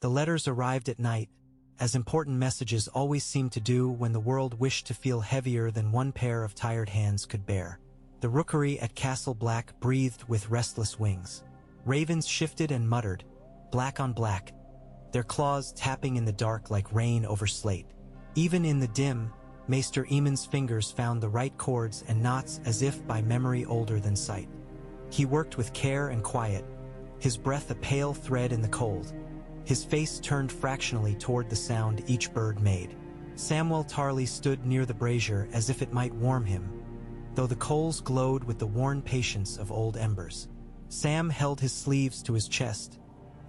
The letters arrived at night, as important messages always seemed to do when the world wished to feel heavier than one pair of tired hands could bear. The rookery at Castle Black breathed with restless wings. Ravens shifted and muttered, black on black, their claws tapping in the dark like rain over slate. Even in the dim, Maester Aemon's fingers found the right chords and knots as if by memory older than sight. He worked with care and quiet, his breath a pale thread in the cold. His face turned fractionally toward the sound each bird made. Samwell Tarly stood near the brazier as if it might warm him, though the coals glowed with the worn patience of old embers. Sam held his sleeves to his chest,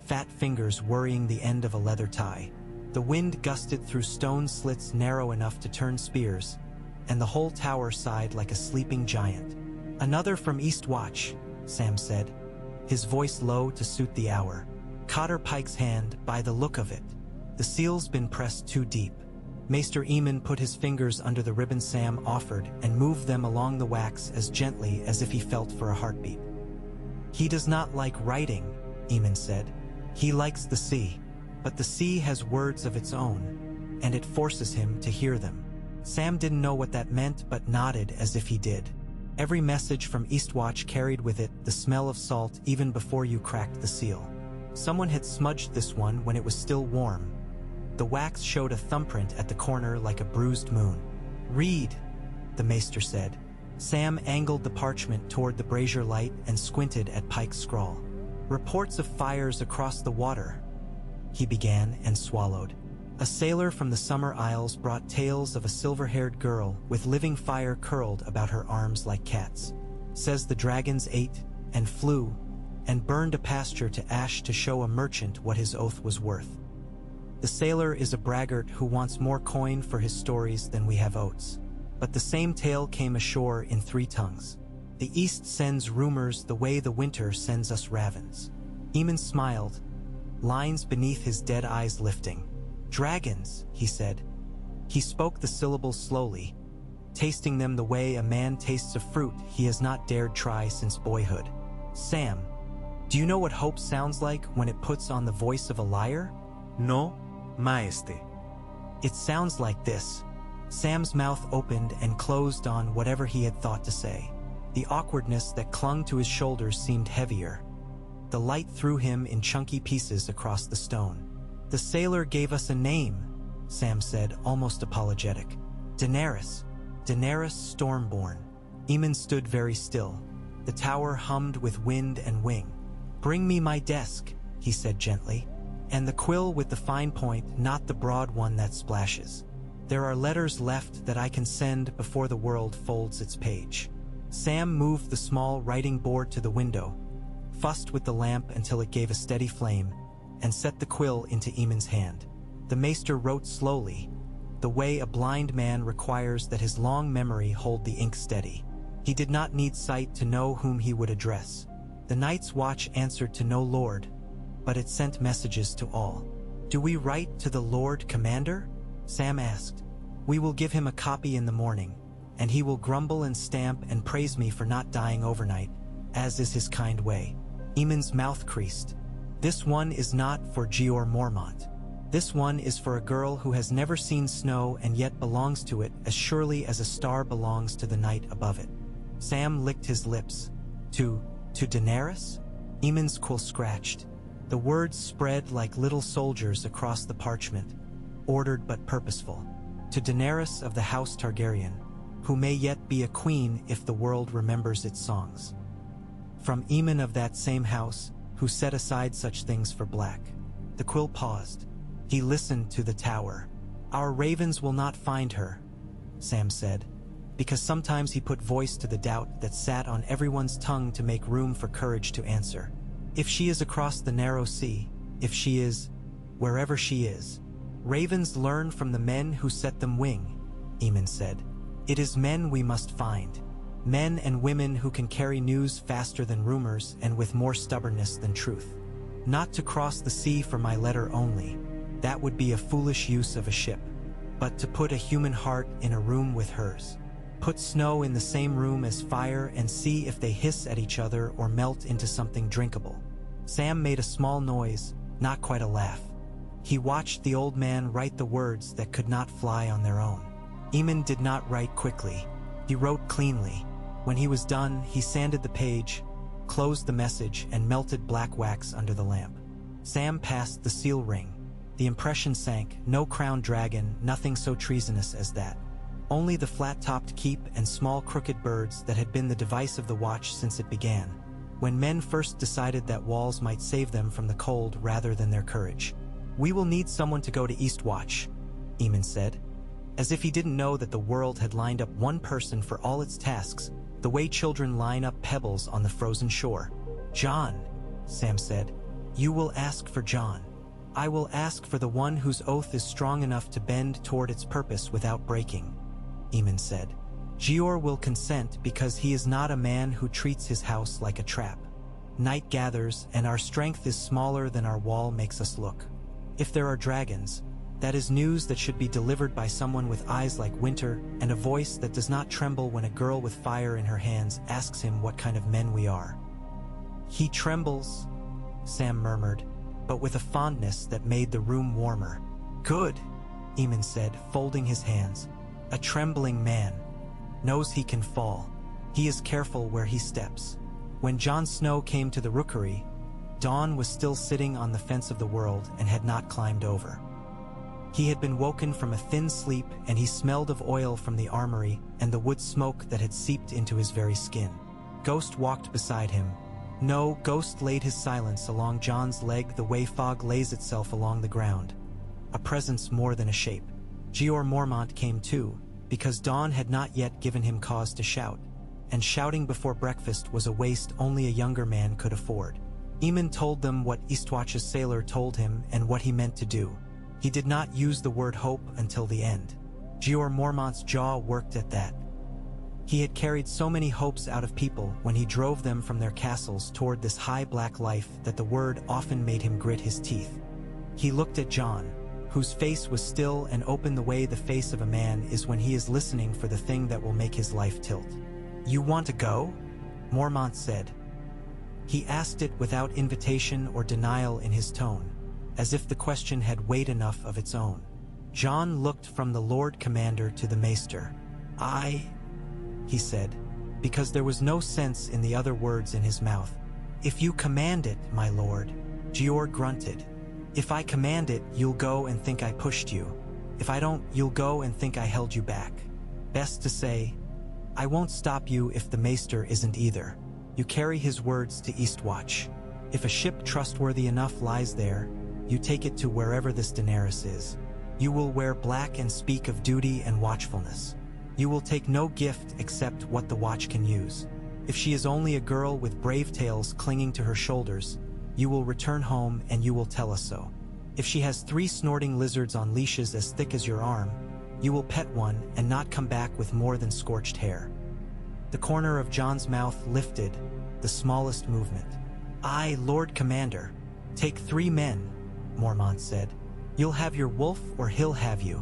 fat fingers worrying the end of a leather tie. The wind gusted through stone slits narrow enough to turn spears, and the whole tower sighed like a sleeping giant. "Another from East Watch," Sam said, his voice low to suit the hour. Cotter Pike's hand, by the look of it. The seal's been pressed too deep. Maester Aemon put his fingers under the ribbon Sam offered and moved them along the wax as gently as if he felt for a heartbeat. "He does not like writing," Aemon said. "He likes the sea. But the sea has words of its own, and it forces him to hear them." Sam didn't know what that meant but nodded as if he did. Every message from Eastwatch carried with it the smell of salt even before you cracked the seal. Someone had smudged this one when it was still warm. The wax showed a thumbprint at the corner like a bruised moon. "Read," the maester said. Sam angled the parchment toward the brazier light and squinted at Pike's scrawl. "Reports of fires across the water," he began and swallowed. "A sailor from the Summer Isles brought tales of a silver-haired girl with living fire curled about her arms like cats. Says the dragons ate and flew and burned a pasture to ash to show a merchant what his oath was worth. The sailor is a braggart who wants more coin for his stories than we have oats." But the same tale came ashore in 3 tongues. "The east sends rumors the way the winter sends us ravens." Aemon smiled, lines beneath his dead eyes lifting. "Dragons," he said. He spoke the syllables slowly, tasting them the way a man tastes a fruit he has not dared try since boyhood. "Sam, do you know what hope sounds like when it puts on the voice of a liar?" "No, maestre." "It sounds like this." Sam's mouth opened and closed on whatever he had thought to say. The awkwardness that clung to his shoulders seemed heavier. The light threw him in chunky pieces across the stone. "The sailor gave us a name," Sam said, almost apologetic. "Daenerys. Daenerys Stormborn." Aemon stood very still. The tower hummed with wind and wing. "Bring me my desk," he said gently. "And the quill with the fine point, not the broad one that splashes. There are letters left that I can send before the world folds its page." Sam moved the small writing board to the window, fussed with the lamp until it gave a steady flame, and set the quill into Aemon's hand. The maester wrote slowly, the way a blind man requires that his long memory hold the ink steady. He did not need sight to know whom he would address. The Night's Watch answered to no lord, but it sent messages to all. "Do we write to the Lord Commander?" Sam asked. "We will give him a copy in the morning, and he will grumble and stamp and praise me for not dying overnight, as is his kind way." Aemon's mouth creased. "This one is not for Jeor Mormont. This one is for a girl who has never seen snow and yet belongs to it as surely as a star belongs to the night above it." Sam licked his lips. To Daenerys?" Aemon's quill scratched. The words spread like little soldiers across the parchment, ordered but purposeful. "To Daenerys of the House Targaryen, who may yet be a queen if the world remembers its songs. From Aemon of that same house, who set aside such things for black." The quill paused. He listened to the tower. "Our ravens will not find her," Sam said, because sometimes he put voice to the doubt that sat on everyone's tongue to make room for courage to answer. "If she is across the narrow sea, if she is, wherever she is, ravens learn from the men who set them wing," Aemon said. "It is men we must find. Men and women who can carry news faster than rumors and with more stubbornness than truth. Not to cross the sea for my letter only. That would be a foolish use of a ship. But to put a human heart in a room with hers. Put snow in the same room as fire and see if they hiss at each other or melt into something drinkable." Sam made a small noise, not quite a laugh. He watched the old man write the words that could not fly on their own. Eamon did not write quickly. He wrote cleanly. When he was done, he sanded the page, closed the message, and melted black wax under the lamp. Sam passed the seal ring. The impression sank. No crowned dragon, nothing so treasonous as that. Only the flat-topped keep and small crooked birds that had been the device of the watch since it began, when men first decided that walls might save them from the cold rather than their courage. "We will need someone to go to Eastwatch," Eamon said, as if he didn't know that the world had lined up one person for all its tasks, the way children line up pebbles on the frozen shore. "Jon," Sam said, "you will ask for Jon. I will ask for the one whose oath is strong enough to bend toward its purpose without breaking," Eamon said. "Gior will consent because he is not a man who treats his house like a trap. Night gathers, and our strength is smaller than our wall makes us look. If there are dragons, that is news that should be delivered by someone with eyes like winter and a voice that does not tremble when a girl with fire in her hands asks him what kind of men we are." "He trembles," Sam murmured, but with a fondness that made the room warmer. "Good," Eamon said, folding his hands. "A trembling man knows he can fall. He is careful where he steps." When Jon Snow came to the rookery, Dawn was still sitting on the fence of the world and had not climbed over. He had been woken from a thin sleep, and he smelled of oil from the armory and the wood smoke that had seeped into his very skin. Ghost walked beside him. No, Ghost laid his silence along Jon's leg the way fog lays itself along the ground. A presence more than a shape. Gior Mormont came too, because Dawn had not yet given him cause to shout, and shouting before breakfast was a waste only a younger man could afford. Eamon told them what Eastwatch's sailor told him and what he meant to do. He did not use the word hope until the end. Gior Mormont's jaw worked at that. He had carried so many hopes out of people when he drove them from their castles toward this high black life that the word often made him grit his teeth. He looked at Jon, whose face was still and open the way the face of a man is when he is listening for the thing that will make his life tilt. "You want to go?" Mormont said. He asked it without invitation or denial in his tone, as if the question had weight enough of its own. Jon looked from the Lord Commander to the Maester. "I," he said, because there was no sense in the other words in his mouth. "If you command it, my lord," Gior grunted. "If I command it, you'll go and think I pushed you. If I don't, you'll go and think I held you back. Best to say, I won't stop you if the Maester isn't either. You carry his words to Eastwatch. If a ship trustworthy enough lies there, you take it to wherever this Daenerys is. You will wear black and speak of duty and watchfulness. You will take no gift except what the watch can use. If she is only a girl with brave tales clinging to her shoulders, you will return home and you will tell us so. If she has 3 snorting lizards on leashes as thick as your arm, you will pet one and not come back with more than scorched hair." The corner of Jon's mouth lifted, the smallest movement. "I, Lord Commander, take 3 men," Mormont said. "You'll have your wolf or he'll have you.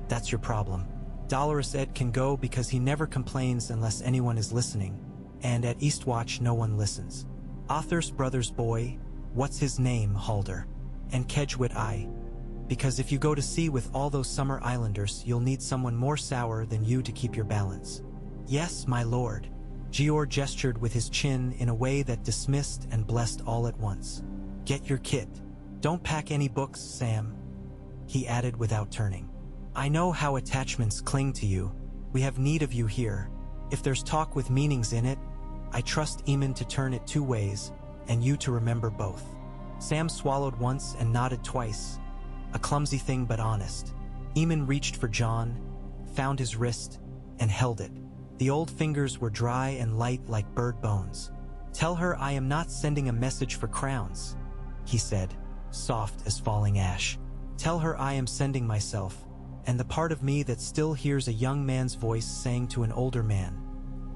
That's your problem. Dolorous Ed can go because he never complains unless anyone is listening, and at Eastwatch no one listens. Arthur's brother's boy, what's his name, Halder? And Kedgewit I. Because if you go to sea with all those summer islanders, you'll need someone more sour than you to keep your balance." "Yes, my lord." Gior gestured with his chin in a way that dismissed and blessed all at once. "Get your kit. Don't pack any books, Sam," he added without turning. "I know how attachments cling to you. We have need of you here. If there's talk with meanings in it, I trust Eamon to turn it 2 ways, and you to remember both." Sam swallowed once and nodded twice. A clumsy thing but honest. Eamon reached for Jon, found his wrist, and held it. The old fingers were dry and light like bird bones. "Tell her I am not sending a message for crowns," he said, soft as falling ash. "Tell her I am sending myself, and the part of me that still hears a young man's voice saying to an older man,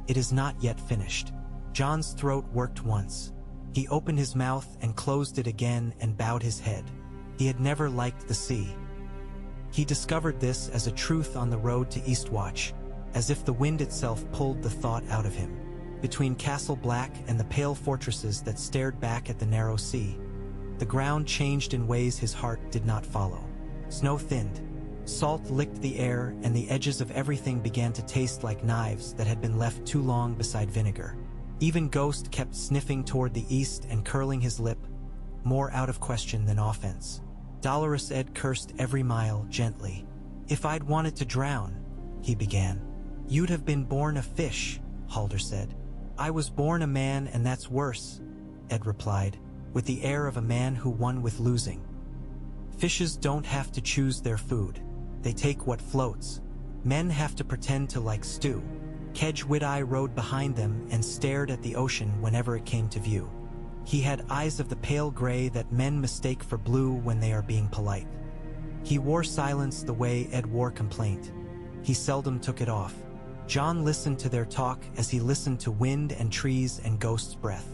'It is not yet finished.'" Jon's throat worked once. He opened his mouth and closed it again and bowed his head. He had never liked the sea. He discovered this as a truth on the road to Eastwatch, as if the wind itself pulled the thought out of him. Between Castle Black and the pale fortresses that stared back at the narrow sea, the ground changed in ways his heart did not follow. Snow thinned. Salt licked the air, and the edges of everything began to taste like knives that had been left too long beside vinegar. Even Ghost kept sniffing toward the east and curling his lip, more out of question than offense. Dolorous Ed cursed every mile, gently. "If I'd wanted to drown," he began. "You'd have been born a fish," Halder said. "I was born a man, and that's worse," Ed replied, with the air of a man who won with losing. "Fishes don't have to choose their food. They take what floats. Men have to pretend to like stew." Kedge Wid-Eye rode behind them and stared at the ocean whenever it came to view. He had eyes of the pale gray that men mistake for blue when they are being polite. He wore silence the way Ed wore complaint. He seldom took it off. Jon listened to their talk as he listened to wind and trees and Ghost's breath.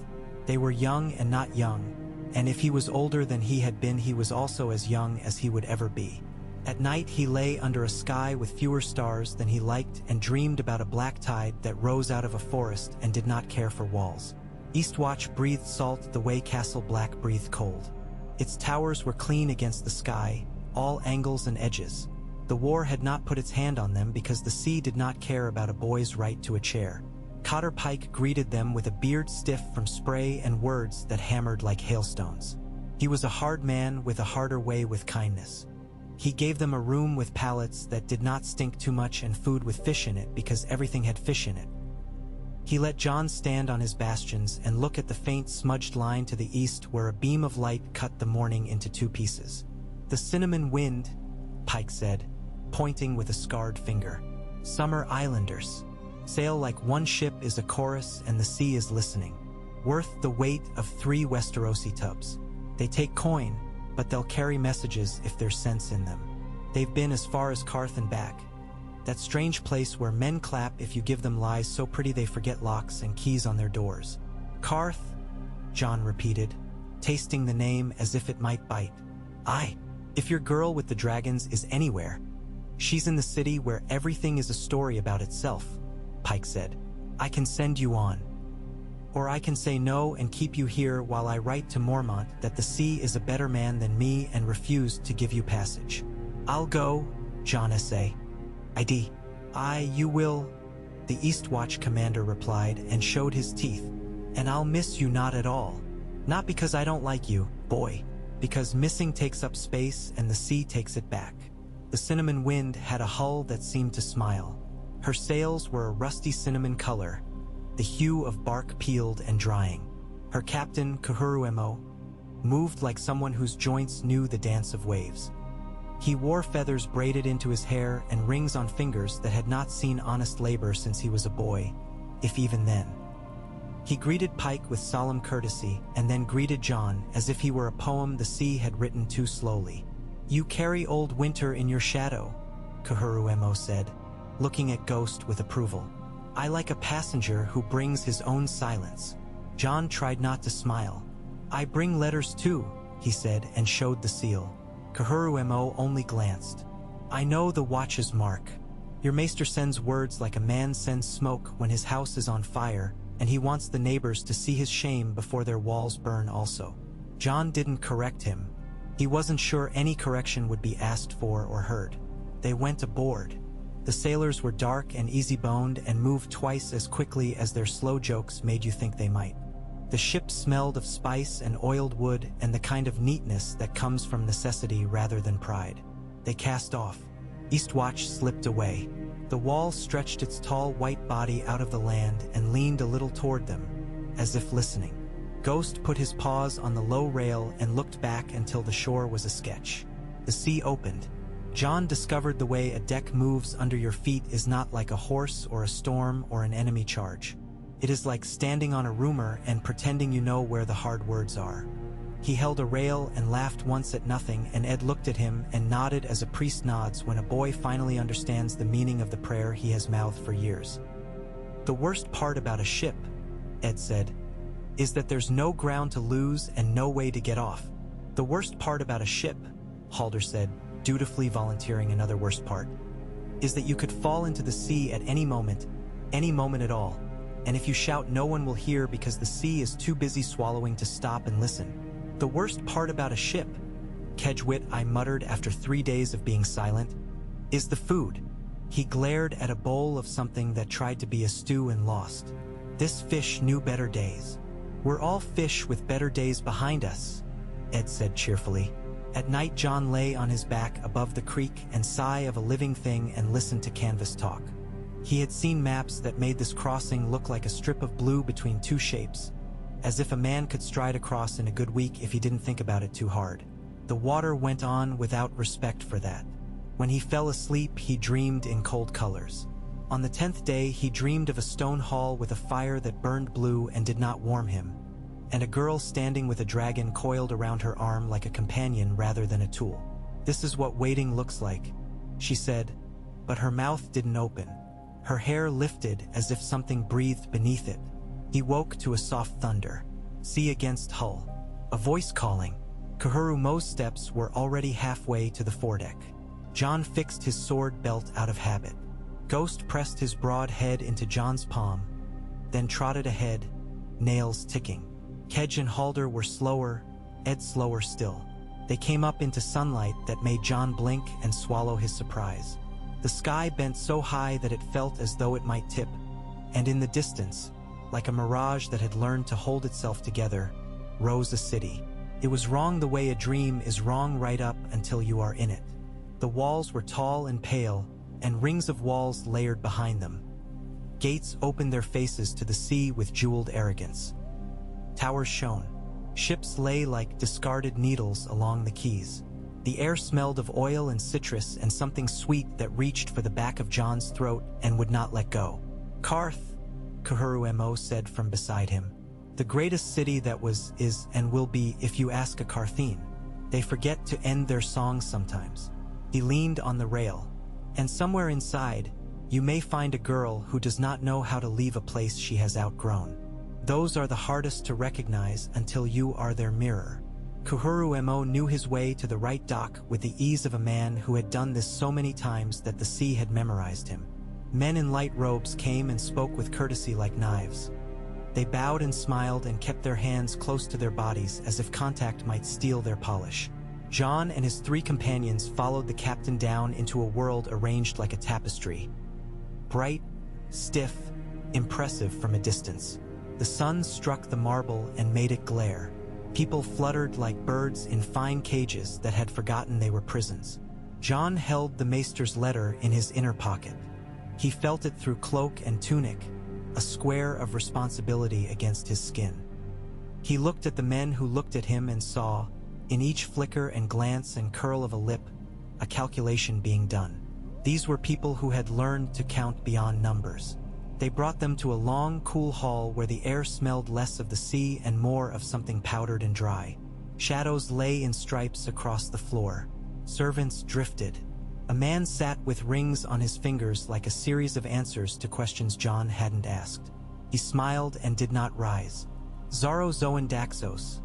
They were young and not young, and if he was older than he had been, he was also as young as he would ever be. At night he lay under a sky with fewer stars than he liked and dreamed about a black tide that rose out of a forest and did not care for walls. Eastwatch breathed salt the way Castle Black breathed cold. Its towers were clean against the sky, all angles and edges. The war had not put its hand on them because the sea did not care about a boy's right to a chair. Cotter Pike greeted them with a beard stiff from spray and words that hammered like hailstones. He was a hard man with a harder way with kindness. He gave them a room with pallets that did not stink too much and food with fish in it because everything had fish in it. He let Jon stand on his bastions and look at the faint smudged line to the east where a beam of light cut the morning into two pieces. "The cinnamon wind," Pike said, pointing with a scarred finger. "Summer islanders. Sail like one ship is a chorus and the sea is listening. Worth the weight of 3 Westerosi tubs. They take coin, but they'll carry messages if there's sense in them. They've been as far as Karth and back. That strange place where men clap if you give them lies so pretty they forget locks and keys on their doors." "Karth," Jon repeated, tasting the name as if it might bite. "Aye, if your girl with the dragons is anywhere, she's in the city where everything is a story about itself," Pike said. "I can send you on. Or I can say no and keep you here while I write to Mormont that the sea is a better man than me and refuse to give you passage." "I'll go," Jon essay. "Aye, you will," the Eastwatch commander replied and showed his teeth. "And I'll miss you not at all. Not because I don't like you, boy, because missing takes up space and the sea takes it back." The cinnamon wind had a hull that seemed to smile. Her sails were a rusty cinnamon color, the hue of bark peeled and drying. Her captain, Kuhuruemo, moved like someone whose joints knew the dance of waves. He wore feathers braided into his hair and rings on fingers that had not seen honest labor since he was a boy, if even then. He greeted Pike with solemn courtesy and then greeted Jon as if he were a poem the sea had written too slowly. "You carry old winter in your shadow," Kuhuruemo said, looking at Ghost with approval. "I like a passenger who brings his own silence." Jon tried not to smile. "I bring letters too," he said and showed the seal. Kuhuruemo only glanced. "I know the watch's mark. Your maester sends words like a man sends smoke when his house is on fire, and he wants the neighbors to see his shame before their walls burn also." Jon didn't correct him. He wasn't sure any correction would be asked for or heard. They went aboard. The sailors were dark and easy-boned and moved twice as quickly as their slow jokes made you think they might. The ship smelled of spice and oiled wood and the kind of neatness that comes from necessity rather than pride. They cast off. Eastwatch slipped away. The wall stretched its tall white body out of the land and leaned a little toward them, as if listening. Ghost put his paws on the low rail and looked back until the shore was a sketch. The sea opened. Jon discovered the way a deck moves under your feet is not like a horse or a storm or an enemy charge. It is like standing on a rumor and pretending you know where the hard words are. He held a rail and laughed once at nothing, and Ed looked at him and nodded as a priest nods when a boy finally understands the meaning of the prayer he has mouthed for years. "The worst part about a ship," Ed said, "is that there's no ground to lose and no way to get off." "The worst part about a ship," Halder said, dutifully volunteering another worst part, "is that you could fall into the sea at any moment at all. And if you shout, no one will hear because the sea is too busy swallowing to stop and listen." "The worst part about a ship," Kedgwit, I muttered after 3 days of being silent. Is the food. He glared at a bowl of something that tried to be a stew and lost. This fish knew better days. We're all fish with better days behind us, Ed said cheerfully. At night John lay on his back above the creek and sigh of a living thing and listened to canvas talk. He had seen maps that made this crossing look like a strip of blue between two shapes, as if a man could stride across in a good week if he didn't think about it too hard. The water went on without respect for that. When he fell asleep, he dreamed in cold colors. On the 10th day, he dreamed of a stone hall with a fire that burned blue and did not warm him, and a girl standing with a dragon coiled around her arm like a companion rather than a tool. This is what waiting looks like, she said, but her mouth didn't open. Her hair lifted as if something breathed beneath it. He woke to a soft thunder. Sea against hull. A voice calling. Kahuru Mo's steps were already halfway to the foredeck. John fixed his sword belt out of habit. Ghost pressed his broad head into John's palm, then trotted ahead, nails ticking. Kedge and Halder were slower, Ed slower still. They came up into sunlight that made John blink and swallow his surprise. The sky bent so high that it felt as though it might tip, and in the distance, like a mirage that had learned to hold itself together, rose a city. It was wrong the way a dream is wrong right up until you are in it. The walls were tall and pale, and rings of walls layered behind them. Gates opened their faces to the sea with jeweled arrogance. Towers shone. Ships lay like discarded needles along the quays. The air smelled of oil and citrus and something sweet that reached for the back of John's throat and would not let go. Karth, Kahuru Mo said from beside him. The greatest city that was, is, and will be if you ask a Karthine. They forget to end their songs sometimes. He leaned on the rail. And somewhere inside, you may find a girl who does not know how to leave a place she has outgrown. Those are the hardest to recognize until you are their mirror. Kahuru Mo knew his way to the right dock with the ease of a man who had done this so many times that the sea had memorized him. Men in light robes came and spoke with courtesy like knives. They bowed and smiled and kept their hands close to their bodies as if contact might steal their polish. John and his 3 companions followed the captain down into a world arranged like a tapestry. Bright, stiff, impressive from a distance. The sun struck the marble and made it glare. People fluttered like birds in fine cages that had forgotten they were prisons. John held the maester's letter in his inner pocket. He felt it through cloak and tunic, a square of responsibility against his skin. He looked at the men who looked at him and saw, in each flicker and glance and curl of a lip, a calculation being done. These were people who had learned to count beyond numbers. They brought them to a long, cool hall where the air smelled less of the sea and more of something powdered and dry. Shadows lay in stripes across the floor. Servants drifted. A man sat with rings on his fingers like a series of answers to questions John hadn't asked. He smiled and did not rise. Zaro Zoan Daxos,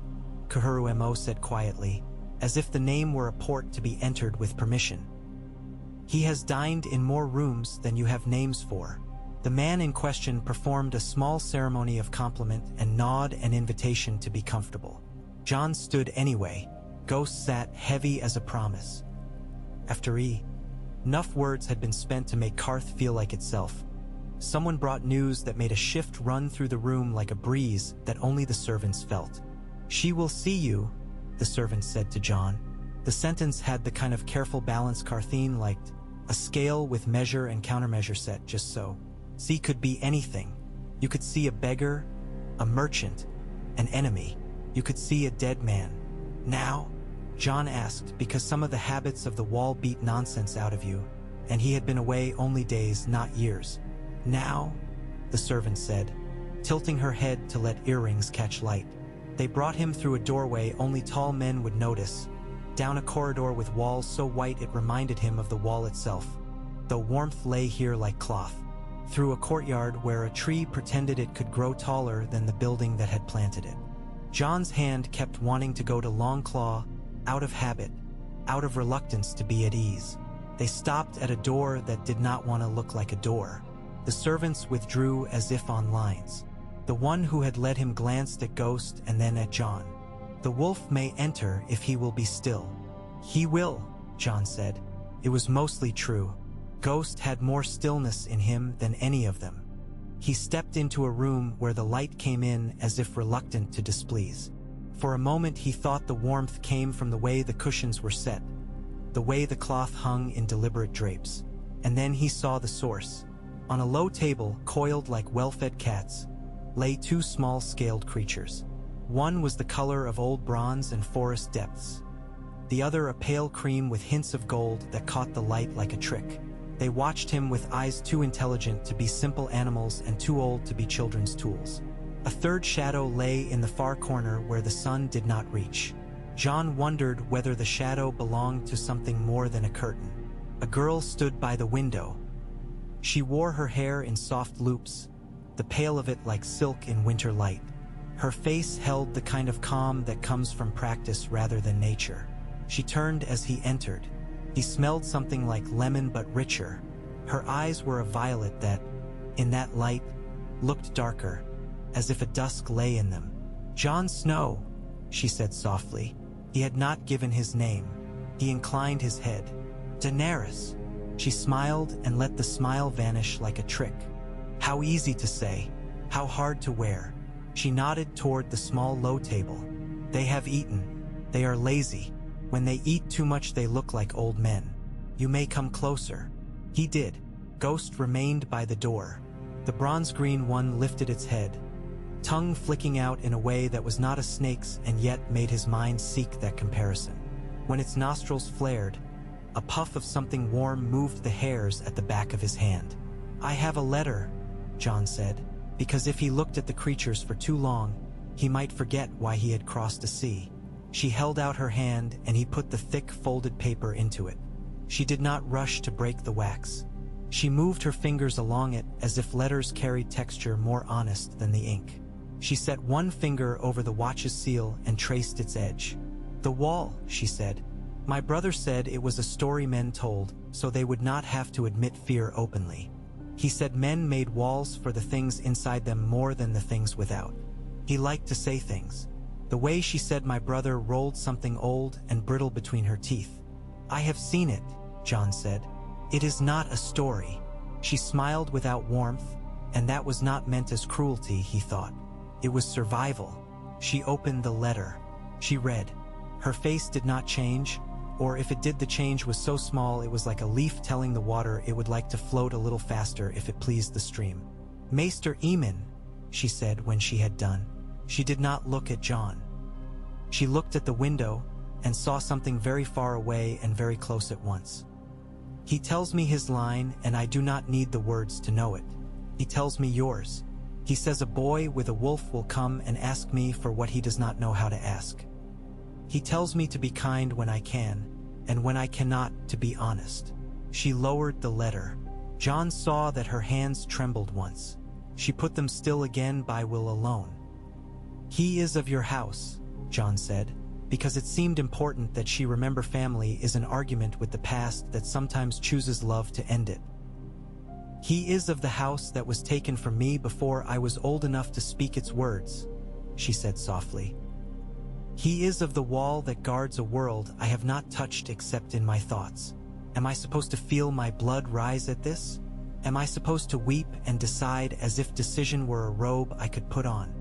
Kahuru Mo said quietly, as if the name were a port to be entered with permission. He has dined in more rooms than you have names for. The man in question performed a small ceremony of compliment and gnawed an invitation to be comfortable. John stood anyway. Ghost sat heavy as a promise. After enough words had been spent to make Karth feel like itself. Someone brought news that made a shift run through the room like a breeze that only the servants felt. She will see you, the servant said to John. The sentence had the kind of careful balance Karthine liked, a scale with measure and countermeasure set just so. See could be anything. You could see a beggar, a merchant, an enemy. You could see a dead man. Now? John asked, because some of the habits of the wall beat nonsense out of you, and he had been away only days, not years. Now? The servant said, tilting her head to let earrings catch light. They brought him through a doorway only tall men would notice, down a corridor with walls so white it reminded him of the wall itself, though warmth lay here like cloth, through a courtyard where a tree pretended it could grow taller than the building that had planted it. John's hand kept wanting to go to Longclaw, out of habit, out of reluctance to be at ease. They stopped at a door that did not want to look like a door. The servants withdrew as if on lines. The one who had led him glanced at Ghost and then at John. The wolf may enter if he will be still. "He will," Jon said. It was mostly true. Ghost had more stillness in him than any of them. He stepped into a room where the light came in as if reluctant to displease. For a moment he thought the warmth came from the way the cushions were set, the way the cloth hung in deliberate drapes. And then he saw the source. On a low table, coiled like well-fed cats, lay two small scaled creatures. One was the color of old bronze and forest depths. The other a pale cream with hints of gold that caught the light like a trick. They watched him with eyes too intelligent to be simple animals and too old to be children's tools. A third shadow lay in the far corner where the sun did not reach. Jon wondered whether the shadow belonged to something more than a curtain. A girl stood by the window. She wore her hair in soft loops, the pale of it like silk in winter light. Her face held the kind of calm that comes from practice rather than nature. She turned as he entered. He smelled something like lemon but richer. Her eyes were a violet that, in that light, looked darker, as if a dusk lay in them. "Jon Snow," she said softly. He had not given his name. He inclined his head. "Daenerys." She smiled and let the smile vanish like a trick. How easy to say, how hard to wear. She nodded toward the small low table. "They have eaten. They are lazy. When they eat too much they look like old men. You may come closer." He did. Ghost remained by the door. The bronze-green one lifted its head, tongue flicking out in a way that was not a snake's and yet made his mind seek that comparison. When its nostrils flared, a puff of something warm moved the hairs at the back of his hand. "I have a letter," Jon said, because if he looked at the creatures for too long, he might forget why he had crossed a sea. She held out her hand and he put the thick folded paper into it. She did not rush to break the wax. She moved her fingers along it as if letters carried texture more honest than the ink. She set one finger over the watch's seal and traced its edge. "The wall," she said. "My brother said it was a story men told, so they would not have to admit fear openly. He said men made walls for the things inside them more than the things without. He liked to say things. The way she said my brother rolled something old and brittle between her teeth. "I have seen it," Jon said. "It is not a story." She smiled without warmth, and that was not meant as cruelty, he thought. It was survival. She opened the letter. She read. Her face did not change, or if it did, the change was so small it was like a leaf telling the water it would like to float a little faster if it pleased the stream. "Maester Aemon," she said when she had done. She did not look at Jon. She looked at the window and saw something very far away and very close at once. "He tells me his line, and I do not need the words to know it. He tells me yours. He says a boy with a wolf will come and ask me for what he does not know how to ask. He tells me to be kind when I can, and when I cannot, to be honest." She lowered the letter. Jon saw that her hands trembled once. She put them still again by will alone. "He is of your house," Jon said, because it seemed important that she remember family is an argument with the past that sometimes chooses love to end it. "He is of the house that was taken from me before I was old enough to speak its words," she said softly. "He is of the wall that guards a world I have not touched except in my thoughts. Am I supposed to feel my blood rise at this? Am I supposed to weep and decide as if decision were a robe I could put on?"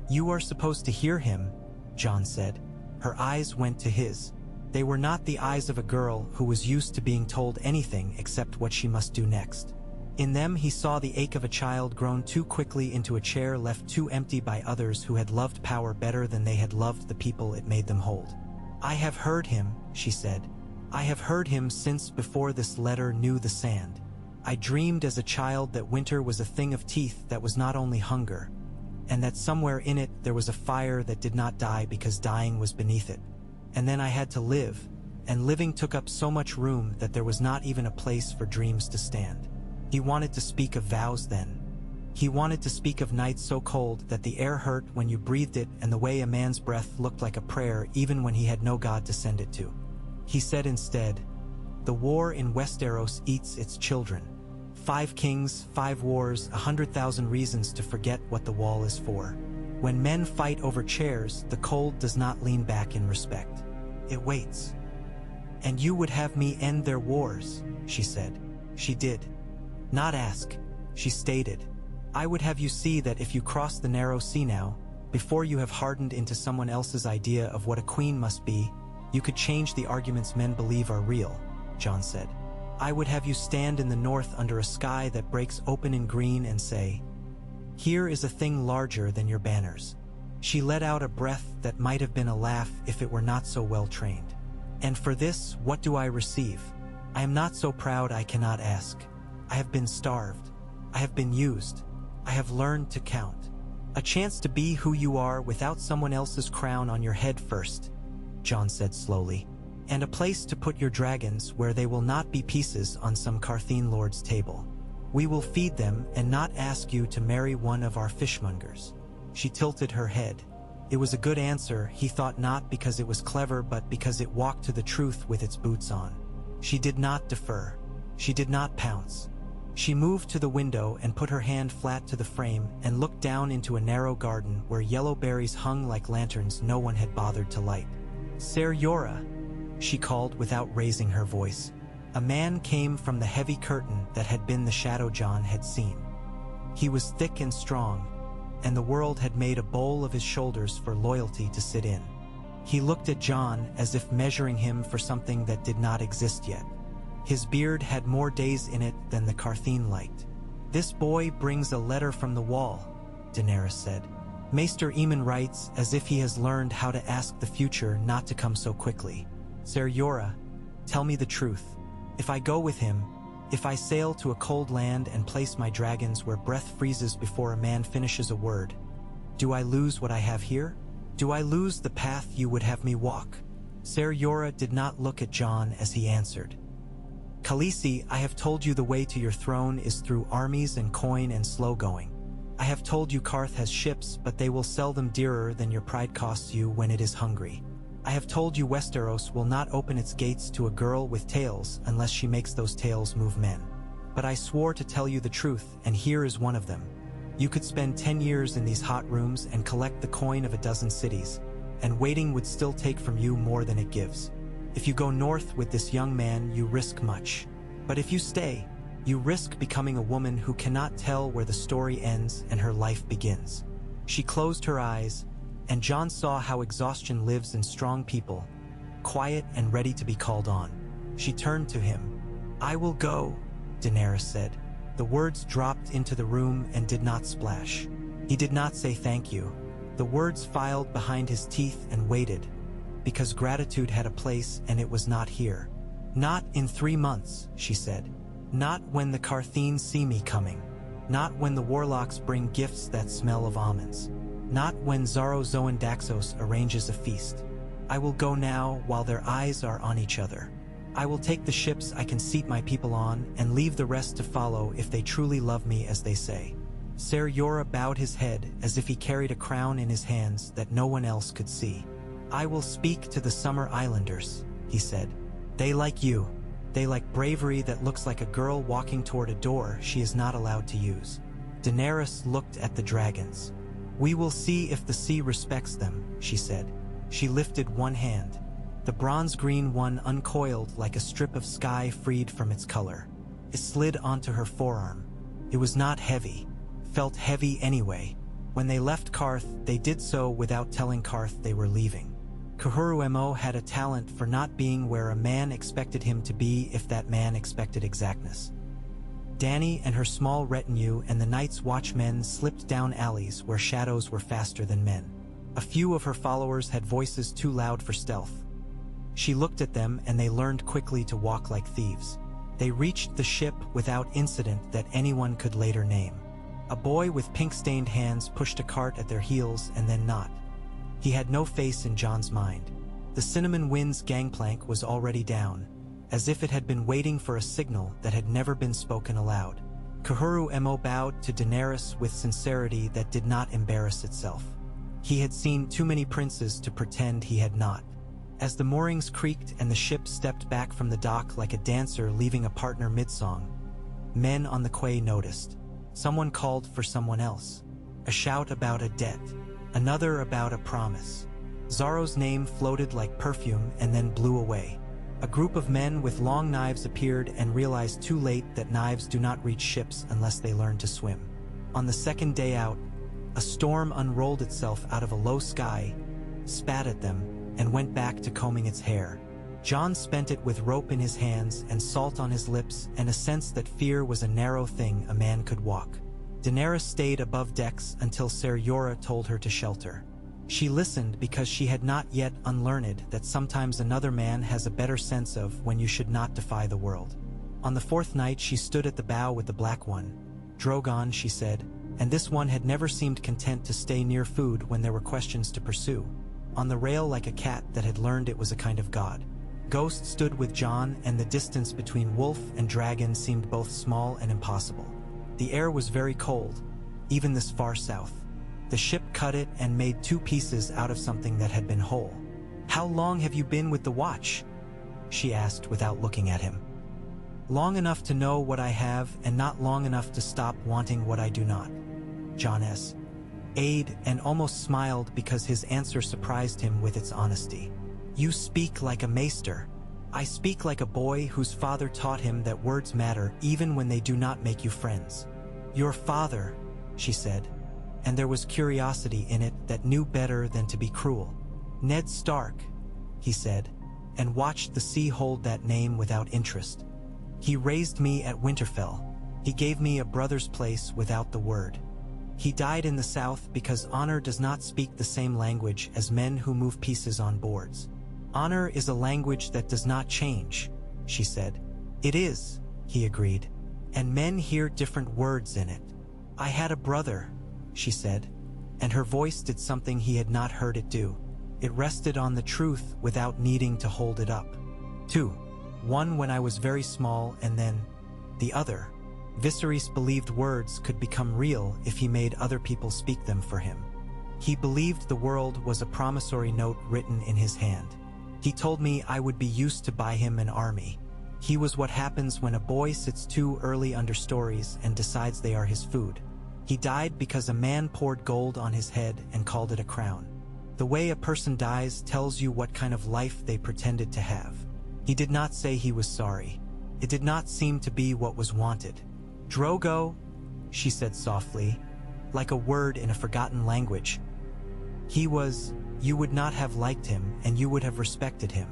"You are supposed to hear him," Jon said. Her eyes went to his. They were not the eyes of a girl who was used to being told anything except what she must do next. In them he saw the ache of a child grown too quickly into a chair left too empty by others who had loved power better than they had loved the people it made them hold. "I have heard him," she said. "I have heard him since before this letter knew the sand. I dreamed as a child that winter was a thing of teeth that was not only hunger, and that somewhere in it there was a fire that did not die because dying was beneath it. And then I had to live, and living took up so much room that there was not even a place for dreams to stand." He wanted to speak of vows then. He wanted to speak of nights so cold that the air hurt when you breathed it and the way a man's breath looked like a prayer even when he had no God to send it to. He said instead, "The war in Westeros eats its children. 5 kings, 5 wars, 100,000 reasons to forget what the wall is for. When men fight over chairs, the cold does not lean back in respect. It waits." "And you would have me end their wars," she said. She did. Not ask, she stated. "I would have you see that if you cross the narrow sea now, before you have hardened into someone else's idea of what a queen must be, you could change the arguments men believe are real," Jon said. "I would have you stand in the north under a sky that breaks open in green and say, 'Here is a thing larger than your banners.'" She let out a breath that might have been a laugh if it were not so well trained. "And for this, what do I receive? I am not so proud I cannot ask. I have been starved. I have been used. I have learned to count. A chance to be who you are without someone else's crown on your head first," Jon said slowly. "And a place to put your dragons where they will not be pieces on some Carthene lord's table. We will feed them and not ask you to marry one of our fishmongers." She tilted her head. It was a good answer, he thought, not because it was clever but because it walked to the truth with its boots on. She did not defer. She did not pounce. She moved to the window and put her hand flat to the frame and looked down into a narrow garden where yellow berries hung like lanterns no one had bothered to light. "Ser Yora," she called without raising her voice. A man came from the heavy curtain that had been the shadow Jon had seen. He was thick and strong, and the world had made a bowl of his shoulders for loyalty to sit in. He looked at Jon as if measuring him for something that did not exist yet. His beard had more days in it than the Carthene liked. "This boy brings a letter from the wall," Daenerys said. "Maester Aemon writes as if he has learned how to ask the future not to come so quickly. Ser Yora, tell me the truth. If I go with him, if I sail to a cold land and place my dragons where breath freezes before a man finishes a word, do I lose what I have here? Do I lose the path you would have me walk?" Ser Yora did not look at Jon as he answered. "Khaleesi, I have told you the way to your throne is through armies and coin and slow going. I have told you Qarth has ships, but they will sell them dearer than your pride costs you when it is hungry. I have told you Westeros will not open its gates to a girl with tails unless she makes those tails move men. But I swore to tell you the truth, and here is one of them. You could spend 10 years in these hot rooms and collect the coin of a dozen cities, and waiting would still take from you more than it gives. If you go north with this young man, you risk much. But if you stay, you risk becoming a woman who cannot tell where the story ends and her life begins." She closed her eyes, and Jon saw how exhaustion lives in strong people, quiet and ready to be called on. She turned to him. "I will go," Daenerys said. The words dropped into the room and did not splash. He did not say thank you. The words filed behind his teeth and waited, because gratitude had a place and it was not here. "Not in 3 months," she said. "Not when the Carthene see me coming. Not when the warlocks bring gifts that smell of almonds. Not when Xaro Zoan Daxos arranges a feast. I will go now while their eyes are on each other. I will take the ships I can seat my people on and leave the rest to follow if they truly love me as they say." Ser Yora bowed his head as if he carried a crown in his hands that no one else could see. "I will speak to the Summer Islanders," he said. "They like you. They like bravery that looks like a girl walking toward a door she is not allowed to use." Daenerys looked at the dragons. "We will see if the sea respects them," she said. She lifted one hand. The bronze-green one uncoiled like a strip of sky freed from its color. It slid onto her forearm. It was not heavy. Felt heavy anyway. When they left Qarth, they did so without telling Qarth they were leaving. Khurrumo had a talent for not being where a man expected him to be if that man expected exactness. Dany and her small retinue and the Night's Watchmen slipped down alleys where shadows were faster than men. A few of her followers had voices too loud for stealth. She looked at them and they learned quickly to walk like thieves. They reached the ship without incident that anyone could later name. A boy with pink-stained hands pushed a cart at their heels and then not. He had no face in Jon's mind. The Cinnamon Wind's gangplank was already down, as if it had been waiting for a signal that had never been spoken aloud. Khurrumo bowed to Daenerys with sincerity that did not embarrass itself. He had seen too many princes to pretend he had not. As the moorings creaked and the ship stepped back from the dock like a dancer leaving a partner mid-song, men on the quay noticed. Someone called for someone else. A shout about a debt. Another about a promise. Xaro's name floated like perfume and then blew away. A group of men with long knives appeared and realized too late that knives do not reach ships unless they learn to swim. On the second day out, a storm unrolled itself out of a low sky, spat at them, and went back to combing its hair. Jon spent it with rope in his hands and salt on his lips and a sense that fear was a narrow thing a man could walk. Daenerys stayed above decks until Ser Jorah told her to shelter. She listened because she had not yet unlearned that sometimes another man has a better sense of when you should not defy the world. On the fourth night she stood at the bow with the Black One. "Drogon," she said, and this one had never seemed content to stay near food when there were questions to pursue. On the rail like a cat that had learned it was a kind of god. Ghost stood with Jon, and the distance between wolf and dragon seemed both small and impossible. The air was very cold, even this far south. The ship cut it and made two pieces out of something that had been whole. "How long have you been with the watch?" she asked without looking at him. "Long enough to know what I have and not long enough to stop wanting what I do not." Jon eyed and almost smiled because his answer surprised him with its honesty. "You speak like a maester. I speak like a boy whose father taught him that words matter even when they do not make you friends." "Your father," she said, and there was curiosity in it that knew better than to be cruel. "Ned Stark," he said, and watched the sea hold that name without interest. "He raised me at Winterfell. He gave me a brother's place without the word. He died in the south because honor does not speak the same language as men who move pieces on boards." "Honor is a language that does not change," she said. "It is," he agreed, "and men hear different words in it." "I had a brother," she said, and her voice did something he had not heard it do. It rested on the truth without needing to hold it up. "Two. One when I was very small, and then the other." Viserys believed words could become real if he made other people speak them for him. He believed the world was a promissory note written in his hand. He told me I would be used to buy him an army. He was what happens when a boy sits too early under stories and decides they are his food. He died because a man poured gold on his head and called it a crown. The way a person dies tells you what kind of life they pretended to have. He did not say he was sorry. It did not seem to be what was wanted. "Drogo," she said softly, like a word in a forgotten language. You would not have liked him and you would have respected him.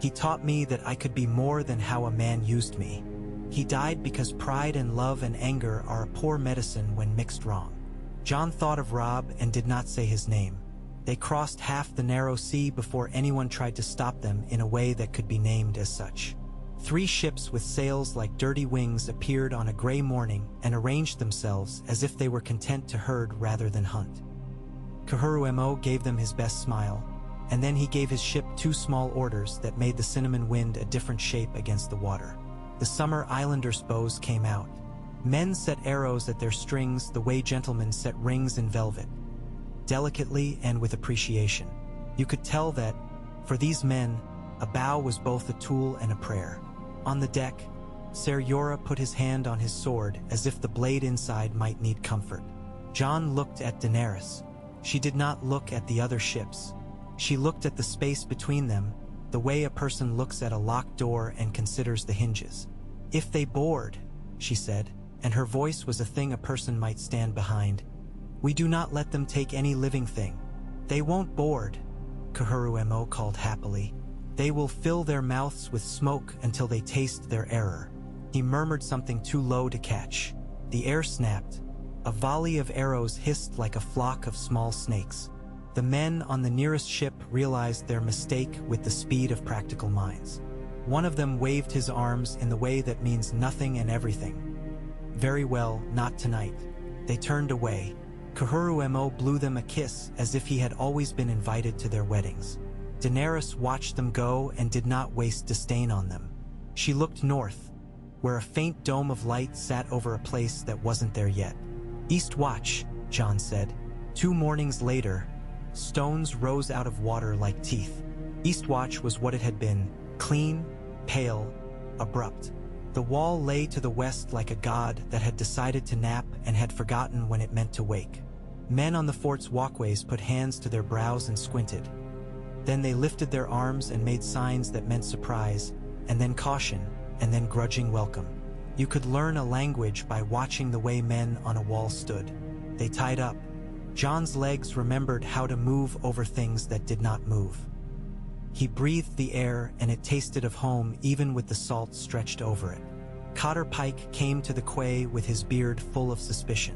He taught me that I could be more than how a man used me. He died because pride and love and anger are a poor medicine when mixed wrong." Jon thought of Robb and did not say his name. They crossed half the narrow sea before anyone tried to stop them in a way that could be named as such. 3 ships with sails like dirty wings appeared on a gray morning and arranged themselves as if they were content to herd rather than hunt. Khurrumo gave them his best smile, and then he gave his ship 2 small orders that made the cinnamon wind a different shape against the water. The summer islanders' bows came out. Men set arrows at their strings the way gentlemen set rings in velvet, delicately and with appreciation. You could tell that, for these men, a bow was both a tool and a prayer. On the deck, Ser Jorah put his hand on his sword as if the blade inside might need comfort. Jon looked at Daenerys. She did not look at the other ships. She looked at the space between them, the way a person looks at a locked door and considers the hinges. "If they board," she said, and her voice was a thing a person might stand behind, "we do not let them take any living thing." "They won't board," Khurrumo called happily. "They will fill their mouths with smoke until they taste their error." He murmured something too low to catch. The air snapped. A volley of arrows hissed like a flock of small snakes. The men on the nearest ship realized their mistake with the speed of practical minds. One of them waved his arms in the way that means nothing and everything. "Very well, not tonight." They turned away. Khurrumo blew them a kiss as if he had always been invited to their weddings. Daenerys watched them go and did not waste disdain on them. She looked north, where a faint dome of light sat over a place that wasn't there yet. "East Watch," Jon said. 2 mornings later, stones rose out of water like teeth. East Watch was what it had been, clean, pale, abrupt. The wall lay to the west like a god that had decided to nap and had forgotten when it meant to wake. Men on the fort's walkways put hands to their brows and squinted. Then they lifted their arms and made signs that meant surprise, and then caution, and then grudging welcome. You could learn a language by watching the way men on a wall stood. They tied up. Jon's legs remembered how to move over things that did not move. He breathed the air, and it tasted of home even with the salt stretched over it. Cotter Pike came to the quay with his beard full of suspicion.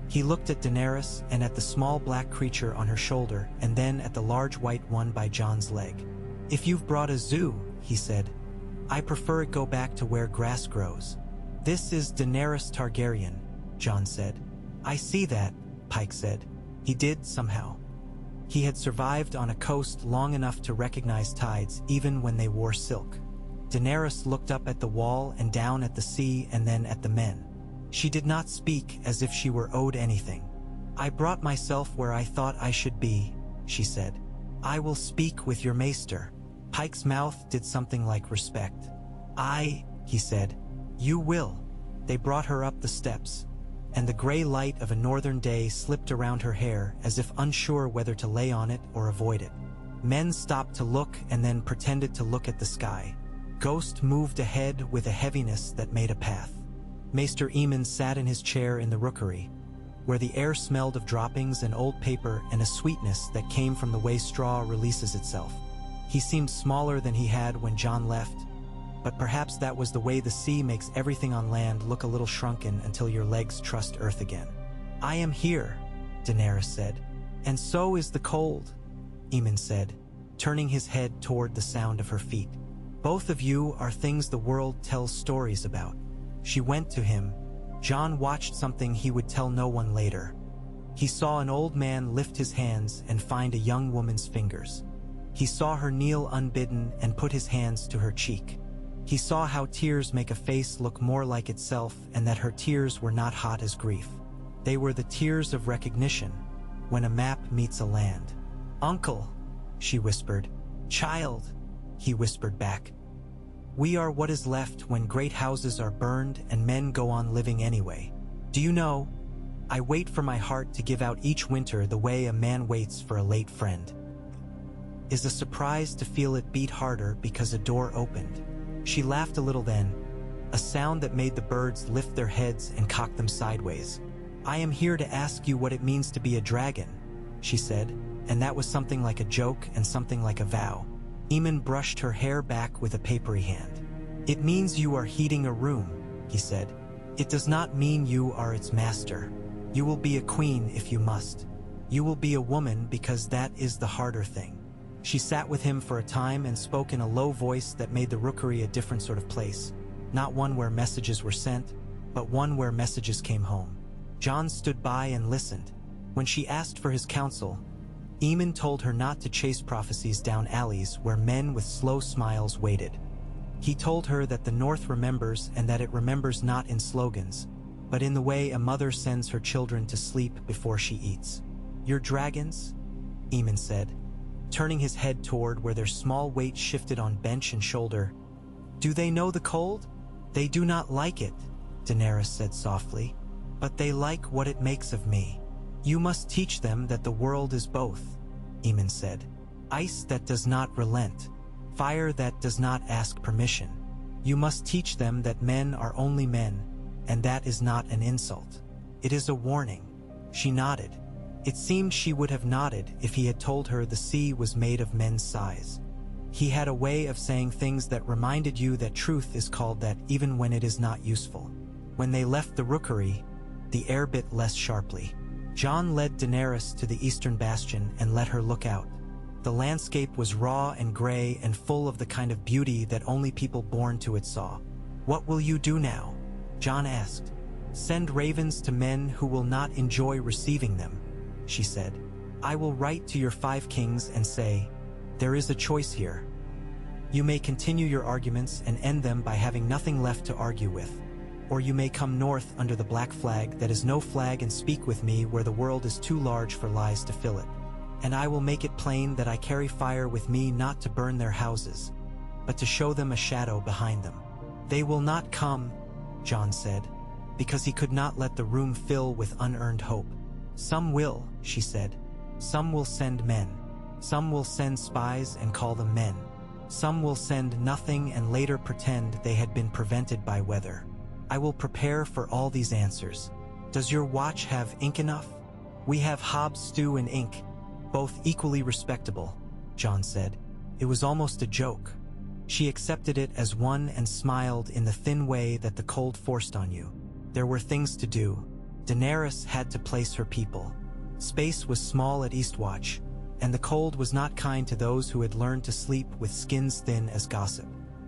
He looked at Daenerys and at the small black creature on her shoulder, and then at the large white one by Jon's leg. "If you've brought a zoo," he said, "I prefer it go back to where grass grows." "This is Daenerys Targaryen," Jon said. "I see that," Pike said. He did, somehow. He had survived on a coast long enough to recognize tides even when they wore silk. Daenerys looked up at the wall and down at the sea and then at the men. She did not speak as if she were owed anything. "I brought myself where I thought I should be," she said. "I will speak with your maester." Pike's mouth did something like respect. He said. "You will." They brought her up the steps, and the gray light of a northern day slipped around her hair as if unsure whether to lay on it or avoid it. Men stopped to look and then pretended to look at the sky. Ghost moved ahead with a heaviness that made a path. Maester Aemon sat in his chair in the rookery, where the air smelled of droppings and old paper and a sweetness that came from the way straw releases itself. He seemed smaller than he had when Jon left, but perhaps that was the way the sea makes everything on land look a little shrunken until your legs trust earth again. "I am here," Daenerys said. "And so is the cold," Aemon said, turning his head toward the sound of her feet. "Both of you are things the world tells stories about." She went to him. Jon watched something he would tell no one later. He saw an old man lift his hands and find a young woman's fingers. He saw her kneel unbidden and put his hands to her cheek. He saw how tears make a face look more like itself and that her tears were not hot as grief. They were the tears of recognition, when a map meets a land. "Uncle," she whispered. "Child," he whispered back. "We are what is left when great houses are burned and men go on living anyway. Do you know, I wait for my heart to give out each winter the way a man waits for a late friend. Is a surprise to feel it beat harder because a door opened." She laughed a little then, a sound that made the birds lift their heads and cock them sideways. "I am here to ask you what it means to be a dragon," she said, and that was something like a joke and something like a vow. Aemon brushed her hair back with a papery hand. "It means you are heating a room," he said. "It does not mean you are its master. You will be a queen if you must. You will be a woman because that is the harder thing." She sat with him for a time and spoke in a low voice that made the rookery a different sort of place. Not one where messages were sent, but one where messages came home. Jon stood by and listened. When she asked for his counsel, Aemon told her not to chase prophecies down alleys where men with slow smiles waited. He told her that the North remembers and that it remembers not in slogans, but in the way a mother sends her children to sleep before she eats. "Your dragons?" Aemon said, turning his head toward where their small weight shifted on bench and shoulder. "Do they know the cold?" "They do not like it," Daenerys said softly, "but they like what it makes of me." "You must teach them that the world is both," Aemon said. "Ice that does not relent, fire that does not ask permission. You must teach them that men are only men, and that is not an insult. It is a warning." She nodded. It seemed she would have nodded if he had told her the sea was made of men's size. He had a way of saying things that reminded you that truth is called that even when it is not useful. When they left the rookery, the air bit less sharply. Jon led Daenerys to the eastern bastion and let her look out. The landscape was raw and gray and full of the kind of beauty that only people born to it saw. "What will you do now?" Jon asked. "Send ravens to men who will not enjoy receiving them," she said. "I will write to your 5 kings and say, there is a choice here. You may continue your arguments and end them by having nothing left to argue with. Or you may come north under the black flag that is no flag and speak with me where the world is too large for lies to fill it. And I will make it plain that I carry fire with me not to burn their houses, but to show them a shadow behind them." "They will not come," Jon said, because he could not let the room fill with unearned hope. "Some will," she said. "Some will send men. Some will send spies and call them men. Some will send nothing and later pretend they had been prevented by weather. I will prepare for all these answers. Does your watch have ink enough? We have Hobbs stew and ink, both equally respectable, Jon said. It was almost a joke. She accepted it as one and smiled in the thin way that the cold forced on you. There were things to do. Daenerys had to place her people. Space was small at Eastwatch, and the cold was not kind to those who had learned to sleep with skins thin as gossip.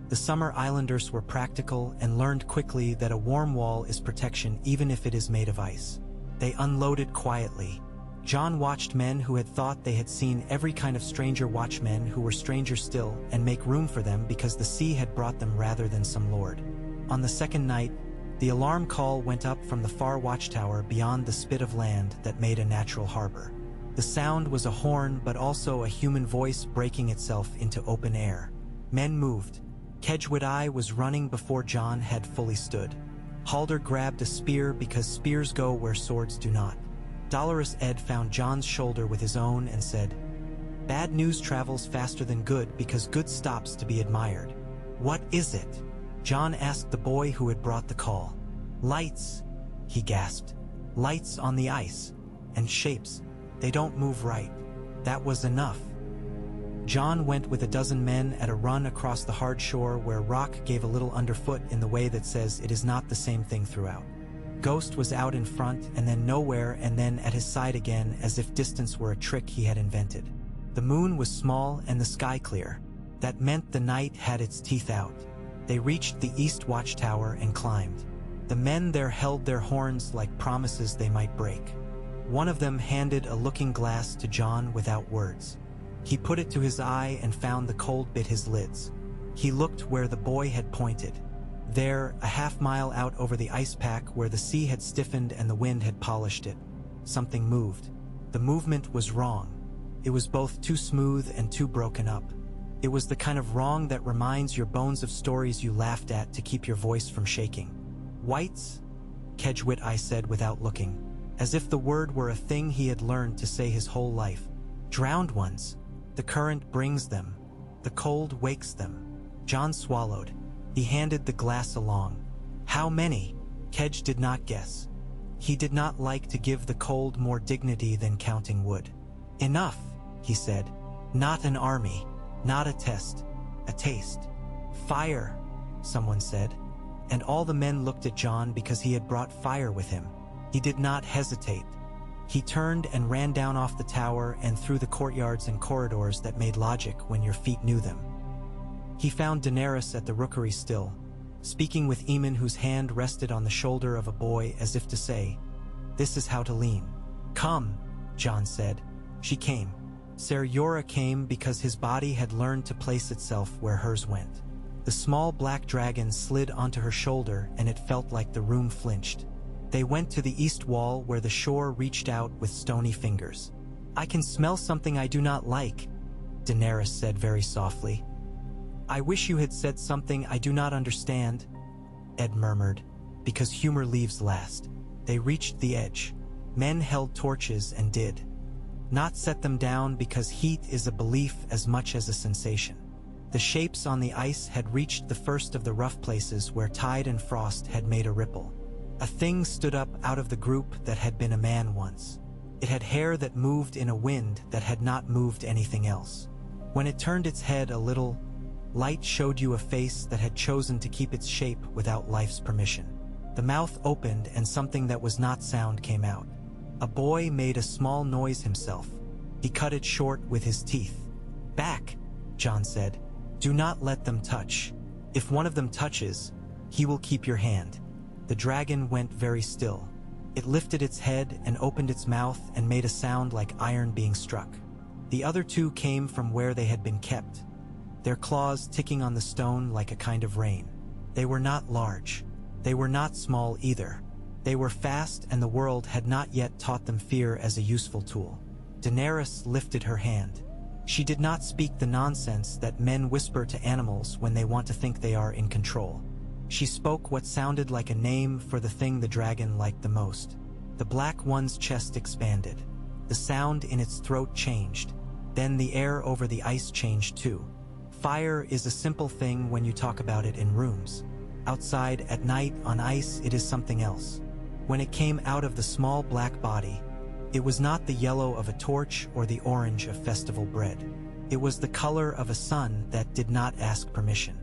The Summer Islanders were practical and learned quickly that a warm wall is protection even if it is made of ice. They unloaded quietly. Jon watched men who had thought they had seen every kind of stranger watch men who were stranger still and make room for them because the sea had brought them rather than some lord. On the second night, the alarm call went up from the far watchtower beyond the spit of land that made a natural harbor. The sound was a horn but also a human voice breaking itself into open air. Men moved. Kedgwood was running before Jon had fully stood. Halder grabbed a spear because spears go where swords do not. Dolorous Ed found Jon's shoulder with his own and said, "Bad news travels faster than good because good stops to be admired." "What is it?" Jon asked the boy who had brought the call. "Lights," he gasped. "Lights on the ice. And shapes. They don't move right." That was enough. Jon went with a dozen men at a run across the hard shore where rock gave a little underfoot in the way that says it is not the same thing throughout. Ghost was out in front and then nowhere and then at his side again as if distance were a trick he had invented. The moon was small and the sky clear. That meant the night had its teeth out. They reached the east watchtower and climbed. The men there held their horns like promises they might break. One of them handed a looking glass to Jon without words. He put it to his eye and found the cold bit his lids. He looked where the boy had pointed. There, a half-mile out over the ice pack where the sea had stiffened and the wind had polished it, something moved. The movement was wrong. It was both too smooth and too broken up. It was the kind of wrong that reminds your bones of stories you laughed at to keep your voice from shaking. "Whites?" Kedgwood said without looking, as if the word were a thing he had learned to say his whole life. "Drowned ones. The current brings them. The cold wakes them." Jon swallowed. He handed the glass along. "How many?" Kedge did not guess. He did not like to give the cold more dignity than counting wood. "Enough," he said. "Not an army. Not a test. A taste." "Fire," someone said. And all the men looked at Jon because he had brought fire with him. He did not hesitate. He turned and ran down off the tower and through the courtyards and corridors that made logic when your feet knew them. He found Daenerys at the rookery still, speaking with Aemon whose hand rested on the shoulder of a boy as if to say, "This is how to lean." "Come," Jon said. She came. Ser Jorah came because his body had learned to place itself where hers went. The small black dragon slid onto her shoulder and it felt like the room flinched. They went to the east wall where the shore reached out with stony fingers. "I can smell something I do not like," Daenerys said very softly. "I wish you had said something I do not understand," Ed murmured, because humor leaves last. They reached the edge. Men held torches and did not set them down because heat is a belief as much as a sensation. The shapes on the ice had reached the first of the rough places where tide and frost had made a ripple. A thing stood up out of the group that had been a man once. It had hair that moved in a wind that had not moved anything else. When it turned its head a little, light showed you a face that had chosen to keep its shape without life's permission. The mouth opened and something that was not sound came out. A boy made a small noise himself. He cut it short with his teeth. "Back," Jon said. "Do not let them touch. If one of them touches, he will keep your hand." The dragon went very still. It lifted its head and opened its mouth and made a sound like iron being struck. The other two came from where they had been kept, their claws ticking on the stone like a kind of rain. They were not large. They were not small either. They were fast and the world had not yet taught them fear as a useful tool. Daenerys lifted her hand. She did not speak the nonsense that men whisper to animals when they want to think they are in control. She spoke what sounded like a name for the thing the dragon liked the most. The black one's chest expanded. The sound in its throat changed. Then the air over the ice changed too. Fire is a simple thing when you talk about it in rooms. Outside, at night, on ice, it is something else. When it came out of the small black body, it was not the yellow of a torch or the orange of festival bread. It was the color of a sun that did not ask permission.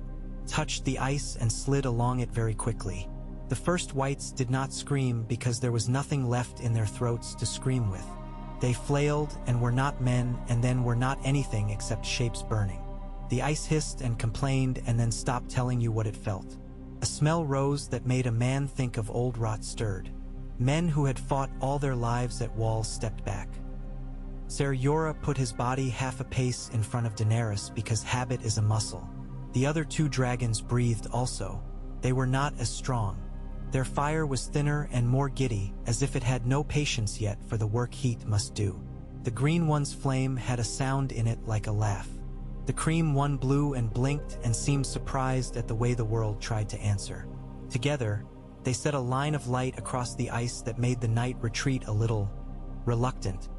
Touched the ice and slid along it very quickly. The first whites did not scream because there was nothing left in their throats to scream with. They flailed and were not men and then were not anything except shapes burning. The ice hissed and complained and then stopped telling you what it felt. A smell rose that made a man think of old rot stirred. Men who had fought all their lives at walls stepped back. Ser Jorah put his body half a pace in front of Daenerys because habit is a muscle. The other two dragons breathed also. They were not as strong. Their fire was thinner and more giddy, as if it had no patience yet for the work heat must do. The green one's flame had a sound in it like a laugh. The cream one blew and blinked and seemed surprised at the way the world tried to answer. Together, they set a line of light across the ice that made the night retreat a little reluctant,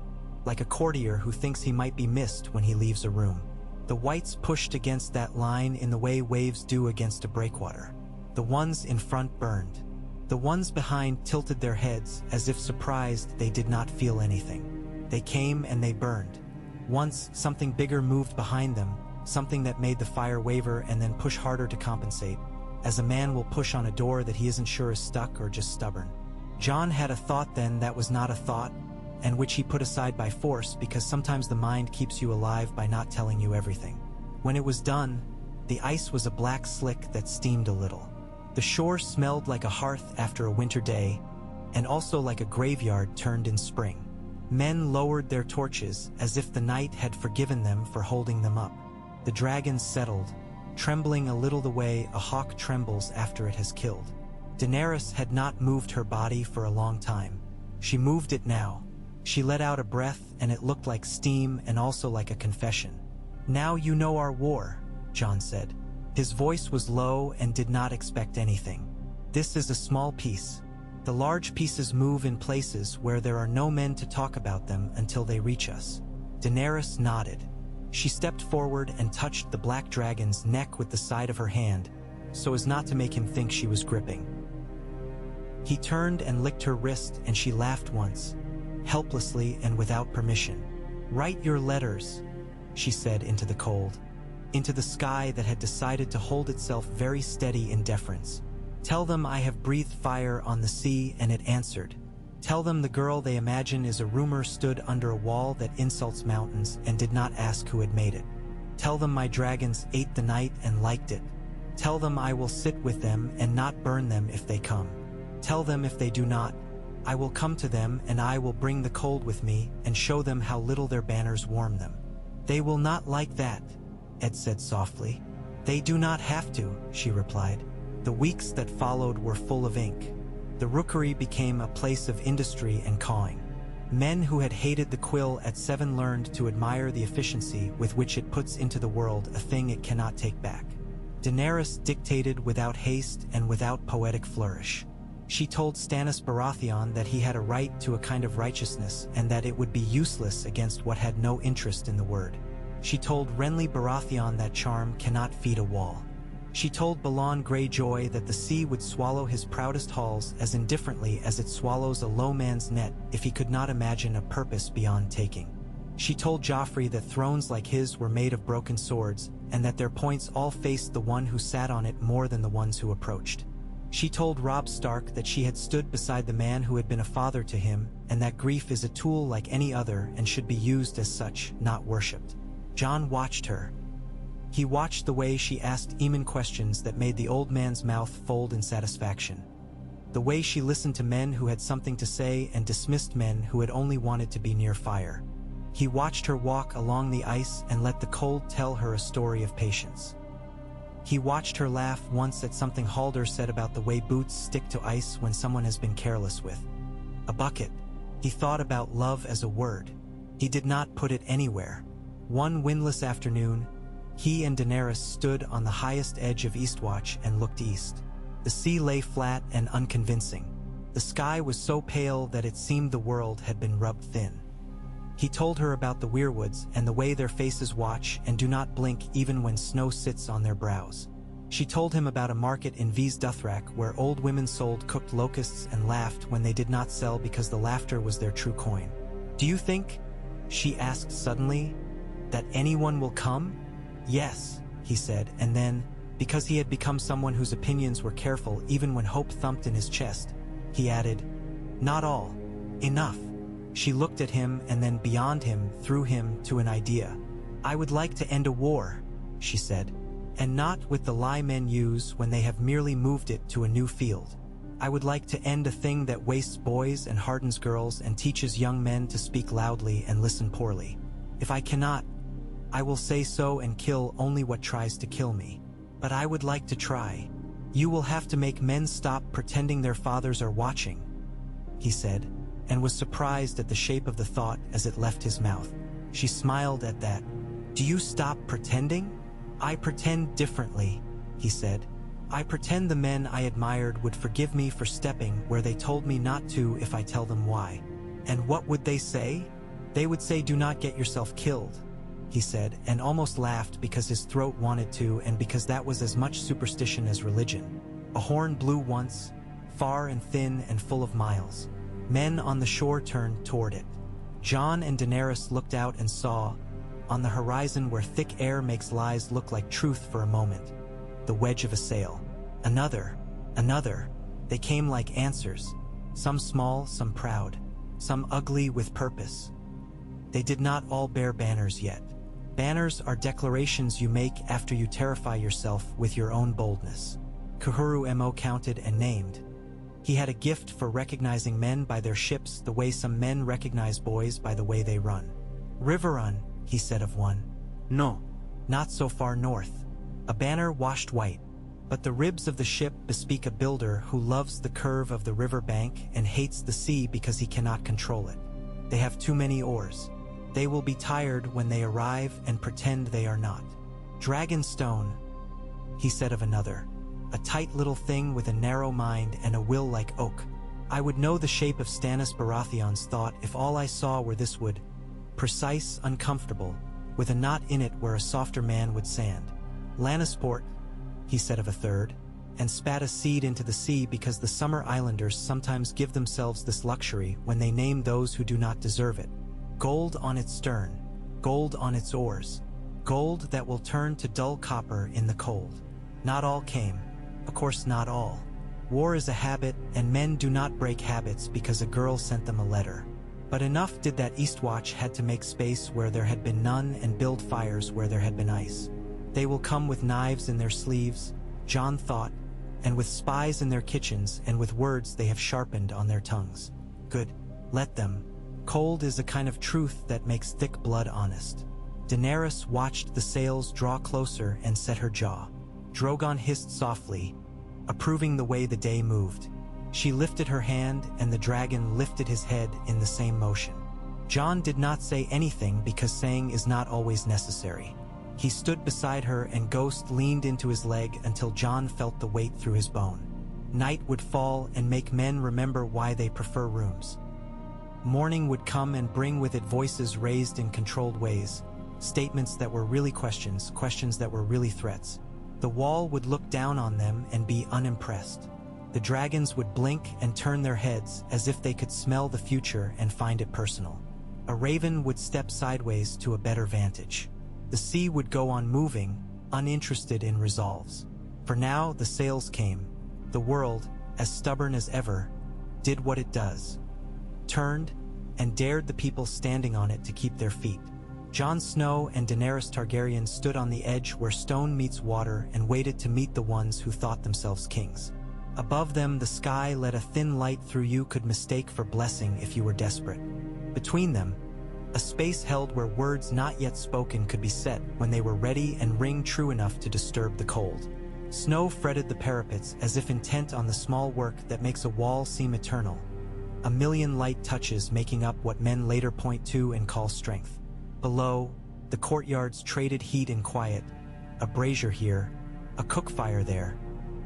like a courtier who thinks he might be missed when he leaves a room. The whites pushed against that line in the way waves do against a breakwater. The ones in front burned. The ones behind tilted their heads as if surprised they did not feel anything. They came and they burned. Once, something bigger moved behind them, something that made the fire waver and then push harder to compensate, as a man will push on a door that he isn't sure is stuck or just stubborn. Jon had a thought then that was not a thought, and which he put aside by force because sometimes the mind keeps you alive by not telling you everything. When it was done, the ice was a black slick that steamed a little. The shore smelled like a hearth after a winter day, and also like a graveyard turned in spring. Men lowered their torches as if the night had forgiven them for holding them up. The dragons settled, trembling a little the way a hawk trembles after it has killed. Daenerys had not moved her body for a long time. She moved it now. She let out a breath and it looked like steam and also like a confession. "Now you know our war," Jon said. His voice was low and did not expect anything. "This is a small piece. The large pieces move in places where there are no men to talk about them until they reach us." Daenerys nodded. She stepped forward and touched the black dragon's neck with the side of her hand, so as not to make him think she was gripping. He turned and licked her wrist and she laughed once, helplessly and without permission. "Write your letters," she said into the cold, into the sky that had decided to hold itself very steady in deference. "Tell them I have breathed fire on the sea and it answered. Tell them the girl they imagine is a rumor stood under a wall that insults mountains and did not ask who had made it. Tell them my dragons ate the night and liked it. Tell them I will sit with them and not burn them if they come. Tell them if they do not, I will come to them and I will bring the cold with me and show them how little their banners warm them." "They will not like that," Ed said softly. "They do not have to," she replied. The weeks that followed were full of ink. The rookery became a place of industry and cawing. Men who had hated the quill at 7 learned to admire the efficiency with which it puts into the world a thing it cannot take back. Daenerys dictated without haste and without poetic flourish. She told Stannis Baratheon that he had a right to a kind of righteousness and that it would be useless against what had no interest in the word. She told Renly Baratheon that charm cannot feed a wall. She told Balon Greyjoy that the sea would swallow his proudest halls as indifferently as it swallows a low man's net if he could not imagine a purpose beyond taking. She told Joffrey that thrones like his were made of broken swords and that their points all faced the one who sat on it more than the ones who approached. She told Robb Stark that she had stood beside the man who had been a father to him and that grief is a tool like any other and should be used as such, not worshipped. Jon watched her. He watched the way she asked Aemon questions that made the old man's mouth fold in satisfaction. The way she listened to men who had something to say and dismissed men who had only wanted to be near fire. He watched her walk along the ice and let the cold tell her a story of patience. He watched her laugh once at something Halder said about the way boots stick to ice when someone has been careless with a bucket. He thought about love as a word. He did not put it anywhere. One windless afternoon, he and Daenerys stood on the highest edge of Eastwatch and looked east. The sea lay flat and unconvincing. The sky was so pale that it seemed the world had been rubbed thin. He told her about the weirwoods and the way their faces watch and do not blink even when snow sits on their brows. She told him about a market in V's Duthrak where old women sold cooked locusts and laughed when they did not sell because the laughter was their true coin. "Do you think," she asked suddenly, "that anyone will come?" "Yes," he said, and then, because he had become someone whose opinions were careful even when hope thumped in his chest, he added, "Not all. Enough." She looked at him and then beyond him, through him, to an idea. "I would like to end a war," she said, "and not with the lie men use when they have merely moved it to a new field. I would like to end a thing that wastes boys and hardens girls and teaches young men to speak loudly and listen poorly. If I cannot, I will say so and kill only what tries to kill me. But I would like to try. You will have to make men stop pretending their fathers are watching," he said, and was surprised at the shape of the thought as it left his mouth. She smiled at that. "Do you stop pretending?" "I pretend differently," he said. "I pretend the men I admired would forgive me for stepping where they told me not to if I tell them why." "And what would they say?" "They would say, 'Do not get yourself killed,'" he said, and almost laughed because his throat wanted to and because that was as much superstition as religion. A horn blew once, far and thin and full of miles. Men on the shore turned toward it. Jon and Daenerys looked out and saw, on the horizon where thick air makes lies look like truth for a moment, the wedge of a sail. Another. They came like answers, some small, some proud, some ugly with purpose. They did not all bear banners yet. Banners are declarations you make after you terrify yourself with your own boldness. Kuhuru Mo counted and named. He had a gift for recognizing men by their ships the way some men recognize boys by the way they run. "Riverrun," he said of one. No. "Not so far north." A banner washed white, but the ribs of the ship bespeak a builder who loves the curve of the river bank and hates the sea because he cannot control it. They have too many oars. They will be tired when they arrive and pretend they are not. "Dragonstone," he said of another. "A tight little thing with a narrow mind and a will like oak. I would know the shape of Stannis Baratheon's thought if all I saw were this wood. Precise, uncomfortable, with a knot in it where a softer man would sand. Lannisport," he said of a third, and spat a seed into the sea because the Summer Islanders sometimes give themselves this luxury when they name those who do not deserve it. "Gold on its stern, gold on its oars, gold that will turn to dull copper in the cold." Not all came. Of course, not all. War is a habit, and men do not break habits because a girl sent them a letter. But enough did that Eastwatch had to make space where there had been none and build fires where there had been ice. They will come with knives in their sleeves, Jon thought, and with spies in their kitchens and with words they have sharpened on their tongues. Good, let them. Cold is a kind of truth that makes thick blood honest. Daenerys watched the sails draw closer and set her jaw. Drogon hissed softly, approving the way the day moved. She lifted her hand and the dragon lifted his head in the same motion. Jon did not say anything because saying is not always necessary. He stood beside her and Ghost leaned into his leg until Jon felt the weight through his bone. Night would fall and make men remember why they prefer rooms. Morning would come and bring with it voices raised in controlled ways, statements that were really questions, questions that were really threats. The wall would look down on them and be unimpressed. The dragons would blink and turn their heads as if they could smell the future and find it personal. A raven would step sideways to a better vantage. The sea would go on moving, uninterested in resolves. For now, the sails came. The world, as stubborn as ever, did what it does. Turned, and dared the people standing on it to keep their feet. Jon Snow and Daenerys Targaryen stood on the edge where stone meets water and waited to meet the ones who thought themselves kings. Above them, the sky let a thin light through you could mistake for blessing if you were desperate. Between them, a space held where words not yet spoken could be set when they were ready and ring true enough to disturb the cold. Snow fretted the parapets as if intent on the small work that makes a wall seem eternal. A million light touches making up what men later point to and call strength. Below, the courtyards traded heat and quiet. A brazier here, a cook fire there,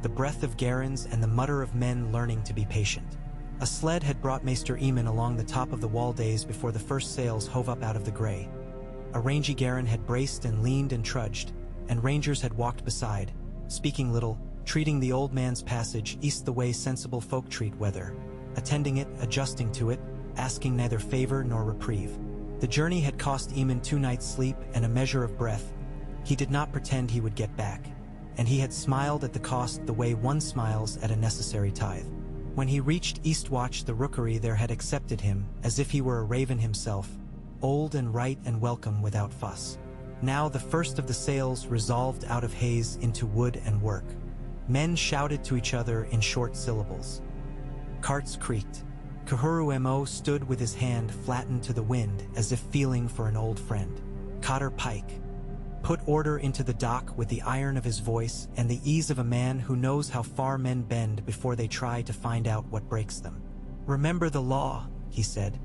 the breath of garrons and the mutter of men learning to be patient. A sled had brought Maester Eamon along the top of the wall days before the first sails hove up out of the gray. A rangy Garen had braced and leaned and trudged, and rangers had walked beside, speaking little, treating the old man's passage east the way sensible folk treat weather, attending it, adjusting to it, asking neither favor nor reprieve. The journey had cost Eamon 2 nights' sleep and a measure of breath. He did not pretend he would get back, and he had smiled at the cost the way one smiles at a necessary tithe. When he reached Eastwatch, the rookery there had accepted him as if he were a raven himself, old and right and welcome without fuss. Now the first of the sails resolved out of haze into wood and work. Men shouted to each other in short syllables. Carts creaked. Kahuru Mo stood with his hand flattened to the wind as if feeling for an old friend. Cotter Pike put order into the dock with the iron of his voice and the ease of a man who knows how far men bend before they try to find out what breaks them. "Remember the law," he said.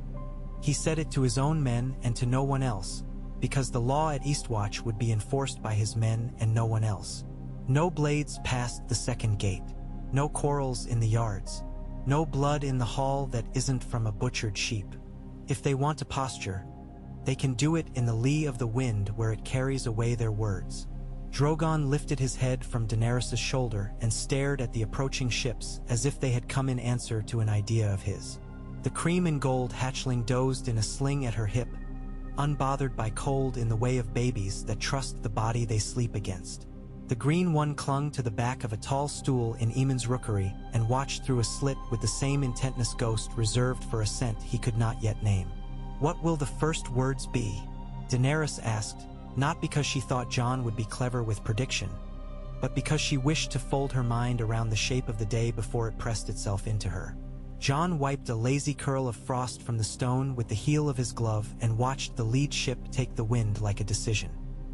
He said it to his own men and to no one else, because the law at Eastwatch would be enforced by his men and no one else. No blades past the second gate, no quarrels in the yards, no blood in the hall that isn't from a butchered sheep. If they want to posture, they can do it in the lee of the wind where it carries away their words. Drogon lifted his head from Daenerys' shoulder and stared at the approaching ships as if they had come in answer to an idea of his. The cream and gold hatchling dozed in a sling at her hip, unbothered by cold in the way of babies that trust the body they sleep against. The green one clung to the back of a tall stool in Eamon's rookery and watched through a slit with the same intentness ghost reserved for a scent he could not yet name. "What will the first words be?" Daenerys asked, not because she thought Jon would be clever with prediction, but because she wished to fold her mind around the shape of the day before it pressed itself into her. Jon wiped a lazy curl of frost from the stone with the heel of his glove and watched the lead ship take the wind like a decision.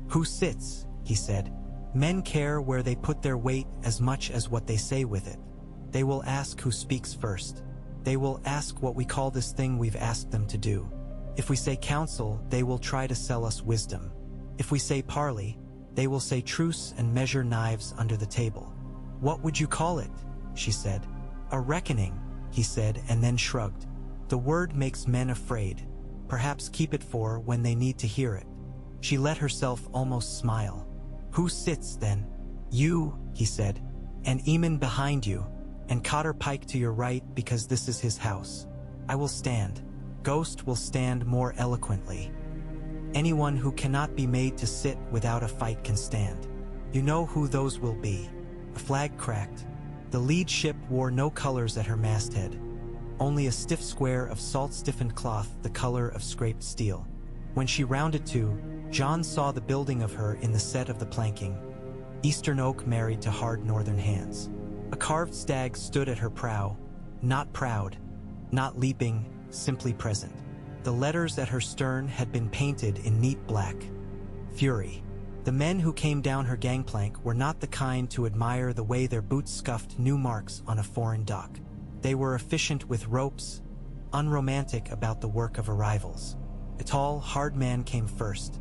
"Who sits?" he said. "Men care where they put their weight as much as what they say with it. They will ask who speaks first. They will ask what we call this thing we've asked them to do. If we say counsel, they will try to sell us wisdom. If we say parley, they will say truce and measure knives under the table." "What would you call it?" she said. "A reckoning," he said, and then shrugged. "The word makes men afraid. Perhaps keep it for when they need to hear it." She let herself almost smile. "Who sits, then?" "You," he said, "and Eamon behind you, and Cotter Pike to your right because this is his house. I will stand. Ghost will stand more eloquently. Anyone who cannot be made to sit without a fight can stand. You know who those will be." A flag cracked. The lead ship wore no colors at her masthead, only a stiff square of salt-stiffened cloth the color of scraped steel. When she rounded to, Jon saw the building of her in the set of the planking. Eastern oak married to hard northern hands. A carved stag stood at her prow, not proud, not leaping, simply present. The letters at her stern had been painted in neat black. Fury. The men who came down her gangplank were not the kind to admire the way their boots scuffed new marks on a foreign dock. They were efficient with ropes, unromantic about the work of arrivals. A tall, hard man came first.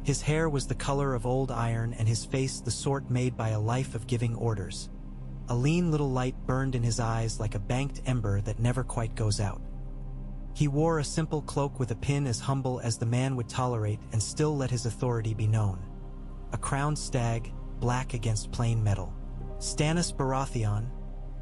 His hair was the color of old iron and his face the sort made by a life of giving orders. A lean little light burned in his eyes like a banked ember that never quite goes out. He wore a simple cloak with a pin as humble as the man would tolerate and still let his authority be known. A crowned stag, black against plain metal. "Stannis Baratheon,"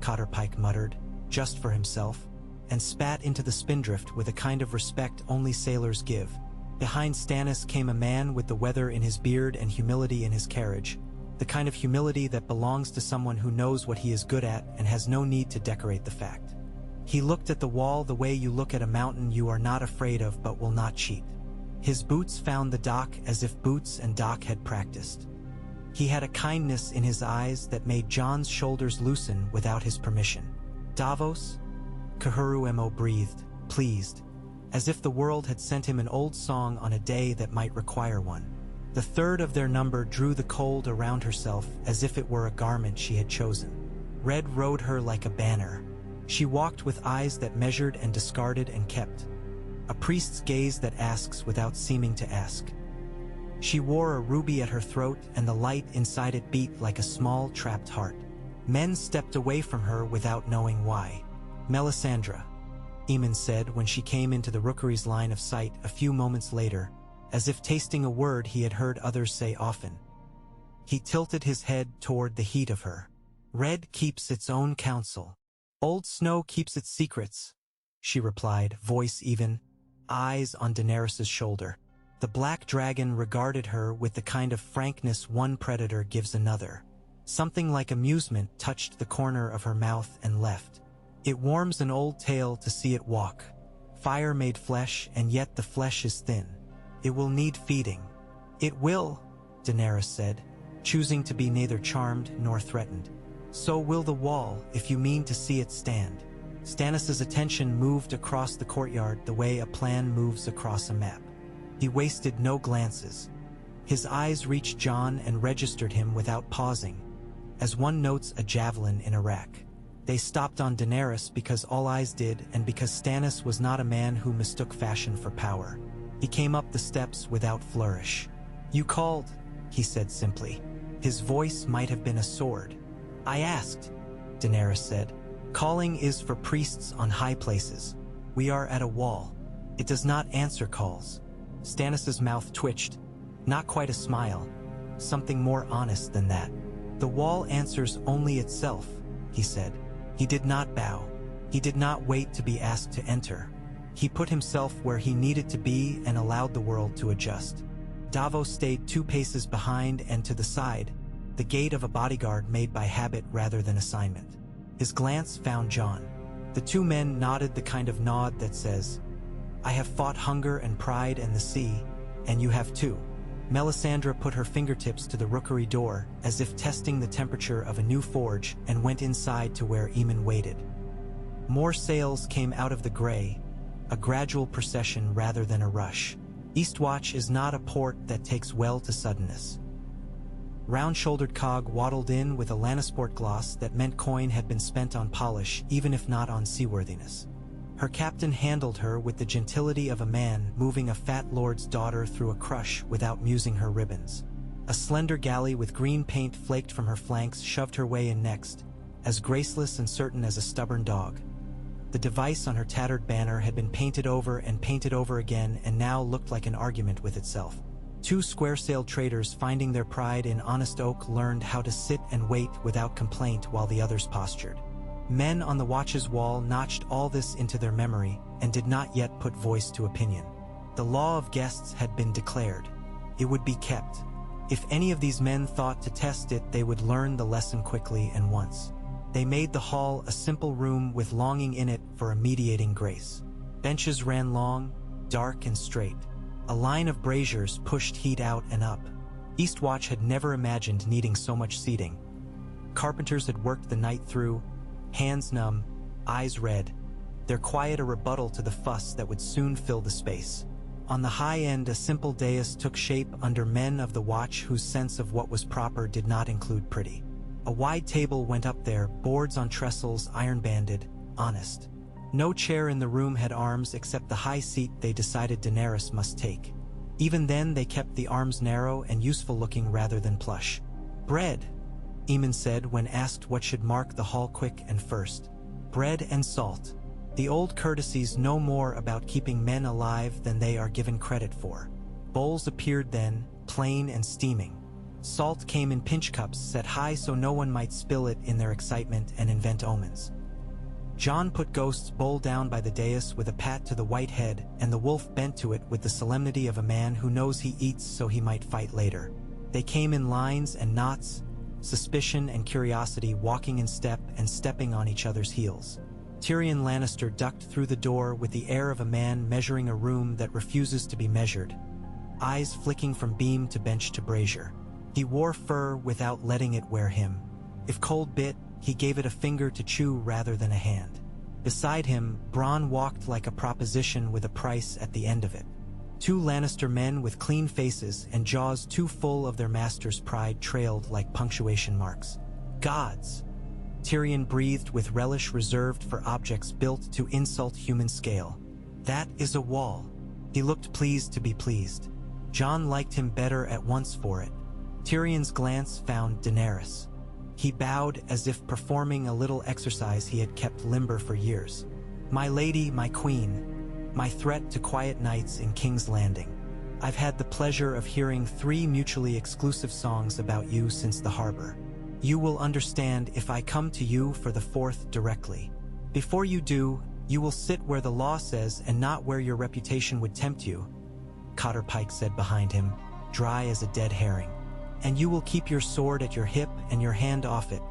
Cotter Pike muttered, just for himself, and spat into the spindrift with a kind of respect only sailors give. Behind Stannis came a man with the weather in his beard and humility in his carriage, the kind of humility that belongs to someone who knows what he is good at and has no need to decorate the fact. He looked at the wall the way you look at a mountain you are not afraid of but will not cheat. His boots found the dock as if boots and dock had practiced. He had a kindness in his eyes that made Jon's shoulders loosen without his permission. "Davos?" Kahuru Mo breathed, pleased, as if the world had sent him an old song on a day that might require one. The third of their number drew the cold around herself as if it were a garment she had chosen. Red rode her like a banner. She walked with eyes that measured and discarded and kept. A priest's gaze that asks without seeming to ask. She wore a ruby at her throat and the light inside it beat like a small trapped heart. Men stepped away from her without knowing why. Melisandre, Eamon said when she came into the rookery's line of sight a few moments later, as if tasting a word he had heard others say often. He tilted his head toward the heat of her. Red keeps its own counsel. Old snow keeps its secrets, she replied, voice even, eyes on Daenerys' shoulder. The black dragon regarded her with the kind of frankness one predator gives another. Something like amusement touched the corner of her mouth and left. It warms an old tale to see it walk. Fire made flesh, and yet the flesh is thin. It will need feeding. It will, Daenerys said, choosing to be neither charmed nor threatened. So will the wall, if you mean to see it stand. Stannis' attention moved across the courtyard the way a plan moves across a map. He wasted no glances. His eyes reached Jon and registered him without pausing, as one notes a javelin in a rack. They stopped on Daenerys because all eyes did, and because Stannis was not a man who mistook fashion for power. He came up the steps without flourish. "You called," he said simply. His voice might have been a sword. "I asked," Daenerys said. "Calling is for priests on high places. We are at a wall. It does not answer calls." Stannis' mouth twitched. Not quite a smile. Something more honest than that. "The wall answers only itself," he said. He did not bow. He did not wait to be asked to enter. He put himself where he needed to be and allowed the world to adjust. Davos stayed 2 paces behind and to the side, the gait of a bodyguard made by habit rather than assignment. His glance found Jon. The 2 men nodded the kind of nod that says, "I have fought hunger and pride and the sea, and you have too." Melisandre put her fingertips to the rookery door, as if testing the temperature of a new forge, and went inside to where Eamon waited. More sails came out of the gray, a gradual procession rather than a rush. Eastwatch is not a port that takes well to suddenness. Round-shouldered Cog waddled in with a Lannisport gloss that meant coin had been spent on polish, even if not on seaworthiness. Her captain handled her with the gentility of a man moving a fat lord's daughter through a crush without musing her ribbons. A slender galley with green paint flaked from her flanks shoved her way in next, as graceless and certain as a stubborn dog. The device on her tattered banner had been painted over and painted over again and now looked like an argument with itself. 2 square-sailed traders finding their pride in honest oak learned how to sit and wait without complaint while the others postured. Men on the watch's wall notched all this into their memory and did not yet put voice to opinion. The law of guests had been declared. It would be kept. If any of these men thought to test it, they would learn the lesson quickly and once. They made the hall a simple room with longing in it for a mediating grace. Benches ran long, dark and straight. A line of braziers pushed heat out and up. Eastwatch had never imagined needing so much seating. Carpenters had worked the night through, hands numb, eyes red, their quiet a rebuttal to the fuss that would soon fill the space. On the high end, a simple dais took shape under men of the watch whose sense of what was proper did not include pretty. A wide table went up there, boards on trestles, iron-banded, honest. No chair in the room had arms except the high seat they decided Daenerys must take. Even then, they kept the arms narrow and useful-looking rather than plush. "Bread," Eamon said when asked what should mark the hall quick and first. "Bread and salt. The old courtesies know more about keeping men alive than they are given credit for." Bowls appeared then, plain and steaming. Salt came in pinch cups set high so no one might spill it in their excitement and invent omens. Jon put Ghost's bowl down by the dais with a pat to the white head, and the wolf bent to it with the solemnity of a man who knows he eats so he might fight later. They came in lines and knots, suspicion and curiosity walking in step and stepping on each other's heels. Tyrion Lannister ducked through the door with the air of a man measuring a room that refuses to be measured, eyes flicking from beam to bench to brazier. He wore fur without letting it wear him. If cold bit, he gave it a finger to chew rather than a hand. Beside him, Bronn walked like a proposition with a price at the end of it. 2 Lannister men with clean faces and jaws too full of their master's pride trailed like punctuation marks. "Gods!" Tyrion breathed with relish reserved for objects built to insult human scale. "That is a wall." He looked pleased to be pleased. Jon liked him better at once for it. Tyrion's glance found Daenerys. He bowed as if performing a little exercise he had kept limber for years. "My lady, my queen, my threat to quiet nights in King's Landing. I've had the pleasure of hearing 3 mutually exclusive songs about you since the harbor. You will understand if I come to you for the 4th directly. Before you do, you will sit where the law says and not where your reputation would tempt you," Cotter Pike said behind him, dry as a dead herring. "And you will keep your sword at your hip and your hand off it,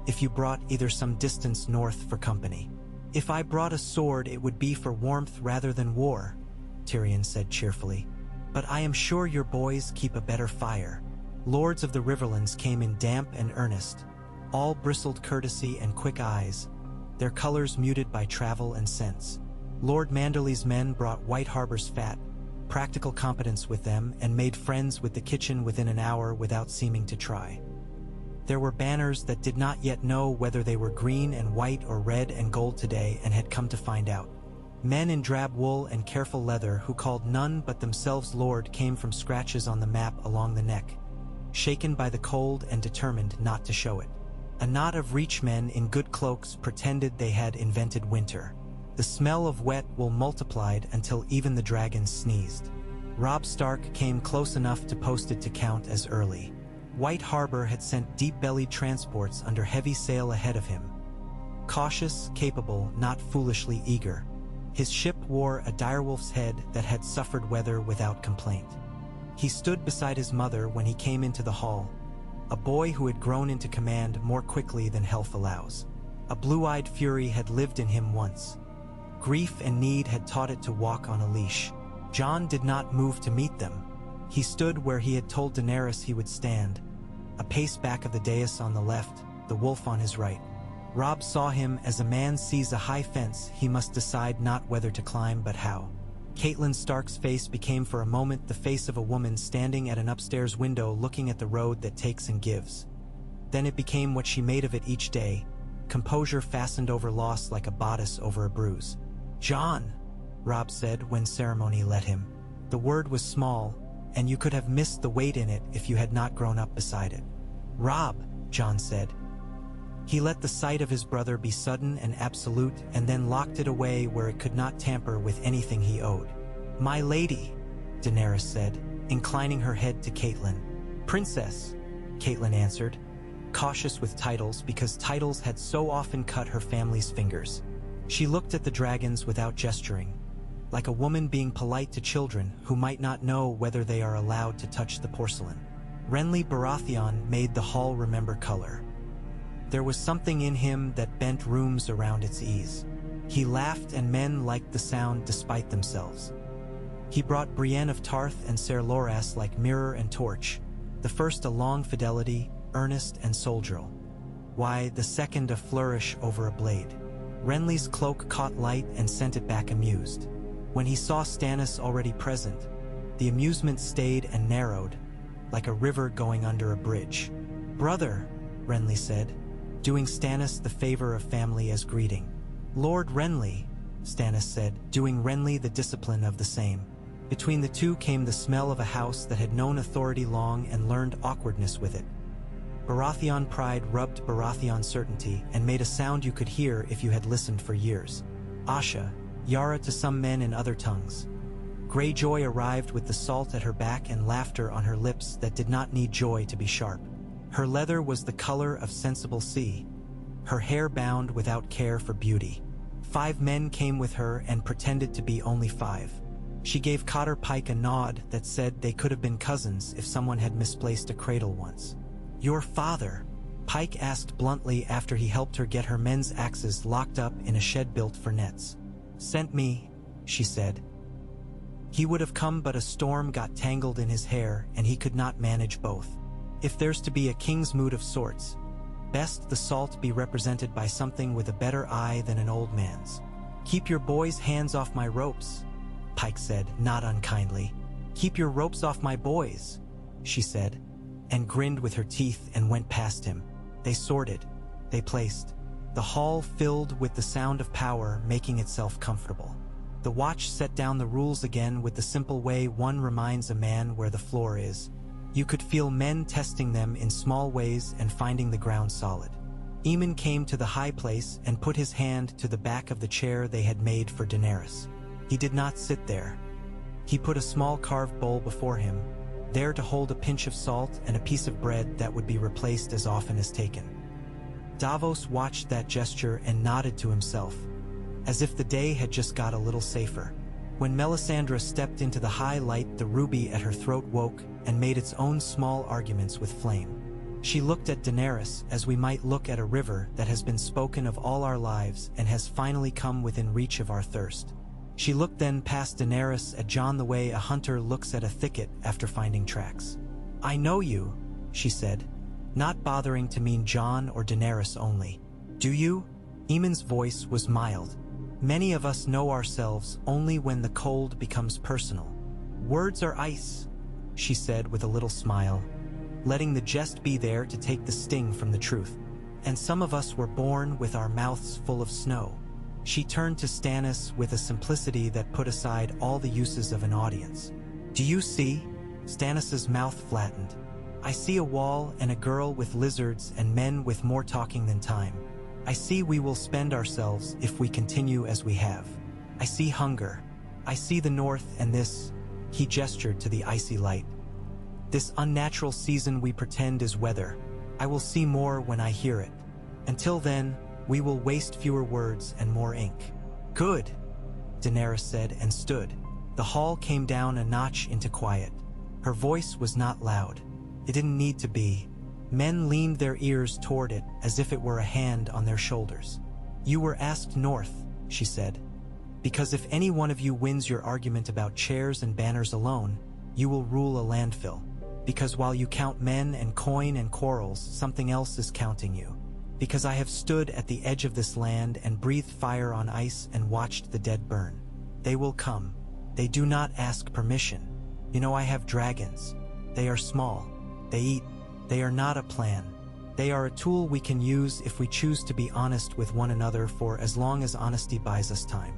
if you brought either some distance north for company." "If I brought a sword, it would be for warmth rather than war," Tyrion said cheerfully. "But I am sure your boys keep a better fire." Lords of the Riverlands came in damp and earnest, all bristled courtesy and quick eyes, their colors muted by travel and sense. Lord Manderley's men brought White Harbor's fat, practical competence with them and made friends with the kitchen within an hour without seeming to try. There were banners that did not yet know whether they were green and white or red and gold today and had come to find out. Men in drab wool and careful leather who called none but themselves lord came from scratches on the map along the neck, shaken by the cold and determined not to show it. A knot of reach men in good cloaks pretended they had invented winter. The smell of wet wool multiplied until even the dragons sneezed. Robb Stark came close enough to post it to count as early. White Harbor had sent deep-bellied transports under heavy sail ahead of him. Cautious, capable, not foolishly eager. His ship wore a direwolf's head that had suffered weather without complaint. He stood beside his mother when he came into the hall, a boy who had grown into command more quickly than health allows. A blue-eyed fury had lived in him once. Grief and need had taught it to walk on a leash. Jon did not move to meet them. He stood where he had told Daenerys he would stand, a pace back of the dais on the left, the wolf on his right. Robb saw him as a man sees a high fence he must decide not whether to climb but how. Catelyn Stark's face became for a moment the face of a woman standing at an upstairs window looking at the road that takes and gives. Then it became what she made of it each day, composure fastened over loss like a bodice over a bruise. "Jon," Robb said when ceremony let him. The word was small, and you could have missed the weight in it if you had not grown up beside it. "Robb," Jon said. He let the sight of his brother be sudden and absolute and then locked it away where it could not tamper with anything he owed. "My lady," Daenerys said, inclining her head to Catelyn. "Princess," Catelyn answered, cautious with titles because titles had so often cut her family's fingers. She looked at the dragons without gesturing, like a woman being polite to children who might not know whether they are allowed to touch the porcelain. Renly Baratheon made the hall remember color. There was something in him that bent rooms around its ease. He laughed and men liked the sound despite themselves. He brought Brienne of Tarth and Ser Loras like mirror and torch, the first a long fidelity, earnest and soldierly. Why, the second a flourish over a blade. Renly's cloak caught light and sent it back amused. When he saw Stannis already present, the amusement stayed and narrowed, like a river going under a bridge. "Brother," Renly said, doing Stannis the favor of family as greeting. "Lord Renly," Stannis said, doing Renly the discipline of the same. Between the two came the smell of a house that had known authority long and learned awkwardness with it. Baratheon pride rubbed Baratheon certainty and made a sound you could hear if you had listened for years. Asha, Yara to some men in other tongues. Greyjoy arrived with the salt at her back and laughter on her lips that did not need joy to be sharp. Her leather was the color of sensible sea, her hair bound without care for beauty. 5 men came with her and pretended to be only 5. She gave Cotter Pike a nod that said they could have been cousins if someone had misplaced a cradle once. "Your father?" Pike asked bluntly after he helped her get her men's axes locked up in a shed built for nets. "Sent me," she said. "He would have come but a storm got tangled in his hair and he could not manage both. If there's to be a king's mood of sorts, best the salt be represented by something with a better eye than an old man's." "Keep your boys' hands off my ropes," Pike said, not unkindly. "Keep your ropes off my boys," she said, and grinned with her teeth and went past him. They sorted, they placed. The hall filled with the sound of power making itself comfortable. The watch set down the rules again with the simple way one reminds a man where the floor is. You could feel men testing them in small ways and finding the ground solid. Aemon came to the high place and put his hand to the back of the chair they had made for Daenerys. He did not sit there. He put a small carved bowl before him, there to hold a pinch of salt and a piece of bread that would be replaced as often as taken. Davos watched that gesture and nodded to himself, as if the day had just got a little safer. When Melisandre stepped into the high light, the ruby at her throat woke and made its own small arguments with flame. She looked at Daenerys as we might look at a river that has been spoken of all our lives and has finally come within reach of our thirst. She looked then past Daenerys at Jon the way a hunter looks at a thicket after finding tracks. "I know you," she said, not bothering to mean Jon or Daenerys only. "Do you?" Aemon's voice was mild. "Many of us know ourselves only when the cold becomes personal." "Words are ice," she said with a little smile, letting the jest be there to take the sting from the truth. "And some of us were born with our mouths full of snow." She turned to Stannis with a simplicity that put aside all the uses of an audience. "Do you see?" Stannis's mouth flattened. "I see a wall and a girl with lizards and men with more talking than time. I see we will spend ourselves if we continue as we have. I see hunger. I see the north and this," he gestured to the icy light, "this unnatural season we pretend is weather. I will see more when I hear it. Until then, we will waste fewer words and more ink." "Good," Daenerys said and stood. The hall came down a notch into quiet. Her voice was not loud. It didn't need to be. Men leaned their ears toward it as if it were a hand on their shoulders. "You were asked north," she said, "because if any one of you wins your argument about chairs and banners alone, you will rule a landfill. Because while you count men and coin and quarrels, something else is counting you. Because I have stood at the edge of this land and breathed fire on ice and watched the dead burn. They will come. They do not ask permission. You know I have dragons. They are small. They eat. They are not a plan. They are a tool we can use if we choose to be honest with one another for as long as honesty buys us time."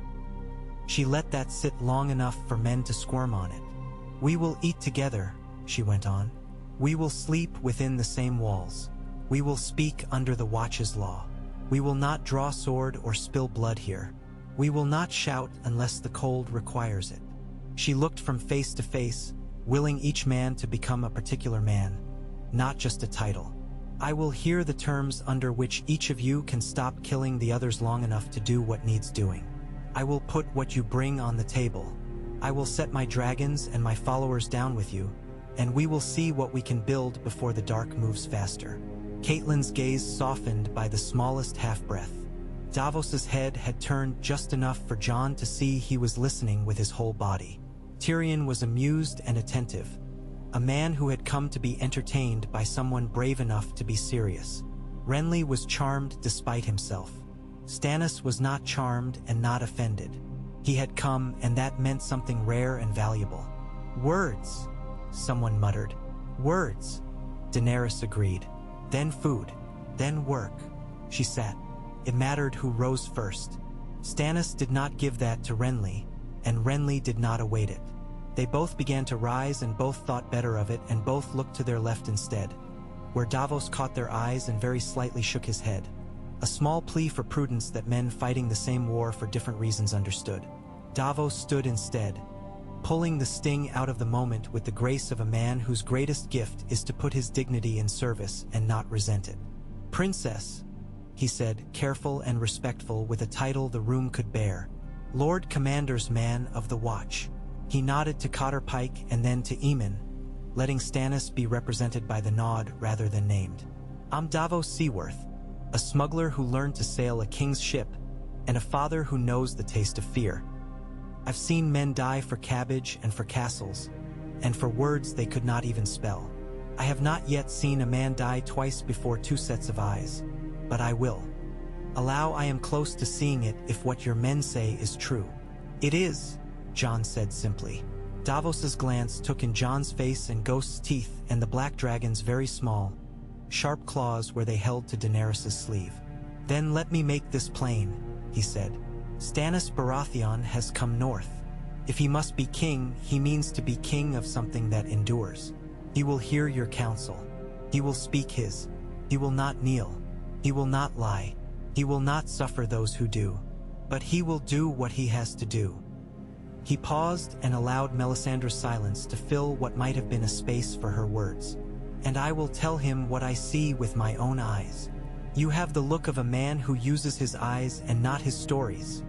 She let that sit long enough for men to squirm on it. "We will eat together," she went on. "We will sleep within the same walls. We will speak under the Watch's law. We will not draw sword or spill blood here. We will not shout unless the cold requires it." She looked from face to face, willing each man to become a particular man, not just a title. "I will hear the terms under which each of you can stop killing the others long enough to do what needs doing. I will put what you bring on the table. I will set my dragons and my followers down with you, and we will see what we can build before the dark moves faster." Catelyn's gaze softened by the smallest half-breath. Davos's head had turned just enough for Jon to see he was listening with his whole body. Tyrion was amused and attentive, a man who had come to be entertained by someone brave enough to be serious. Renly was charmed despite himself. Stannis was not charmed and not offended. He had come, and that meant something rare and valuable. "Words," someone muttered. "Words," Daenerys agreed. "Then food, then work." She sat. It mattered who rose first. Stannis did not give that to Renly, and Renly did not await it. They both began to rise and both thought better of it and both looked to their left instead, where Davos caught their eyes and very slightly shook his head. A small plea for prudence that men fighting the same war for different reasons understood. Davos stood instead, pulling the sting out of the moment with the grace of a man whose greatest gift is to put his dignity in service and not resent it. "Princess," he said, careful and respectful with a title the room could bear. "Lord Commander's man of the watch." He nodded to Cotter Pike and then to Aemon, letting Stannis be represented by the nod rather than named. "I'm Davos Seaworth, a smuggler who learned to sail a king's ship, and a father who knows the taste of fear. I've seen men die for cabbage and for castles, and for words they could not even spell. I have not yet seen a man die twice before two sets of eyes, but I will. Allow I am close to seeing it if what your men say is true." "It is," Jon said simply. Davos's glance took in Jon's face and Ghost's teeth and the black dragon's very small, sharp claws where they held to Daenerys' sleeve. "Then let me make this plain," he said. "Stannis Baratheon has come north. If he must be king, he means to be king of something that endures. He will hear your counsel. He will speak his. He will not kneel. He will not lie. He will not suffer those who do. But he will do what he has to do. He paused and allowed Melisandre's silence to fill what might have been a space for her words. And I will tell him what I see with my own eyes. You have the look of a man who uses his eyes and not his stories,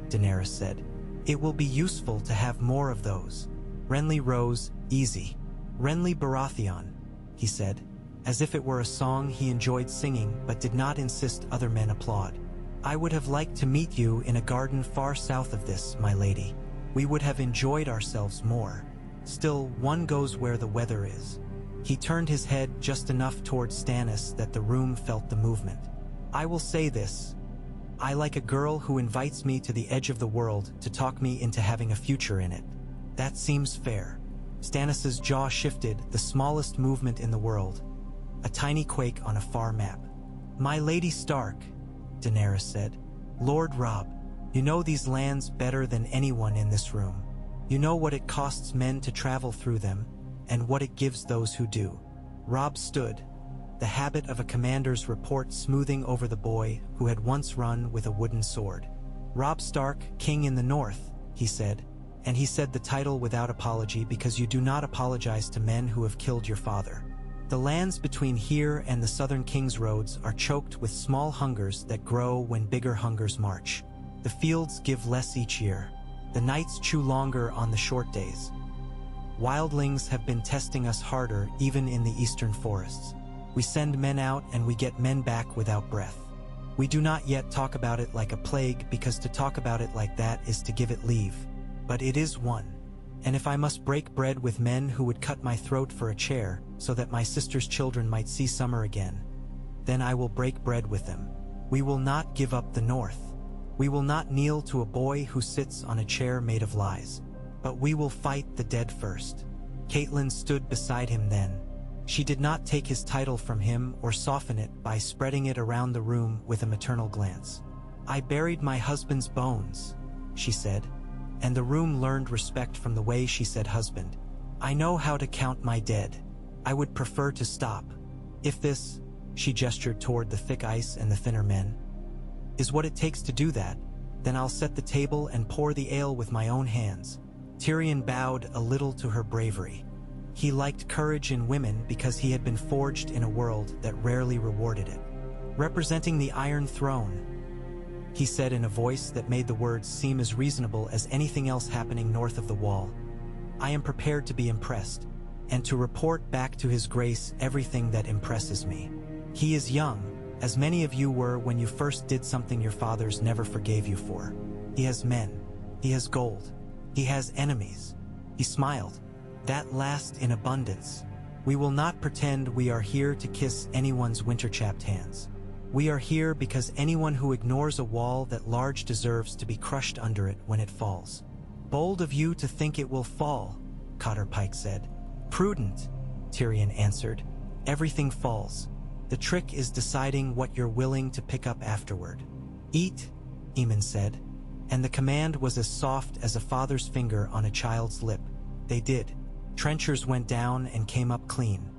Daenerys said. It will be useful to have more of those. Renly rose, easy. Renly Baratheon, he said, as if it were a song he enjoyed singing but did not insist other men applaud. I would have liked to meet you in a garden far south of this, my lady. We would have enjoyed ourselves more. Still, one goes where the weather is. He turned his head just enough towards Stannis that the room felt the movement. I will say this. I like a girl who invites me to the edge of the world to talk me into having a future in it. That seems fair. Stannis's jaw shifted, the smallest movement in the world. A tiny quake on a far map. My Lady Stark, Daenerys said. Lord Robb, you know these lands better than anyone in this room. You know what it costs men to travel through them, and what it gives those who do. Robb stood, the habit of a commander's report smoothing over the boy who had once run with a wooden sword. Robb Stark, King in the North, he said, and he said the title without apology because you do not apologize to men who have killed your father. The lands between here and the Southern King's Roads are choked with small hungers that grow when bigger hungers march. The fields give less each year. The nights chew longer on the short days. Wildlings have been testing us harder even in the eastern forests. We send men out and we get men back without breath. We do not yet talk about it like a plague because to talk about it like that is to give it leave. But it is one. And if I must break bread with men who would cut my throat for a chair so that my sister's children might see summer again, then I will break bread with them. We will not give up the North. We will not kneel to a boy who sits on a chair made of lies. But we will fight the dead first. Catelyn stood beside him then. She did not take his title from him or soften it by spreading it around the room with a maternal glance. I buried my husband's bones, she said, and the room learned respect from the way she said husband. I know how to count my dead. I would prefer to stop. If this, she gestured toward the thick ice and the thinner men, is what it takes to do that, then I'll set the table and pour the ale with my own hands. Tyrion bowed a little to her bravery. He liked courage in women because he had been forged in a world that rarely rewarded it. Representing the Iron Throne, he said in a voice that made the words seem as reasonable as anything else happening north of the wall. I am prepared to be impressed, and to report back to His Grace everything that impresses me. He is young, as many of you were when you first did something your fathers never forgave you for. He has men. He has gold. He has enemies. He smiled. That last in abundance. We will not pretend we are here to kiss anyone's winter-chapped hands. We are here because anyone who ignores a wall that large deserves to be crushed under it when it falls. Bold of you to think it will fall, Cotter Pike said. Prudent, Tyrion answered. Everything falls. The trick is deciding what you're willing to pick up afterward. Eat, Aemon said, and the command was as soft as a father's finger on a child's lip. They did. Trenchers went down and came up clean.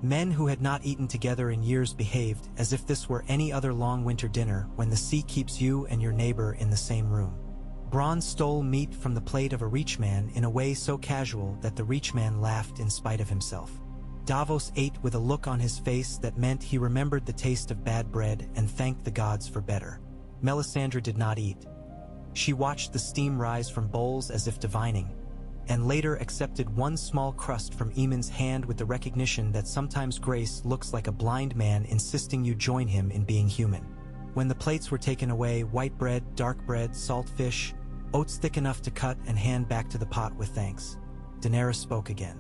Men who had not eaten together in years behaved as if this were any other long winter dinner when the sea keeps you and your neighbor in the same room. Bronn stole meat from the plate of a reachman in a way so casual that the reachman laughed in spite of himself. Davos ate with a look on his face that meant he remembered the taste of bad bread and thanked the gods for better. Melisandre did not eat. She watched the steam rise from bowls as if divining, and later accepted one small crust from Aemon's hand with the recognition that sometimes grace looks like a blind man insisting you join him in being human. When the plates were taken away, white bread, dark bread, salt fish, oats thick enough to cut and hand back to the pot with thanks. Daenerys spoke again.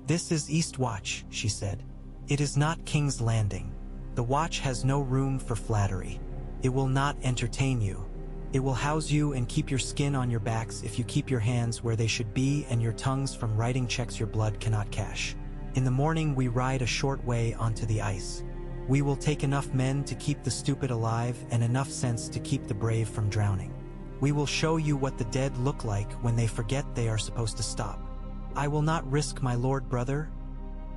This is Eastwatch, she said. It is not King's Landing. The Watch has no room for flattery. It will not entertain you. It will house you and keep your skin on your backs if you keep your hands where they should be and your tongues from writing checks your blood cannot cash. In the morning we ride a short way onto the ice. We will take enough men to keep the stupid alive and enough sense to keep the brave from drowning. We will show you what the dead look like when they forget they are supposed to stop. I will not risk my lord brother,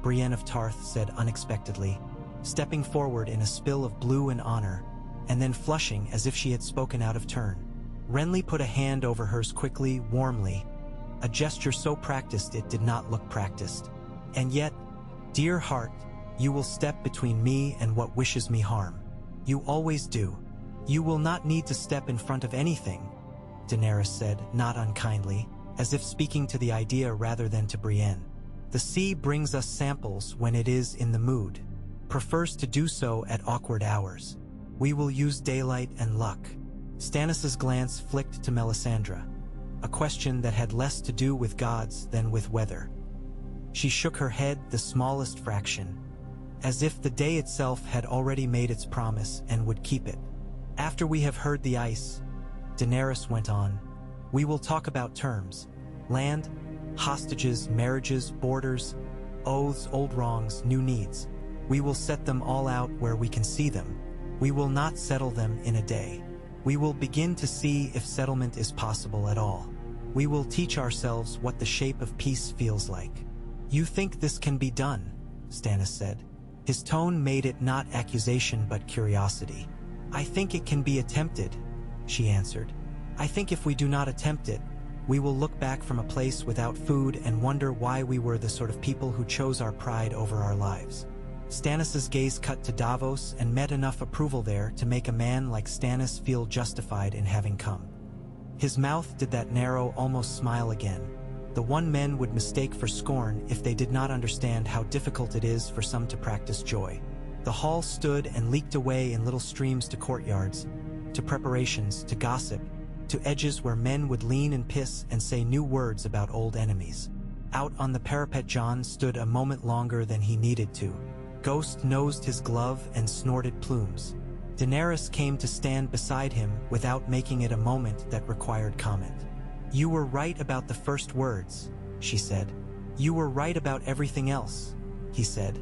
Brienne of Tarth said unexpectedly, stepping forward in a spill of blue and honor, and then flushing as if she had spoken out of turn. Renly put a hand over hers quickly, warmly, a gesture so practiced it did not look practiced. And yet, dear heart, you will step between me and what wishes me harm. You always do. You will not need to step in front of anything, Daenerys said, not unkindly, as if speaking to the idea rather than to Brienne. The sea brings us samples when it is in the mood, prefers to do so at awkward hours. We will use daylight and luck. Stannis' glance flicked to Melisandre, a question that had less to do with gods than with weather. She shook her head the smallest fraction, as if the day itself had already made its promise and would keep it. After we have heard the ice, Daenerys went on, we will talk about terms, land, hostages, marriages, borders, oaths, old wrongs, new needs. We will set them all out where we can see them. We will not settle them in a day. We will begin to see if settlement is possible at all. We will teach ourselves what the shape of peace feels like. You think this can be done, Stannis said. His tone made it not accusation but curiosity. I think it can be attempted, she answered. I think if we do not attempt it, we will look back from a place without food and wonder why we were the sort of people who chose our pride over our lives. Stannis' gaze cut to Davos and met enough approval there to make a man like Stannis feel justified in having come. His mouth did that narrow, almost smile again, the one men would mistake for scorn if they did not understand how difficult it is for some to practice joy. The hall stood and leaked away in little streams to courtyards, to preparations, to gossip, to edges where men would lean and piss and say new words about old enemies. Out on the parapet Jon stood a moment longer than he needed to. Ghost nosed his glove and snorted plumes. Daenerys came to stand beside him without making it a moment that required comment. You were right about the first words, she said. You were right about everything else, he said,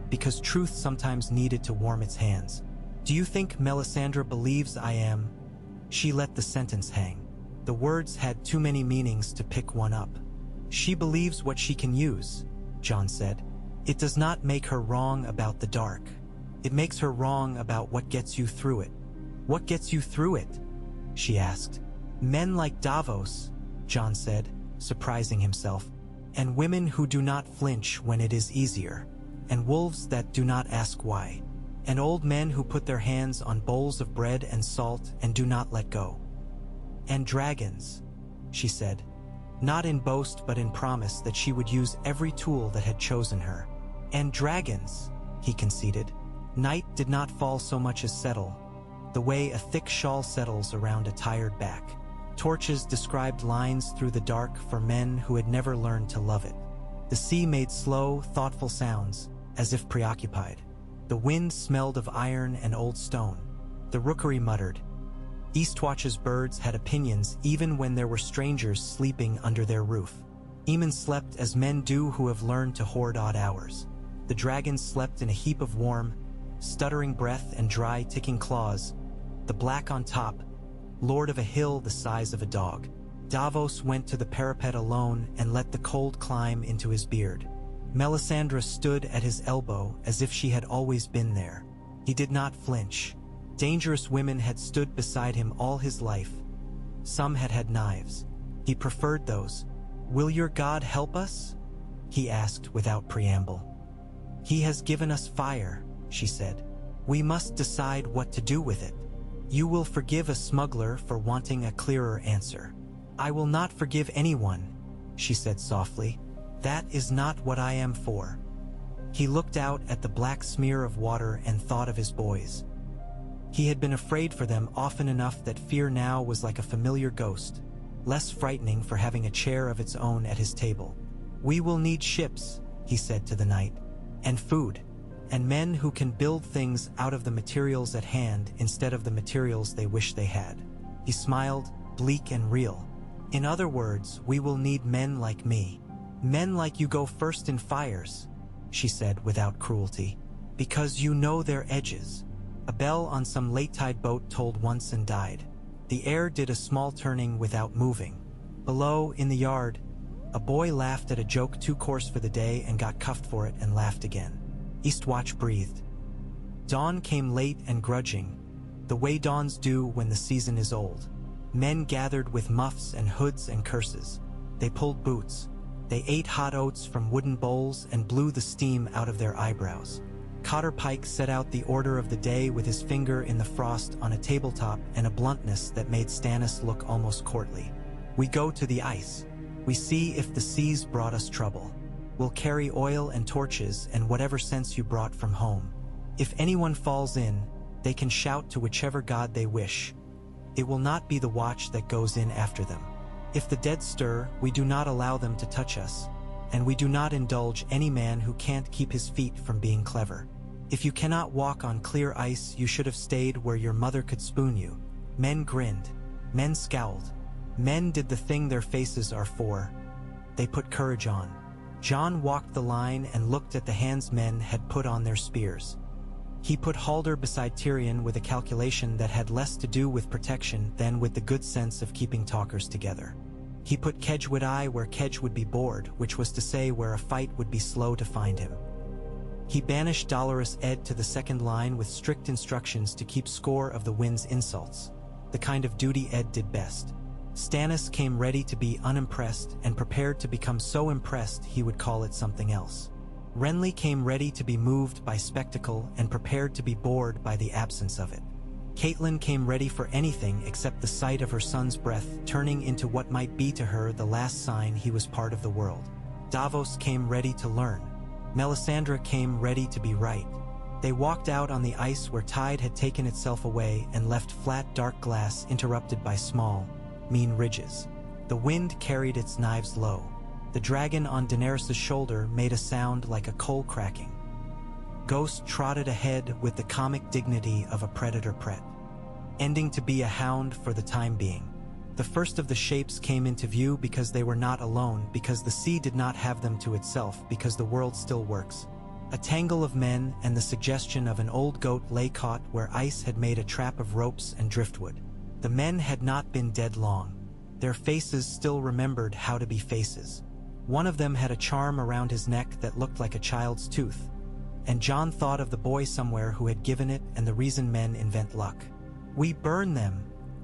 because truth sometimes needed to warm its hands. Do you think Melisandre believes I am? She let the sentence hang. The words had too many meanings to pick one up. She believes what she can use, Jon said. It does not make her wrong about the dark. It makes her wrong about what gets you through it. What gets you through it? She asked. Men like Davos, Jon said, surprising himself, and women who do not flinch when it is easier, and wolves that do not ask why, and old men who put their hands on bowls of bread and salt and do not let go. And dragons, she said, not in boast but in promise that she would use every tool that had chosen her. And dragons, he conceded. Night did not fall so much as settle, the way a thick shawl settles around a tired back. Torches described lines through the dark for men who had never learned to love it. The sea made slow, thoughtful sounds, as if preoccupied. The wind smelled of iron and old stone. The rookery muttered. Eastwatch's birds had opinions even when there were strangers sleeping under their roof. Eamon slept as men do who have learned to hoard odd hours. The dragons slept in a heap of warm, stuttering breath and dry, ticking claws. The black on top, lord of a hill the size of a dog. Davos went to the parapet alone and let the cold climb into his beard. Melisandre stood at his elbow as if she had always been there. He did not flinch. Dangerous women had stood beside him all his life. Some had had knives. He preferred those. Will your God help us? He asked without preamble. He has given us fire, she said. We must decide what to do with it. You will forgive a smuggler for wanting a clearer answer. I will not forgive anyone, she said softly. That is not what I am for. He looked out at the black smear of water and thought of his boys. He had been afraid for them often enough that fear now was like a familiar ghost, less frightening for having a chair of its own at his table. We will need ships, he said to the night, and food, and men who can build things out of the materials at hand instead of the materials they wish they had. He smiled, bleak and real. In other words, we will need men like me. Men like you go first in fires, she said without cruelty, because you know their edges. A bell on some late-tide boat tolled once and died. The air did a small turning without moving. Below, in the yard, A boy laughed at a joke too coarse for the day and got cuffed for it and laughed again. Eastwatch breathed. Dawn came late and grudging, the way dawns do when the season is old. Men gathered with muffs and hoods and curses. They pulled boots. They ate hot oats from wooden bowls and blew the steam out of their eyebrows. Cotter Pike set out the order of the day with his finger in the frost on a tabletop and a bluntness that made Stannis look almost courtly. We go to the ice. We see if the seas brought us trouble. We'll carry oil and torches and whatever sense you brought from home. If anyone falls in, they can shout to whichever god they wish. It will not be the watch that goes in after them. If the dead stir, we do not allow them to touch us, and we do not indulge any man who can't keep his feet from being clever. If you cannot walk on clear ice, you should have stayed where your mother could spoon you. Men grinned. Men scowled. Men did the thing their faces are for. They put courage on. Jon walked the line and looked at the hands men had put on their spears. He put Halder beside Tyrion with a calculation that had less to do with protection than with the good sense of keeping talkers together. He put Kedge where Kedge would be bored, which was to say where a fight would be slow to find him. He banished Dolorous Ed to the second line with strict instructions to keep score of the wind's insults, the kind of duty Ed did best. Stannis came ready to be unimpressed and prepared to become so impressed he would call it something else. Renly came ready to be moved by spectacle and prepared to be bored by the absence of it. Catelyn came ready for anything except the sight of her son's breath turning into what might be to her the last sign he was part of the world. Davos came ready to learn. Melisandre came ready to be right. They walked out on the ice where tide had taken itself away and left flat dark glass interrupted by small, mean ridges. The wind carried its knives low. The dragon on Daenerys' shoulder made a sound like a coal cracking. Ghost trotted ahead with the comic dignity of a predator pret, ending to be a hound for the time being. The first of the shapes came into view because they were not alone, because the sea did not have them to itself, because the world still works. A tangle of men and the suggestion of an old goat lay caught where ice had made a trap of ropes and driftwood. The men had not been dead long. Their faces still remembered how to be faces. One of them had a charm around his neck that looked like a child's tooth, and Jon thought of the boy somewhere who had given it and the reason men invent luck. "We burn them,"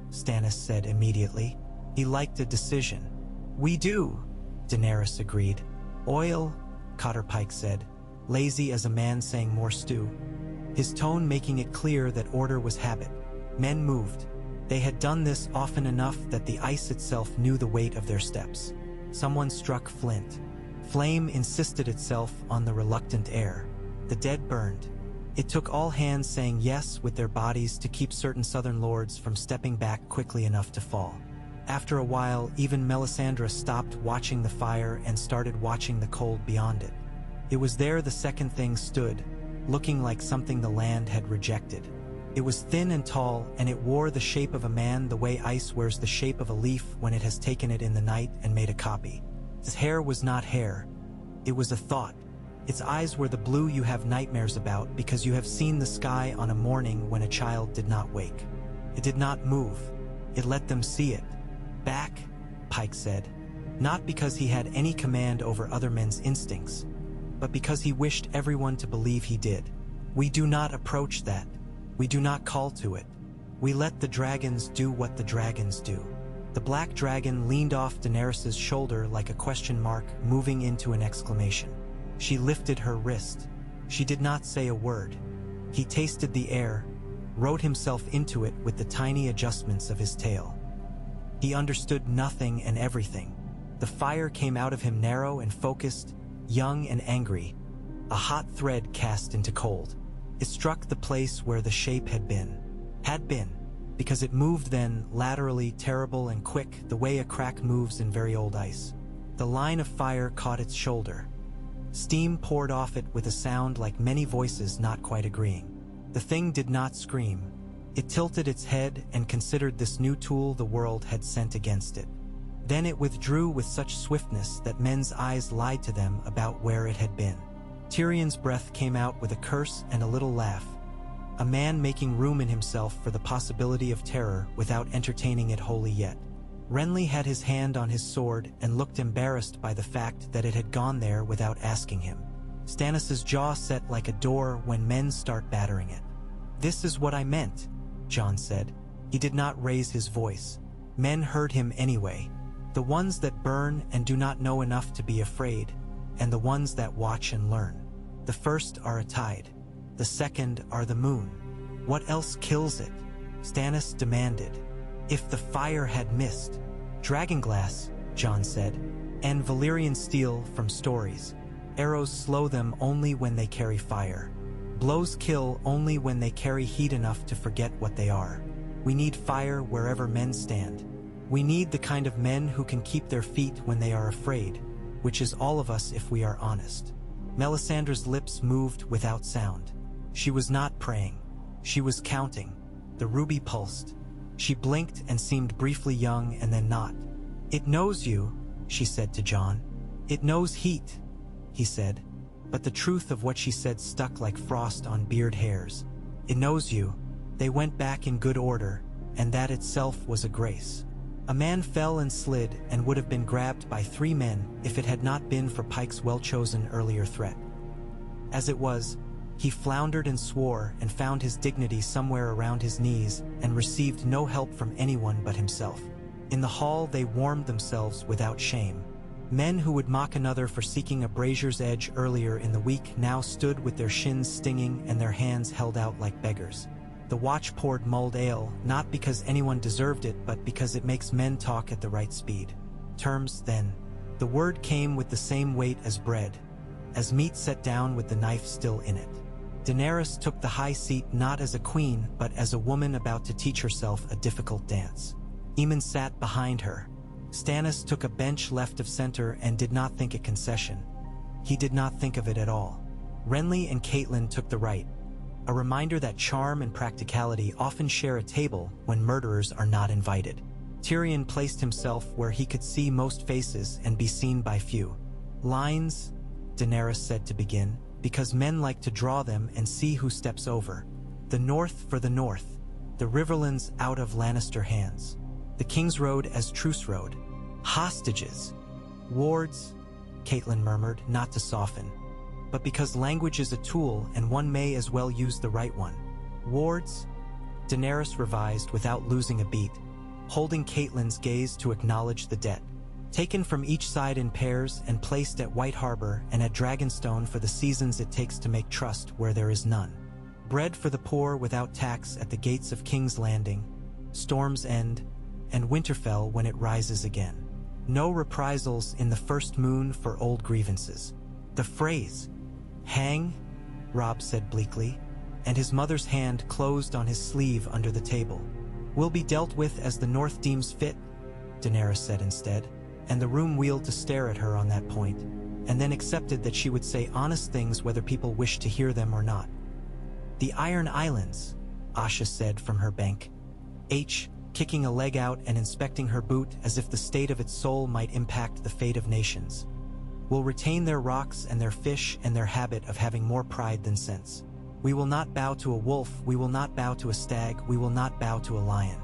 Stannis said immediately. He liked a decision. "We do," Daenerys agreed. "Oil," Cotter Pike said, lazy as a man saying more stew, his tone making it clear that order was habit. Men moved. They had done this often enough that the ice itself knew the weight of their steps. Someone struck flint. Flame insisted itself on the reluctant air. The dead burned. It took all hands saying yes with their bodies to keep certain southern lords from stepping back quickly enough to fall. After a while, even Melisandre stopped watching the fire and started watching the cold beyond it. It was there the second thing stood, looking like something the land had rejected. It was thin and tall, and it wore the shape of a man the way ice wears the shape of a leaf when it has taken it in the night and made a copy. Its hair was not hair. It was a thought. Its eyes were the blue you have nightmares about because you have seen the sky on a morning when a child did not wake. It did not move. It let them see it. "Back," Pike said, not because he had any command over other men's instincts, but because he wished everyone to believe he did. "We do not approach that. We do not call to it. We let the dragons do what the dragons do." The black dragon leaned off Daenerys' shoulder like a question mark moving into an exclamation. She lifted her wrist. She did not say a word. He tasted the air, wrote himself into it with the tiny adjustments of his tail. He understood nothing and everything. The fire came out of him narrow and focused, young and angry, a hot thread cast into cold. It struck the place where the shape had been, because it moved then, laterally, terrible and quick, the way a crack moves in very old ice. The line of fire caught its shoulder. Steam poured off it with a sound like many voices not quite agreeing. The thing did not scream. It tilted its head and considered this new tool the world had sent against it. Then it withdrew with such swiftness that men's eyes lied to them about where it had been. Tyrion's breath came out with a curse and a little laugh. A man making room in himself for the possibility of terror without entertaining it wholly yet. Renly had his hand on his sword and looked embarrassed by the fact that it had gone there without asking him. Stannis's jaw set like a door when men start battering it. "This is what I meant," Jon said. He did not raise his voice. Men heard him anyway. The ones that burn and do not know enough to be afraid, and the ones that watch and learn. The first are a tide. The second are the moon. What else kills it? Stannis demanded. If the fire had missed. Dragonglass, Jon said, and Valyrian steel from stories. Arrows slow them only when they carry fire. Blows kill only when they carry heat enough to forget what they are. We need fire wherever men stand. We need the kind of men who can keep their feet when they are afraid, which is all of us if we are honest. Melisandre's lips moved without sound. She was not praying. She was counting. The ruby pulsed. She blinked and seemed briefly young and then not. "It knows you," she said to Jon. "It knows heat," he said. But the truth of what she said stuck like frost on beard hairs. "It knows you." They went back in good order, and that itself was a grace. A man fell and slid and would have been grabbed by 3 men if it had not been for Pike's well-chosen earlier threat. As it was, he floundered and swore and found his dignity somewhere around his knees and received no help from anyone but himself. In the hall they warmed themselves without shame. Men who would mock another for seeking a brazier's edge earlier in the week now stood with their shins stinging and their hands held out like beggars. The watch poured mulled ale, not because anyone deserved it, but because it makes men talk at the right speed. Terms, then. The word came with the same weight as bread, as meat set down with the knife still in it. Daenerys took the high seat not as a queen, but as a woman about to teach herself a difficult dance. Aemon sat behind her. Stannis took a bench left of center and did not think it concession. He did not think of it at all. Renly and Catelyn took the right. A reminder that charm and practicality often share a table when murderers are not invited. Tyrion placed himself where he could see most faces and be seen by few. "Lines," Daenerys said to begin, "because men like to draw them and see who steps over. The North for the North. The Riverlands out of Lannister hands. The King's Road as Truce Road. Hostages. Wards," Catelyn murmured, not to soften. "But because language is a tool and one may as well use the right one. Wards," Daenerys revised without losing a beat, holding Catelyn's gaze to acknowledge the debt. "Taken from each side in pairs and placed at White Harbor and at Dragonstone for the seasons it takes to make trust where there is none. Bread for the poor without tax at the gates of King's Landing, Storm's End, and Winterfell when it rises again. No reprisals in the first moon for old grievances." The phrase, "hang," Robb said bleakly, and his mother's hand closed on his sleeve under the table. "Will be dealt with as the North deems fit," Daenerys said instead, and the room wheeled to stare at her on that point, and then accepted that she would say honest things whether people wished to hear them or not. "The Iron Islands," Asha said from her bank. Kicking a leg out and inspecting her boot as if the state of its soul might impact the fate of nations. "Will retain their rocks and their fish and their habit of having more pride than sense. We will not bow to a wolf, we will not bow to a stag, we will not bow to a lion.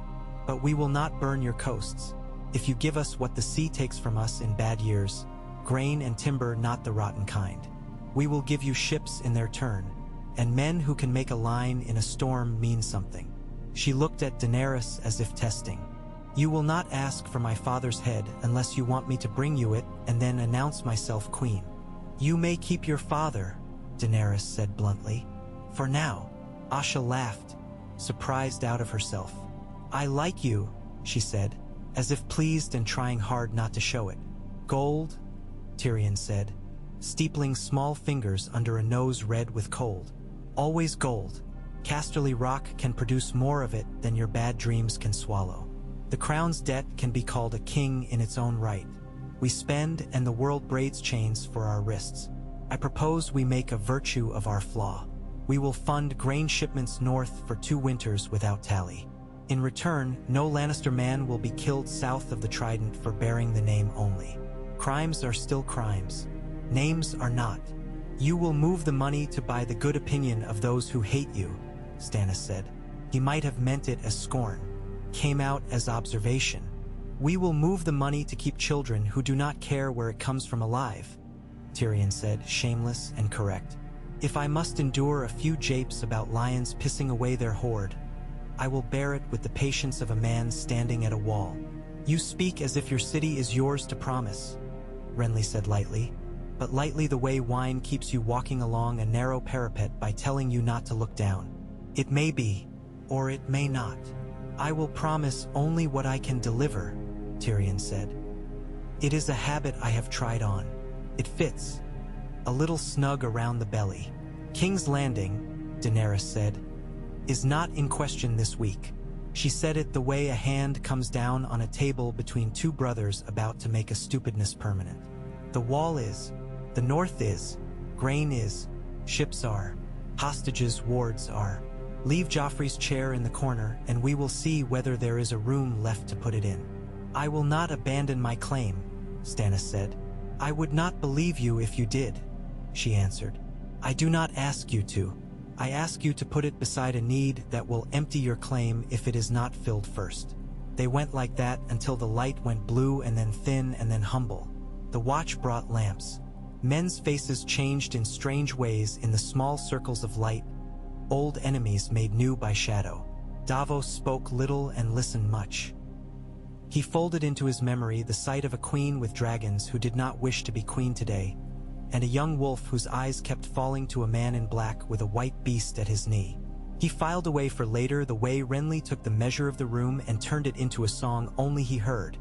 But we will not burn your coasts. If you give us what the sea takes from us in bad years, grain and timber not the rotten kind. We will give you ships in their turn, and men who can make a line in a storm mean something." She looked at Daenerys as if testing. "You will not ask for my father's head unless you want me to bring you it and then announce myself queen." "You may keep your father," Daenerys said bluntly. "For now." Asha laughed, surprised out of herself. "I like you," she said, as if pleased and trying hard not to show it. "Gold," Tyrion said, steepling small fingers under a nose red with cold. "Always gold. Casterly rock can produce more of it than your bad dreams can swallow. The crown's debt can be called a king in its own right. We spend and the world braids chains for our wrists. I propose we make a virtue of our flaw. We will fund grain shipments north for 2 winters without tally. In return, no Lannister man will be killed south of the Trident for bearing the name only. Crimes are still crimes. Names are not. You will move the money to buy the good opinion of those who hate you," Stannis said. He might have meant it as scorn. Came out as observation. We will move the money to keep children who do not care where it comes from alive, Tyrion said, shameless and correct. If I must endure a few japes about lions pissing away their hoard, I will bear it with the patience of a man standing at a wall. You speak as if your city is yours to promise, Renly said lightly, but lightly the way wine keeps you walking along a narrow parapet by telling you not to look down. It may be, or it may not. I will promise only what I can deliver, Tyrion said. It is a habit I have tried on. It fits. A little snug around the belly. King's Landing, Daenerys said, is not in question this week. She said it the way a hand comes down on a table between two brothers about to make a stupidness permanent. The wall is, the north is, grain is, ships are, hostages' wards are. Leave Joffrey's chair in the corner and we will see whether there is a room left to put it in. I will not abandon my claim, Stannis said. I would not believe you if you did, she answered. I do not ask you to. I ask you to put it beside a need that will empty your claim if it is not filled first. They went like that until the light went blue and then thin and then humble. The watch brought lamps. Men's faces changed in strange ways in the small circles of light, old enemies made new by shadow. Davos spoke little and listened much. He folded into his memory the sight of a queen with dragons who did not wish to be queen today, and a young wolf whose eyes kept falling to a man in black with a white beast at his knee. He filed away for later the way Renly took the measure of the room and turned it into a song only he heard,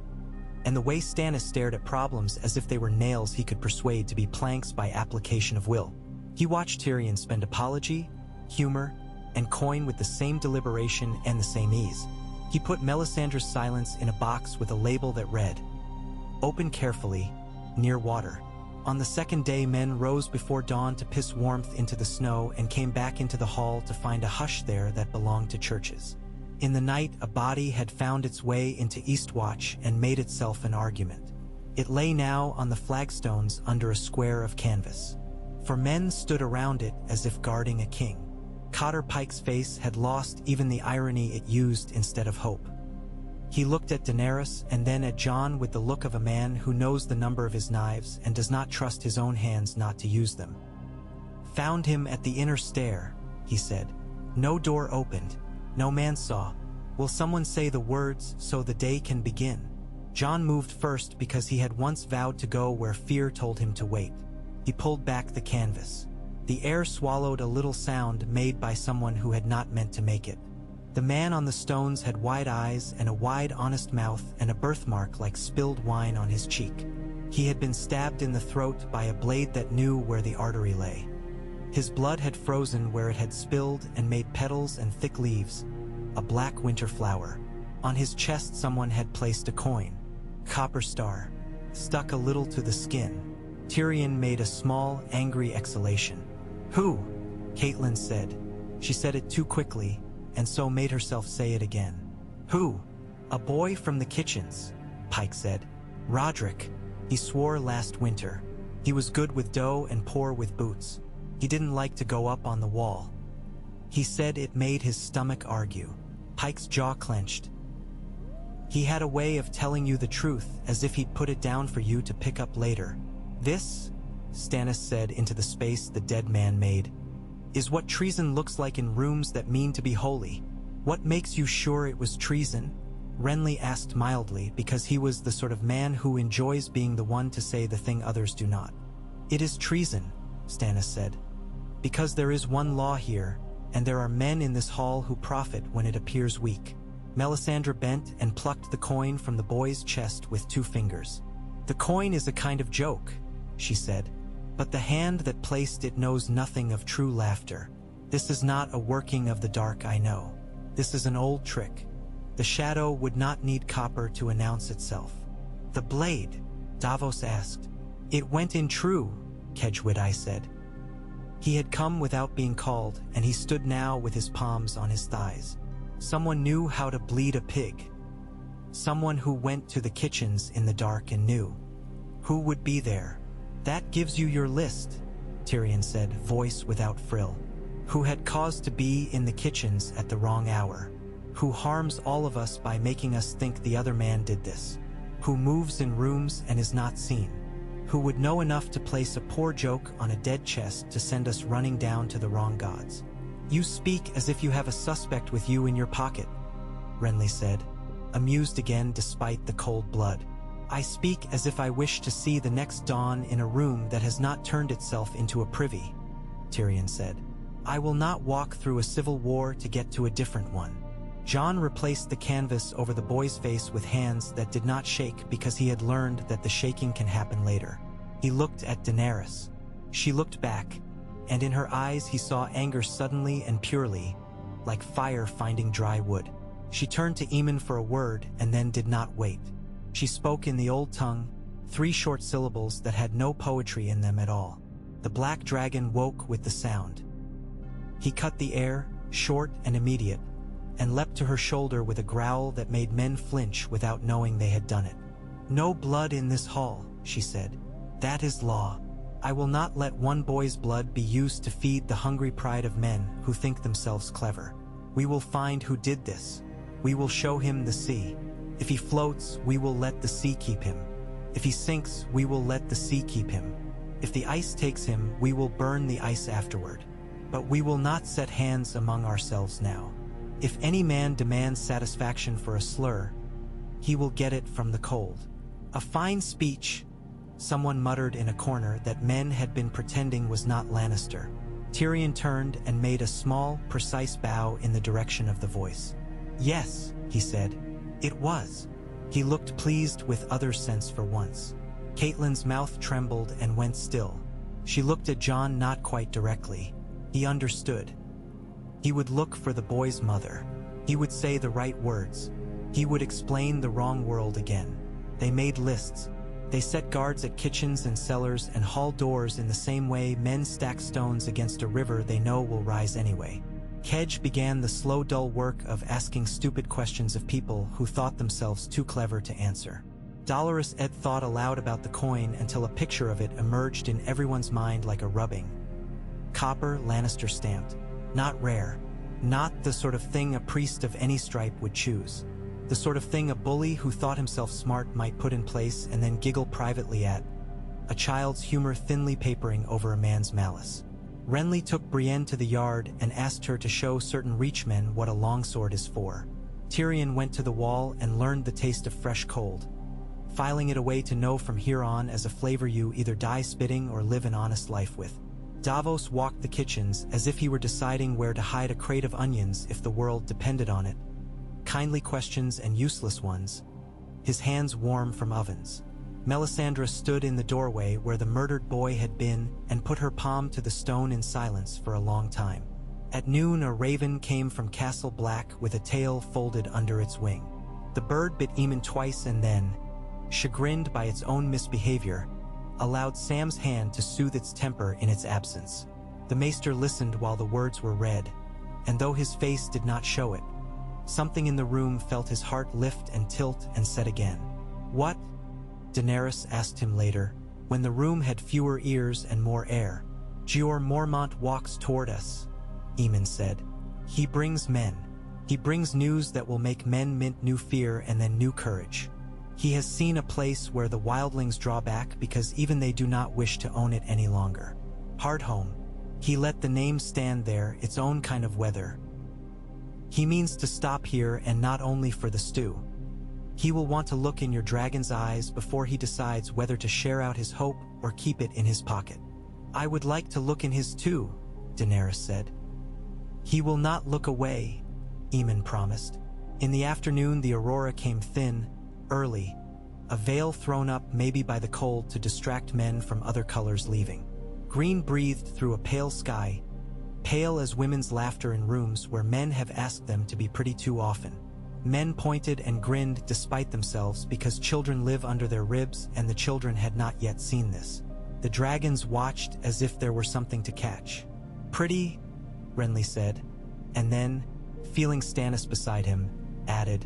and the way Stannis stared at problems as if they were nails he could persuade to be planks by application of will. He watched Tyrion spend apology, humor, and coin with the same deliberation and the same ease. He put Melisandre's silence in a box with a label that read, "Open carefully, near water." On the second day, men rose before dawn to piss warmth into the snow and came back into the hall to find a hush there that belonged to churches. In the night, a body had found its way into Eastwatch and made itself an argument. It lay now on the flagstones under a square of canvas. For men stood around it as if guarding a king. Cotter Pike's face had lost even the irony it used instead of hope. He looked at Daenerys and then at Jon with the look of a man who knows the number of his knives and does not trust his own hands not to use them. "Found him at the inner stair," he said. "No door opened. No man saw. Will someone say the words so the day can begin?" Jon moved first because he had once vowed to go where fear told him to wait. He pulled back the canvas. The air swallowed a little sound made by someone who had not meant to make it. The man on the stones had wide eyes and a wide, honest mouth and a birthmark like spilled wine on his cheek. He had been stabbed in the throat by a blade that knew where the artery lay. His blood had frozen where it had spilled and made petals and thick leaves, a black winter flower. On his chest someone had placed a coin, copper star, stuck a little to the skin. Tyrion made a small, angry exhalation. "Who?" Catelyn said. She said it too quickly, and so made herself say it again. "Who?" "A boy from the kitchens," Pike said. "Roderick. He swore last winter. He was good with dough and poor with boots. He didn't like to go up on the wall. He said it made his stomach argue." Pike's jaw clenched. "He had a way of telling you the truth as if he'd put it down for you to pick up later. This," Stannis said into the space the dead man made, "is what treason looks like in rooms that mean to be holy." "What makes you sure it was treason?" Renly asked mildly, because he was the sort of man who enjoys being the one to say the thing others do not. "It is treason," Stannis said, "because there is one law here, and there are men in this hall who profit when it appears weak." Melisandre bent and plucked the coin from the boy's chest with 2 fingers. "The coin is a kind of joke," she said, "but the hand that placed it knows nothing of true laughter. This is not a working of the dark, I know. This is an old trick. The shadow would not need copper to announce itself." "The blade?" Davos asked. "It went in true," Kedgwick said. He had come without being called, and he stood now with his palms on his thighs. Someone knew how to bleed a pig. Someone who went to the kitchens in the dark and knew. Who would be there? "That gives you your list," Tyrion said, voice without frill. "Who had cause to be in the kitchens at the wrong hour. Who harms all of us by making us think the other man did this." who moves in rooms and is not seen, who would know enough to place a poor joke on a dead chest to send us running down to the wrong gods. You speak as if you have a suspect with you in your pocket, Renly said, amused again despite the cold blood. I speak as if I wish to see the next dawn in a room that has not turned itself into a privy, Tyrion said. I will not walk through a civil war to get to a different one. Jon replaced the canvas over the boy's face with hands that did not shake because he had learned that the shaking can happen later. He looked at Daenerys. She looked back, and in her eyes he saw anger suddenly and purely, like fire finding dry wood. She turned to Aemon for a word and then did not wait. She spoke in the old tongue, 3 short syllables that had no poetry in them at all. The black dragon woke with the sound. He cut the air, short and immediate, and leapt to her shoulder with a growl that made men flinch without knowing they had done it. No blood in this hall, she said. That is law. I will not let one boy's blood be used to feed the hungry pride of men who think themselves clever. We will find who did this. We will show him the sea. If he floats, we will let the sea keep him. If he sinks, we will let the sea keep him. If the ice takes him, we will burn the ice afterward. But we will not set hands among ourselves now. If any man demands satisfaction for a slur, he will get it from the cold. A fine speech, someone muttered in a corner that men had been pretending was not Lannister. Tyrion turned and made a small, precise bow in the direction of the voice. Yes, he said. It was. He looked pleased with other sense for once. Catelyn's mouth trembled and went still. She looked at Jon not quite directly. He understood. He would look for the boy's mother. He would say the right words. He would explain the wrong world again. They made lists. They set guards at kitchens and cellars and hall doors in the same way men stack stones against a river they know will rise anyway. Kedge began the slow, dull work of asking stupid questions of people who thought themselves too clever to answer. Dolorous Ed thought aloud about the coin until a picture of it emerged in everyone's mind like a rubbing. Copper, Lannister stamped. Not rare. Not the sort of thing a priest of any stripe would choose. The sort of thing a bully who thought himself smart might put in place and then giggle privately at. A child's humor thinly papering over a man's malice. Renly took Brienne to the yard and asked her to show certain reachmen what a longsword is for. Tyrion went to the wall and learned the taste of fresh cold, filing it away to know from here on as a flavor you either die spitting or live an honest life with. Davos walked the kitchens as if he were deciding where to hide a crate of onions if the world depended on it. Kindly questions and useless ones. His hands warm from ovens. Melisandre stood in the doorway where the murdered boy had been and put her palm to the stone in silence for a long time. At noon, a raven came from Castle Black with a tail folded under its wing. The bird bit Aemon twice and then, chagrined by its own misbehavior, allowed Sam's hand to soothe its temper in its absence. The maester listened while the words were read, and though his face did not show it, something in the room felt his heart lift and tilt and said again. What? Daenerys asked him later, when the room had fewer ears and more air. Jeor Mormont walks toward us, Aemon said. He brings men. He brings news that will make men mint new fear and then new courage. He has seen a place where the wildlings draw back because even they do not wish to own it any longer. Hardhome. He let the name stand there, its own kind of weather. He means to stop here and not only for the stew. He will want to look in your dragon's eyes before he decides whether to share out his hope or keep it in his pocket. I would like to look in his too, Daenerys said. He will not look away, Aemon promised. In the afternoon the aurora came thin, early, a veil thrown up maybe by the cold to distract men from other colors leaving. Green breathed through a pale sky, pale as women's laughter in rooms where men have asked them to be pretty too often. Men pointed and grinned despite themselves because children live under their ribs and the children had not yet seen this. The dragons watched as if there were something to catch. Pretty, Renly said, and then, feeling Stannis beside him, added,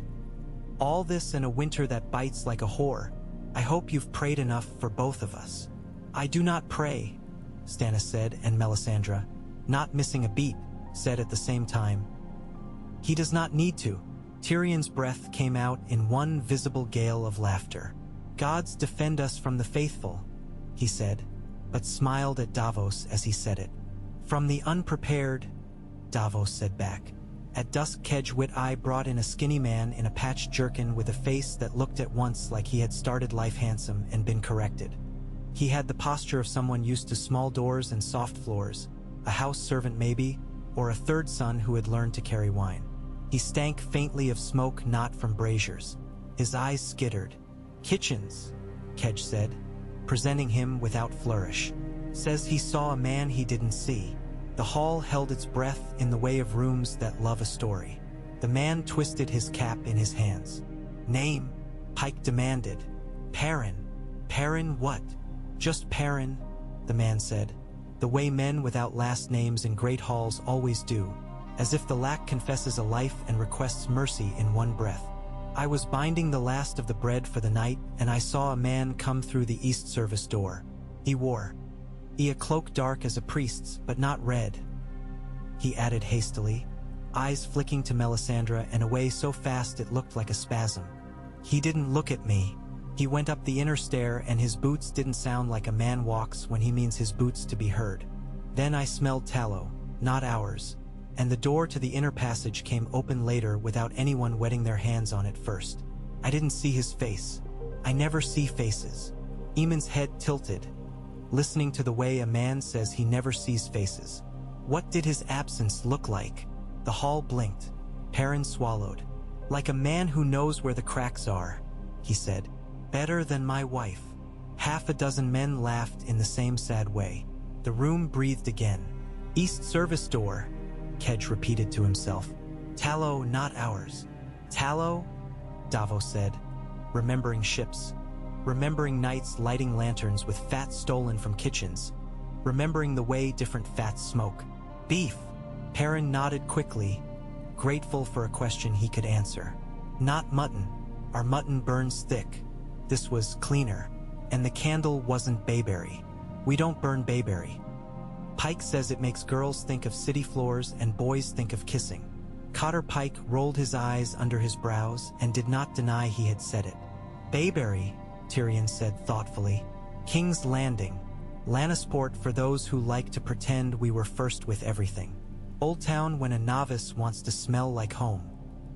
all this in a winter that bites like a whore. I hope you've prayed enough for both of us. I do not pray, Stannis said, and Melisandre, not missing a beat, said at the same time. He does not need to. Tyrion's breath came out in one visible gale of laughter. Gods defend us from the faithful, he said, but smiled at Davos as he said it. From the unprepared, Davos said back. At dusk Kedge-Wit-Eye brought in a skinny man in a patched jerkin with a face that looked at once like he had started life handsome and been corrected. He had the posture of someone used to small doors and soft floors, a house servant maybe, or a third son who had learned to carry wine. He stank faintly of smoke, not from braziers. His eyes skittered. "Kitchens," Kedge said, presenting him without flourish. "Says he saw a man he didn't see." The hall held its breath in the way of rooms that love a story. The man twisted his cap in his hands. "Name?" Pike demanded. "Perrin." "Perrin what?" "Just Perrin," the man said, the way men without last names in great halls always do, as if the lack confesses a life and requests mercy in one breath. "I was binding the last of the bread for the night, and I saw a man come through the east service door. He wore a cloak dark as a priest's, but not red," he added hastily, eyes flicking to Melisandre and away so fast it looked like a spasm. "He didn't look at me. He went up the inner stair, and his boots didn't sound like a man walks when he means his boots to be heard. Then I smelled tallow, not ours, and the door to the inner passage came open later without anyone wetting their hands on it first. I didn't see his face. I never see faces." Eamon's head tilted, listening to the way a man says he never sees faces. What did his absence look like? The hall blinked. Perrin swallowed. "Like a man who knows where the cracks are," he said. "Better than my wife." Half a dozen men laughed in the same sad way. The room breathed again. "East service door," Kedge repeated to himself. "Tallow, not ours." "Tallow?" Davos said, remembering ships, remembering nights lighting lanterns with fat stolen from kitchens, remembering the way different fats smoke. "Beef." Perrin nodded quickly, grateful for a question he could answer. "Not mutton. Our mutton burns thick." This was cleaner, and the candle wasn't bayberry. "We don't burn bayberry." "Pike says it makes girls think of city floors and boys think of kissing." Cotter Pike rolled his eyes under his brows and did not deny he had said it. "Bayberry," Tyrion said thoughtfully. "King's Landing. Lannisport for those who like to pretend we were first with everything. Old Town when a novice wants to smell like home."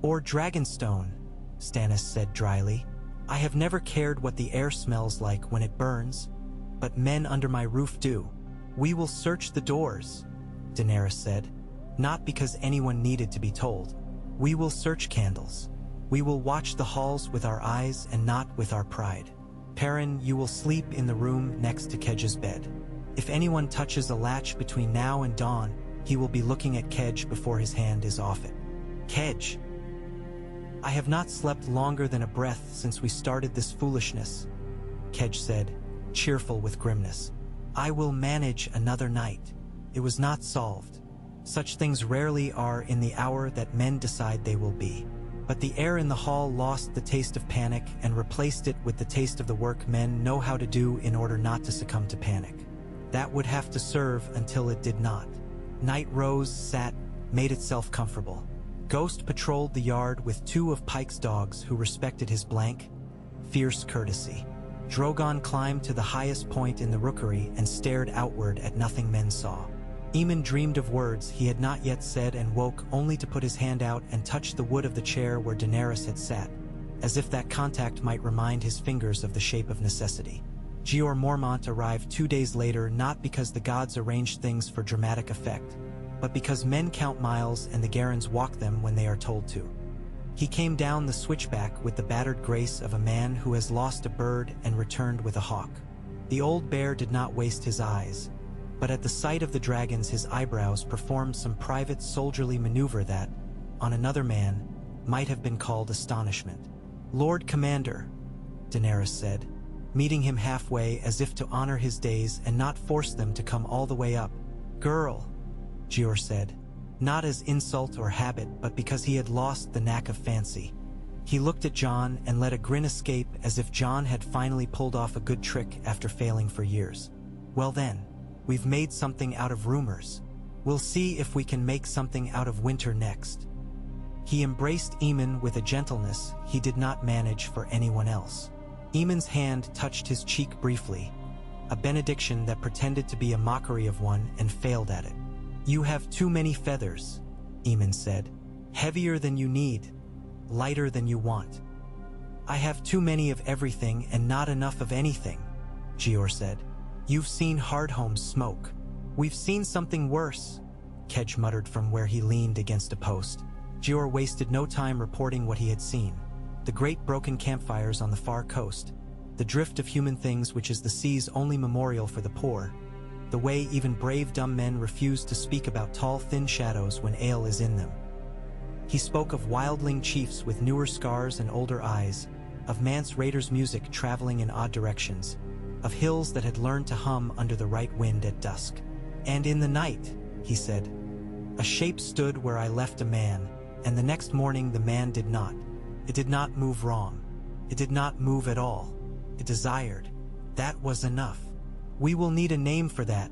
"Or Dragonstone," Stannis said dryly. "I have never cared what the air smells like when it burns, but men under my roof do." "We will search the doors," Daenerys said, not because anyone needed to be told. "We will search candles. We will watch the halls with our eyes and not with our pride. Perrin, you will sleep in the room next to Kedge's bed. If anyone touches a latch between now and dawn, he will be looking at Kedge before his hand is off it." "Kedge." "I have not slept longer than a breath since we started this foolishness," Kedge said, cheerful with grimness. "I will manage another night." It was not solved. Such things rarely are in the hour that men decide they will be. But the air in the hall lost the taste of panic and replaced it with the taste of the work men know how to do in order not to succumb to panic. That would have to serve until it did not. Night rose, sat, made itself comfortable. Ghost patrolled the yard with 2 of Pike's dogs who respected his blank, fierce courtesy. Drogon climbed to the highest point in the rookery and stared outward at nothing men saw. Aemon dreamed of words he had not yet said and woke only to put his hand out and touch the wood of the chair where Daenerys had sat, as if that contact might remind his fingers of the shape of necessity. Jeor Mormont arrived 2 days later, not because the gods arranged things for dramatic effect, but because men count miles and the Garrons walk them when they are told to. He came down the switchback with the battered grace of a man who has lost a bird and returned with a hawk. The old bear did not waste his eyes, but at the sight of the dragons his eyebrows performed some private soldierly maneuver that, on another man, might have been called astonishment. "Lord Commander," Daenerys said, meeting him halfway as if to honor his days and not force them to come all the way up. "Girl," Jeor said, not as insult or habit but because he had lost the knack of fancy. He looked at Jon and let a grin escape as if Jon had finally pulled off a good trick after failing for years. "Well then, we've made something out of rumors. We'll see if we can make something out of winter next." He embraced Aemon with a gentleness he did not manage for anyone else. Eamon's hand touched his cheek briefly, a benediction that pretended to be a mockery of one and failed at it. "You have too many feathers," Eamon said. "Heavier than you need, lighter than you want." "I have too many of everything and not enough of anything," Gior said. "You've seen Hardhome smoke. We've seen something worse," Kedge muttered from where he leaned against a post. Gior wasted no time reporting what he had seen. The great broken campfires on the far coast, the drift of human things which is the sea's only memorial for the poor, the way even brave dumb men refuse to speak about tall thin shadows when ale is in them. He spoke of wildling chiefs with newer scars and older eyes, of Mance Raiders' music traveling in odd directions, of hills that had learned to hum under the right wind at dusk. "And in the night," he said, "a shape stood where I left a man, and the next morning the man did not. It did not move wrong. It did not move at all. It desired. That was enough." "We will need a name for that,"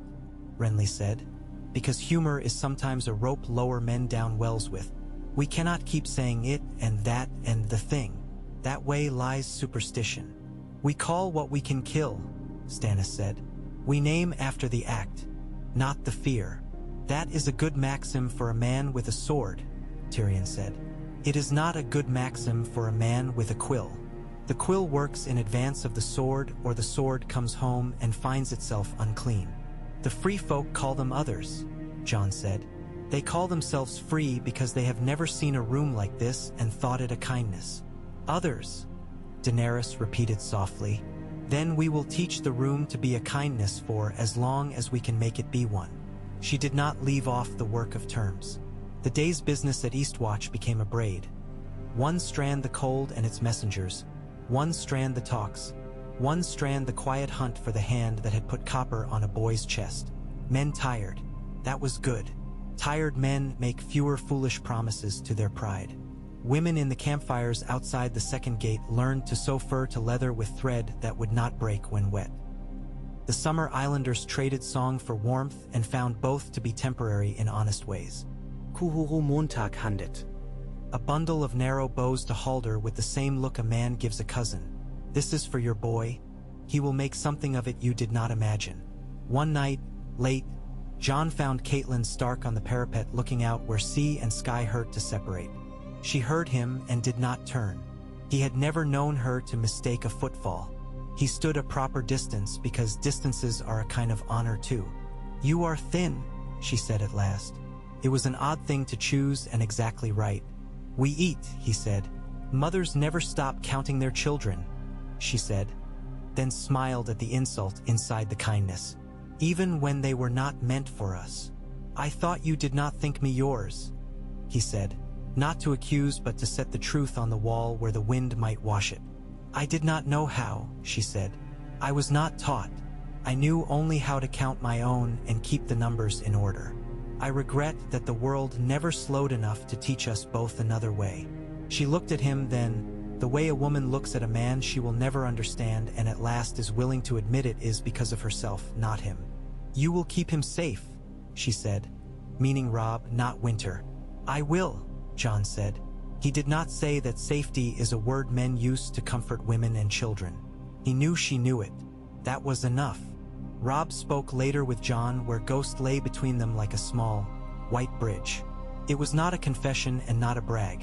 Renly said, "because humor is sometimes a rope lower men down wells with. We cannot keep saying it and that and the thing. That way lies superstition. We call what we can kill," Stannis said. "We name after the act, not the fear." "That is a good maxim for a man with a sword," Tyrion said. "It is not a good maxim for a man with a quill. The quill works in advance of the sword, or the sword comes home and finds itself unclean." "The free folk call them others," Jon said. "They call themselves free because they have never seen a room like this and thought it a kindness." "Others," Daenerys repeated softly. "Then we will teach the room to be a kindness for as long as we can make it be one." She did not leave off the work of terms. The day's business at Eastwatch became a braid. One strand the cold and its messengers, one strand the talks, one strand the quiet hunt for the hand that had put copper on a boy's chest. Men tired. That was good. Tired men make fewer foolish promises to their pride. Women in the campfires outside the second gate learned to sew fur to leather with thread that would not break when wet. The summer islanders traded song for warmth and found both to be temporary in honest ways. Kuhuru Montag handit. A bundle of narrow bows to Halder with the same look a man gives a cousin. "This is for your boy. He will make something of it you did not imagine." One night, late, Jon found Catelyn Stark on the parapet looking out where sea and sky hurt to separate. She heard him and did not turn. He had never known her to mistake a footfall. He stood a proper distance because distances are a kind of honor too. "You are thin," she said at last. It was an odd thing to choose and exactly right. "We eat," he said. "Mothers never stop counting their children," she said, then smiled at the insult inside the kindness. "Even when they were not meant for us." "I thought you did not think me yours," he said, not to accuse but to set the truth on the wall where the wind might wash it. "I did not know how," she said. "I was not taught. I knew only how to count my own and keep the numbers in order. I regret that the world never slowed enough to teach us both another way." She looked at him then, the way a woman looks at a man she will never understand and at last is willing to admit it is because of herself, not him. "You will keep him safe," she said, meaning Robb, not Winter. "I will," Jon said. He did not say that safety is a word men use to comfort women and children. He knew she knew it. That was enough. Robb spoke later with Jon where Ghost lay between them like a small, white bridge. It was not a confession and not a brag.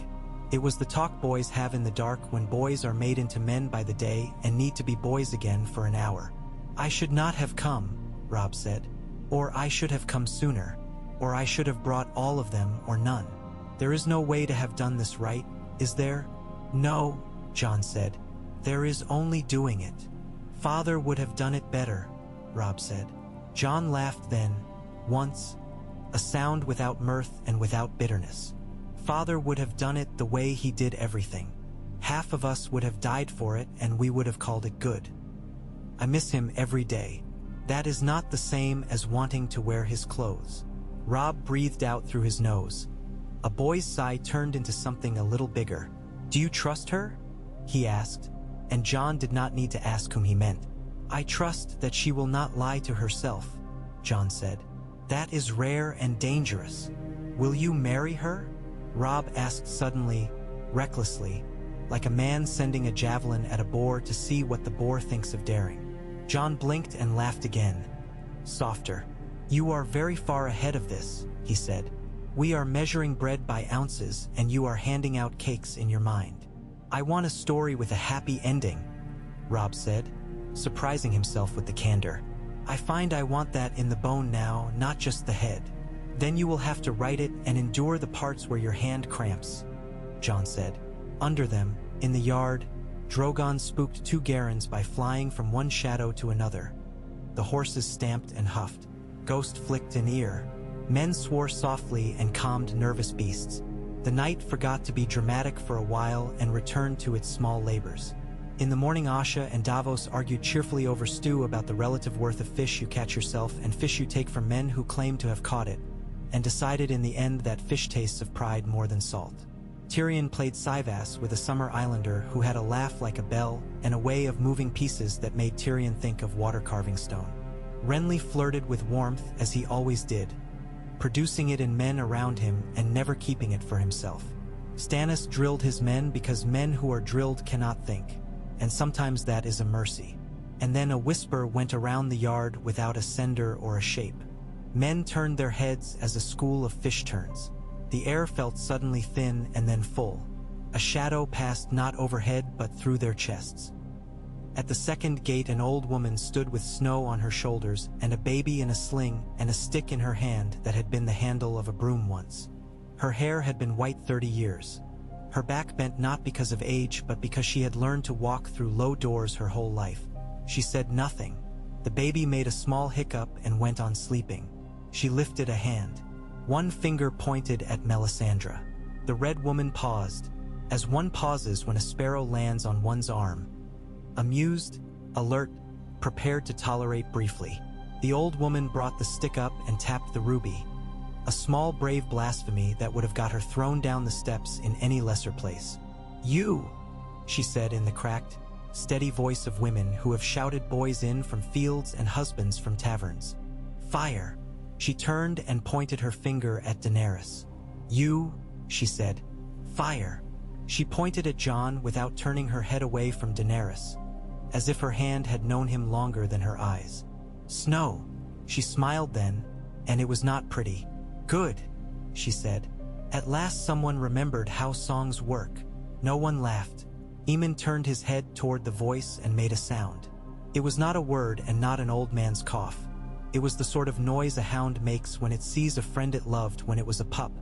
It was the talk boys have in the dark when boys are made into men by the day and need to be boys again for an hour. "I should not have come," Robb said. "Or I should have come sooner. Or I should have brought all of them or none. There is no way to have done this right, is there?" "No," Jon said. "There is only doing it." "Father would have done it better," Robb said. Jon laughed then, once, a sound without mirth and without bitterness. "Father would have done it the way he did everything. Half of us would have died for it and we would have called it good. I miss him every day. That is not the same as wanting to wear his clothes." Robb breathed out through his nose. A boy's sigh turned into something a little bigger. "Do you trust her?" he asked, and Jon did not need to ask whom he meant. "I trust that she will not lie to herself," Jon said. "That is rare and dangerous. Will you marry her?" Robb asked suddenly, recklessly. like a man sending a javelin at a boar to see what the boar thinks of daring. Jon blinked and laughed again. Softer. You are very far ahead of this, he said. We are measuring bread by ounces, and you are handing out cakes in your mind. I want a story with a happy ending, Robb said, surprising himself with the candor. I find I want that in the bone now, not just the head. Then you will have to write it and endure the parts where your hand cramps, Jon said. Under them, in the yard, Drogon spooked 2 Garrons by flying from one shadow to another. The horses stamped and huffed. Ghost flicked an ear. Men swore softly and calmed nervous beasts. The night forgot to be dramatic for a while and returned to its small labors. In the morning, Asha and Davos argued cheerfully over stew about the relative worth of fish you catch yourself and fish you take from men who claim to have caught it, and decided in the end that fish tastes of pride more than salt. Tyrion played Syvass with a summer islander who had a laugh like a bell and a way of moving pieces that made Tyrion think of water-carving stone. Renly flirted with warmth as he always did, producing it in men around him and never keeping it for himself. Stannis drilled his men because men who are drilled cannot think, and sometimes that is a mercy. And then a whisper went around the yard without a sender or a shape. Men turned their heads as a school of fish turns. The air felt suddenly thin and then full. A shadow passed not overhead but through their chests. At the second gate, an old woman stood with snow on her shoulders and a baby in a sling and a stick in her hand that had been the handle of a broom once. Her hair had been white 30 years. Her back bent not because of age but because she had learned to walk through low doors her whole life. She said nothing. The baby made a small hiccup and went on sleeping. She lifted a hand. One finger pointed at Melisandre. The red woman paused, as one pauses when a sparrow lands on one's arm. Amused, alert, prepared to tolerate briefly. The old woman brought the stick up and tapped the ruby. A small brave blasphemy that would have got her thrown down the steps in any lesser place. You, she said in the cracked, steady voice of women who have shouted boys in from fields and husbands from taverns. Fire. She turned and pointed her finger at Daenerys. You, she said. Fire. She pointed at Jon without turning her head away from Daenerys, as if her hand had known him longer than her eyes. Snow. She smiled then, and it was not pretty. Good, she said. At last someone remembered how songs work. No one laughed. Aemon turned his head toward the voice and made a sound. It was not a word and not an old man's cough. It was the sort of noise a hound makes when it sees a friend it loved when it was a pup.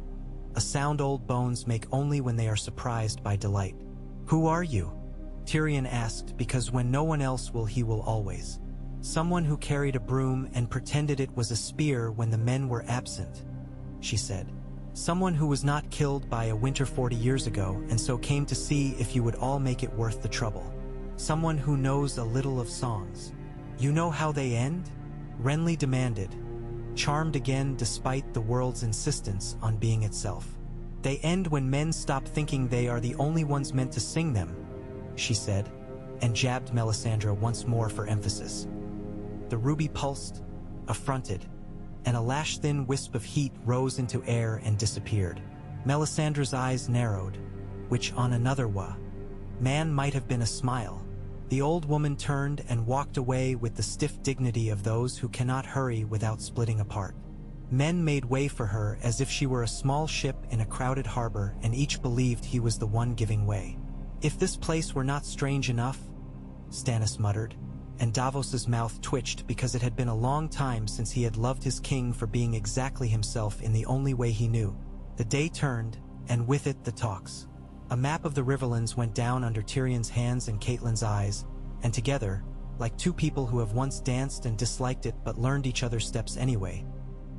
A sound old bones make only when they are surprised by delight. Who are you? Tyrion asked, because when no one else will, he will always. Someone who carried a broom and pretended it was a spear when the men were absent, she said. Someone who was not killed by a winter 40 years ago and so came to see if you would all make it worth the trouble. Someone who knows a little of songs. You know how they end? Renly demanded, charmed again despite the world's insistence on being itself. They end when men stop thinking they are the only ones meant to sing them, she said, and jabbed Melisandre once more for emphasis. The ruby pulsed, affronted, and a lash-thin wisp of heat rose into air and disappeared. Melisandre's eyes narrowed, which on another man might have been a smile. The old woman turned and walked away with the stiff dignity of those who cannot hurry without splitting apart. Men made way for her as if she were a small ship in a crowded harbor, and each believed he was the one giving way. If this place were not strange enough, Stannis muttered, and Davos's mouth twitched because it had been a long time since he had loved his king for being exactly himself in the only way he knew. The day turned, and with it the talks. A map of the Riverlands went down under Tyrion's hands and Catelyn's eyes, and together, like two people who have once danced and disliked it but learned each other's steps anyway,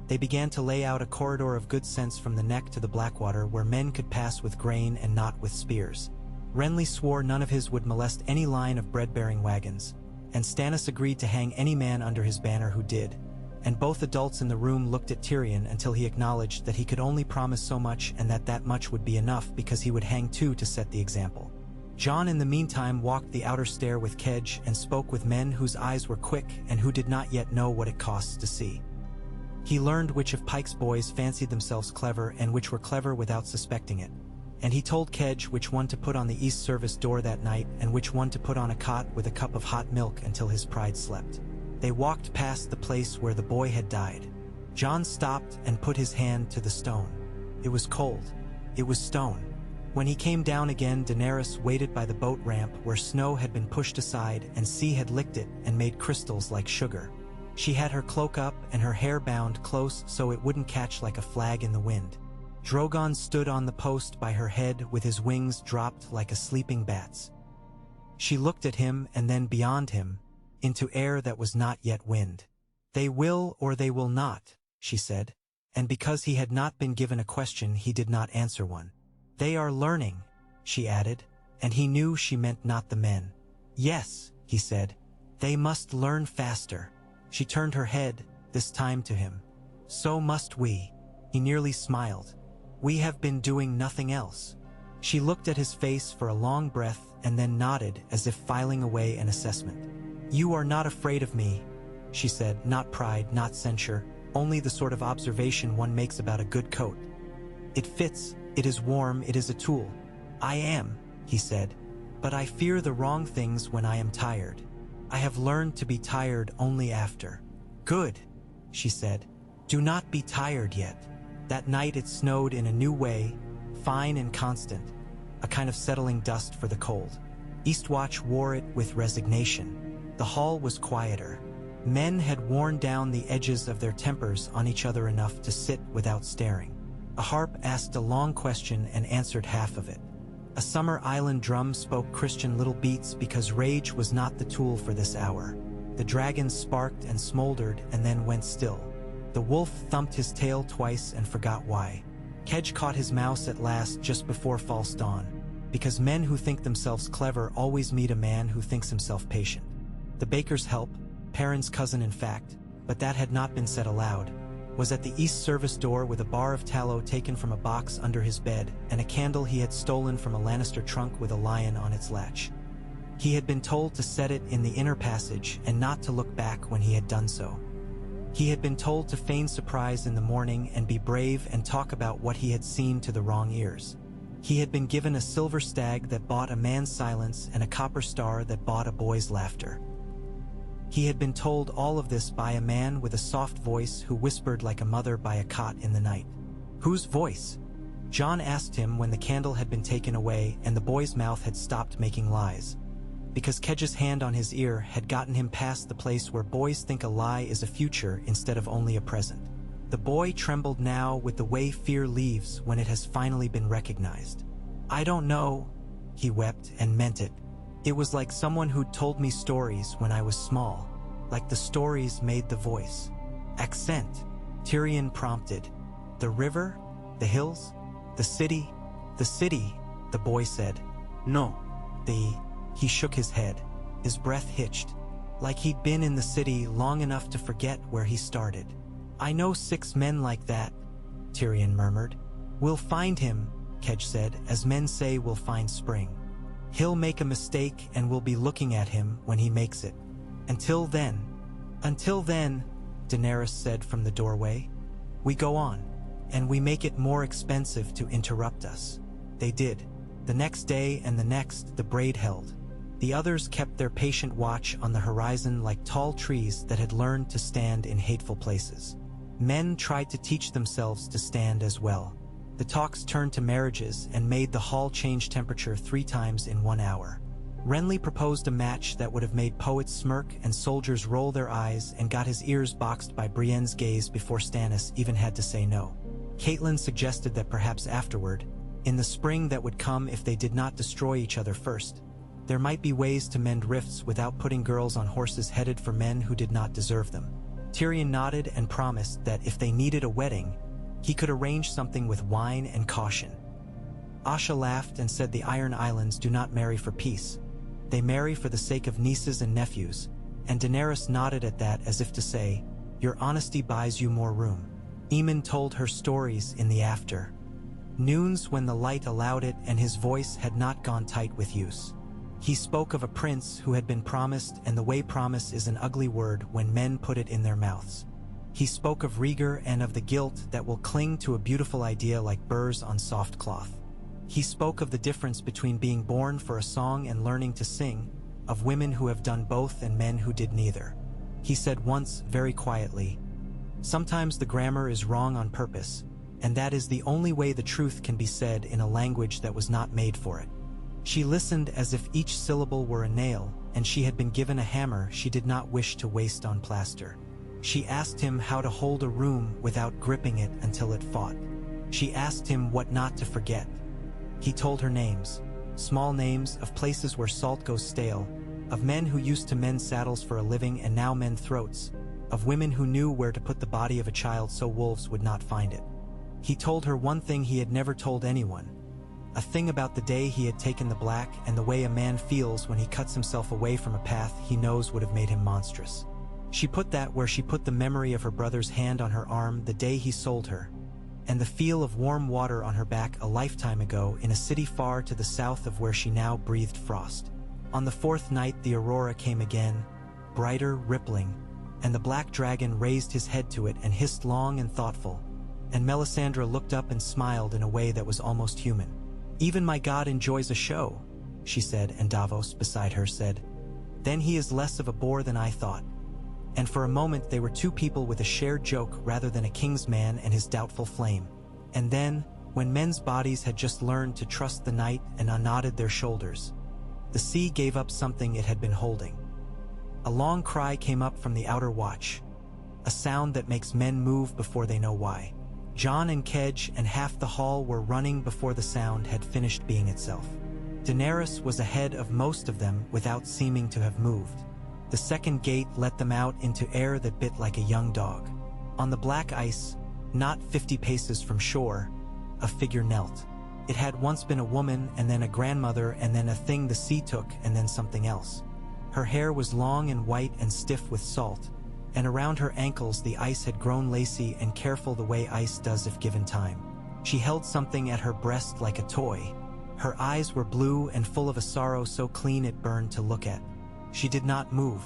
they began to lay out a corridor of good sense from the neck to the Blackwater where men could pass with grain and not with spears. Renly swore none of his would molest any line of bread-bearing wagons, and Stannis agreed to hang any man under his banner who did, and both adults in the room looked at Tyrion until he acknowledged that he could only promise so much and that that much would be enough because he would hang too to set the example. Jon in the meantime walked the outer stair with Kedge and spoke with men whose eyes were quick and who did not yet know what it costs to see. He learned which of Pike's boys fancied themselves clever and which were clever without suspecting it. and he told Kedge which one to put on the east service door that night and which one to put on a cot with a cup of hot milk until his pride slept. They walked past the place where the boy had died. Jon stopped and put his hand to the stone. It was cold. It was stone. When he came down again, Daenerys waited by the boat ramp where snow had been pushed aside and sea had licked it and made crystals like sugar. She had her cloak up and her hair bound close so it wouldn't catch like a flag in the wind. Drogon stood on the post by her head with his wings dropped like a sleeping bat's. She looked at him and then beyond him, into air that was not yet wind. "They will or they will not," she said, and because he had not been given a question he did not answer one. "They are learning," she added, and he knew she meant not the men. "Yes," he said, "they must learn faster." She turned her head, this time to him. "So must we." He nearly smiled. "We have been doing nothing else." She looked at his face for a long breath and then nodded as if filing away an assessment. "You are not afraid of me," she said, not pride, not censure, only the sort of observation one makes about a good coat. "It fits, it is warm, it is a tool." "I am," he said, "but I fear the wrong things when I am tired. I have learned to be tired only after." "Good," she said. "Do not be tired yet." That night it snowed in a new way, fine and constant, a kind of settling dust for the cold. Eastwatch wore it with resignation. The hall was quieter. Men had worn down the edges of their tempers on each other enough to sit without staring. A harp asked a long question and answered half of it. A summer island drum spoke Christian little beats because rage was not the tool for this hour. The dragons sparked and smoldered and then went still. The wolf thumped his tail twice and forgot why. Kedge caught his mouse at last just before false dawn, because men who think themselves clever always meet a man who thinks himself patient. The baker's help, Perrin's cousin in fact, but that had not been said aloud, was at the east service door with a bar of tallow taken from a box under his bed and a candle he had stolen from a Lannister trunk with a lion on its latch. He had been told to set it in the inner passage and not to look back when he had done so. He had been told to feign surprise in the morning and be brave and talk about what he had seen to the wrong ears. He had been given a silver stag that bought a man's silence and a copper star that bought a boy's laughter. He had been told all of this by a man with a soft voice who whispered like a mother by a cot in the night. Whose voice? Jon asked him when the candle had been taken away and the boy's mouth had stopped making lies. Because Kedge's hand on his ear had gotten him past the place where boys think a lie is a future instead of only a present. The boy trembled now with the way fear leaves when it has finally been recognized. "I don't know," he wept and meant it. It was like someone who'd told me stories when I was small, like the stories made the voice. "Accent," Tyrion prompted. "The river? The hills? The city?" "The city," the boy said. "No." He shook his head. His breath hitched, like he'd been in the city long enough to forget where he started. "I know 6 men like that," Tyrion murmured. "We'll find him," Kedge said, "as men say we'll find spring. He'll make a mistake and we'll be looking at him when he makes it. Until then," Daenerys said from the doorway, "we go on, and we make it more expensive to interrupt us." They did. The next day and the next the braid held. The others kept their patient watch on the horizon like tall trees that had learned to stand in hateful places. Men tried to teach themselves to stand as well. The talks turned to marriages and made the hall change temperature 3 times in 1 hour. Renly proposed a match that would have made poets smirk and soldiers roll their eyes and got his ears boxed by Brienne's gaze before Stannis even had to say no. Catelyn suggested that perhaps afterward, in the spring that would come if they did not destroy each other first, there might be ways to mend rifts without putting girls on horses headed for men who did not deserve them. Tyrion nodded and promised that if they needed a wedding, he could arrange something with wine and caution. Asha laughed and said the Iron Islands do not marry for peace. They marry for the sake of nieces and nephews, and Daenerys nodded at that as if to say, "Your honesty buys you more room." Aemon told her stories in the after noons when the light allowed it and his voice had not gone tight with use. He spoke of a prince who had been promised, and the way promise is an ugly word when men put it in their mouths. He spoke of Rhaegar and of the guilt that will cling to a beautiful idea like burrs on soft cloth. He spoke of the difference between being born for a song and learning to sing, of women who have done both and men who did neither. He said once, very quietly, "Sometimes the grammar is wrong on purpose, and that is the only way the truth can be said in a language that was not made for it." She listened as if each syllable were a nail, and she had been given a hammer she did not wish to waste on plaster. She asked him how to hold a room without gripping it until it fought. She asked him what not to forget. He told her names, small names of places where salt goes stale, of men who used to mend saddles for a living and now mend throats, of women who knew where to put the body of a child so wolves would not find it. He told her one thing he had never told anyone, a thing about the day he had taken the black and the way a man feels when he cuts himself away from a path he knows would have made him monstrous. She put that where she put the memory of her brother's hand on her arm the day he sold her, and the feel of warm water on her back a lifetime ago in a city far to the south of where she now breathed frost. On the fourth night the aurora came again, brighter, rippling, and the black dragon raised his head to it and hissed long and thoughtful, and Melisandre looked up and smiled in a way that was almost human. "Even my god enjoys a show," she said, and Davos, beside her, said, "Then he is less of a bore than I thought." And for a moment they were two people with a shared joke rather than a king's man and his doubtful flame. And then, when men's bodies had just learned to trust the night and unknotted their shoulders, the sea gave up something it had been holding. A long cry came up from the outer watch, a sound that makes men move before they know why. Jon and Kedge and half the hall were running before the sound had finished being itself. Daenerys was ahead of most of them without seeming to have moved. The second gate let them out into air that bit like a young dog. On the black ice, not 50 paces from shore, a figure knelt. It had once been a woman, and then a grandmother, and then a thing the sea took, and then something else. Her hair was long and white and stiff with salt, and around her ankles the ice had grown lacy and careful the way ice does if given time. She held something at her breast like a toy. Her eyes were blue and full of a sorrow so clean it burned to look at. She did not move.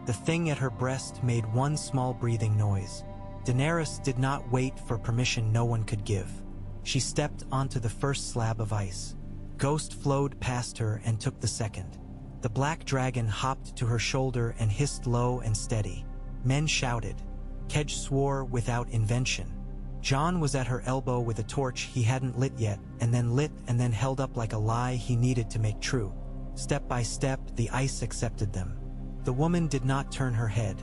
The thing at her breast made one small breathing noise. Daenerys did not wait for permission no one could give. She stepped onto the first slab of ice. Ghost flowed past her and took the second. The black dragon hopped to her shoulder and hissed low and steady. Men shouted. Kedge swore without invention. Jon was at her elbow with a torch he hadn't lit yet, and then held up like a lie he needed to make true. Step by step, the ice accepted them. The woman did not turn her head.